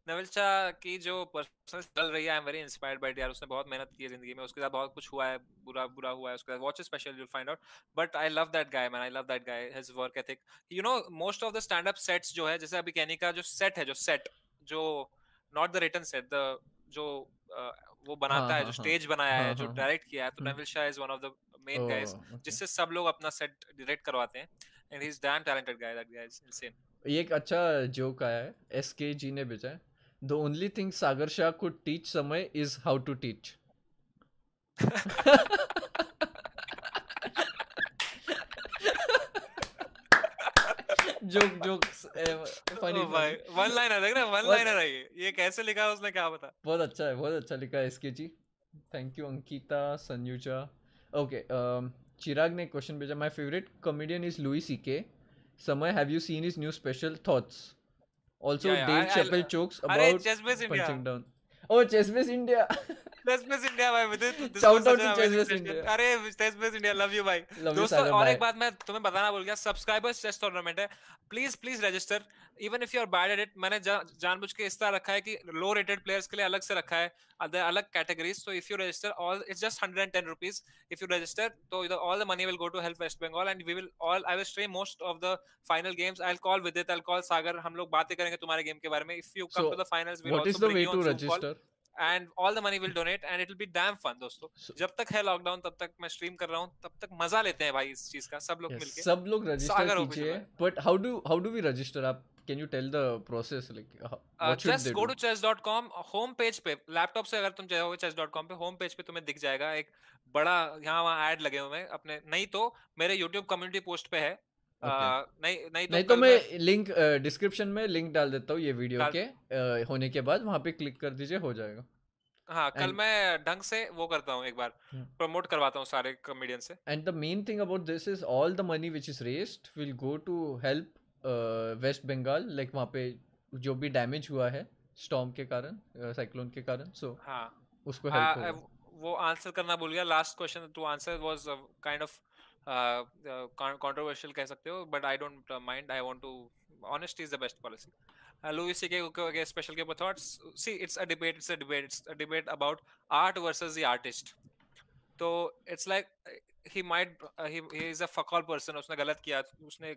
नेविल शाह की जो पर्सनल चल रही है, I am very inspired by it यार. उसने बहुत मेहनत की है जिंदगी में, उसके साथ बहुत कुछ हुआ है, बुरा हुआ है उसके साथ. Watch special, you will find out. But I love that guy man, I love that guy, his work ethic. You know most of the stand up sets जो है, जैसे अभी कैनी का जो सेट है, जो not the written set, the जो वो बनाता है, जो स्टेज बनाया है, जो डायरेक्ट किया है, तो Neville Shah is one of the main guys जिससे सब लोग अपना सेट डायरेक्ट करवाते हैं. And he is damn talented guy. That guy is insane. ये एक अच्छा जोक आया है, एसके जी ने भेजा है. The only thing Sagar Shah could teach Samay is how to teach. Joke funny भाई वन लाइनर देख रहा है, वन लाइनर है ये कैसे लिखा है उसने, क्या पता. बहुत अच्छा लिखा है SK ji. Thank you Ankita, Sanyuja. Okay, Chirag ने क्वेश्चन भेजा. My favourite comedian is Louis CK. Samay, have you seen his new special? Thoughts? Also, Dave Chappelle jokes about punching down. Oh, Chessbase India. Chessbase India भाई, with it. Shout out to Chessbase India. अरे Chessbase India, love you भाई. दोस्तों और एक बात मैं तुम्हें बताना भूल गया. सब्सक्राइबर्स चेस टूर्नामेंट है. Please register. Even if you are bad at it. मैंने जानबूझ के इस तरह रखा है कि लो रेटेड प्लेयर्स के लिए अलग से रखा है, अलग categories. So if you register, all it's just 110 rupees. If you register, so all the money will go to help West Bengal, and I will stream most of the final games. I'll call Vidit, I'll call Sagar. हम लोग बातें करेंगे तुम्हारे game के बारे में. If you come to the finals, we'll also bring you on Zoom call. And all the money will donate, and it will be damn fun दोस्तों. जब तक है लॉकडाउन तब तक मैं स्ट्रीम कर रहा हूँ, तब तक मजा लेते हैं भाई इस चीज का, सब लोग मिलके. सब लोग रजिस्टर कीजिए. But how do we register? आप can you tell the process, like what should just they go do? to chess.com home page पे. लैपटॉप से अगर तुम जाओगे chess.com पे, होम पेज पे तुम्हें दिख जाएगा एक बड़ा यहाँ वहाँ ऐड लगे हुए हैं अपने. नहीं तो मेरे YouTube कम्युनिटी पोस्ट पे है. नहीं तो मैं लिंक डिस्क्रिप्शन में लिंक डाल देता हूँ ये वीडियो के होने के बाद. वहाँ पे क्लिक कर दीजिए, हो जाएगा. हाँ, कल मैं ढंग से वो करता हूँ, एक बार प्रमोट करवाता हूँ सारे कॉमेडियन से. And the main thing about this is all the money which is raised will go to help West Bengal. Like वहाँ पे जो भी डैमेज हुआ है स्टॉर्म के कारण, साइक्लोन के कारण. सो हाँ, उसको हेल्प होगा. वो आंसर करना भूल गया. Last question to answer was kind of controversial कह सकते हो, but I don't mind. I want to, honesty is the best policy. Louis C.K. special के thoughts. See, it's a debate about art versus the artist. तो it's like he is a fuck all person. उसने गलत किया, उसने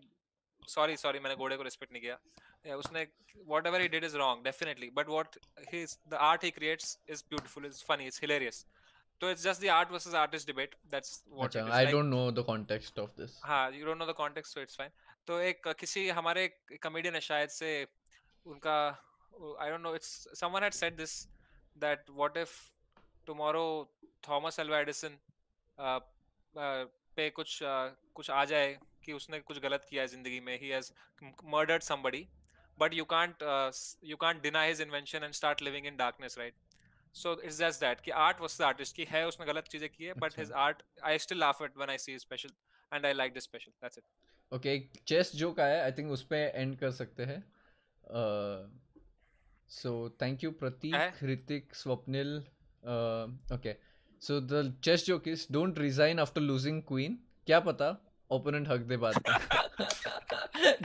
sorry मैंने घोड़े को respect नहीं किया. उसने whatever he did is wrong, definitely. But the art he creates is beautiful, is funny, it's hilarious. So it's just the art versus artist debate. That's what it is. I don't know the context of this. हाँ, you don't know the context, so it's fine. तो एक किसी हमारे comedian है शायद से, उनका I don't know, it's someone had said this, that what if tomorrow Thomas Alva Edison पे कुछ आ जाए कि उसने कुछ गलत किया है जिंदगी में, he has murdered somebody, but you can't deny his invention and start living in darkness, right? So it's just that कि art versus artist की है, उसने गलत चीजें की है, but his art, I still laugh at when I see his special, and I like this special. That's it. Okay, chess joke आया, I think उस पे end कर सकते हैं. So thank you Pratik, Hrithik, Swapnil. Okay, so the chess joke is don't resign after losing queen. क्या पता opponent हक दे बाद में.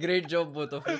Great job both of you.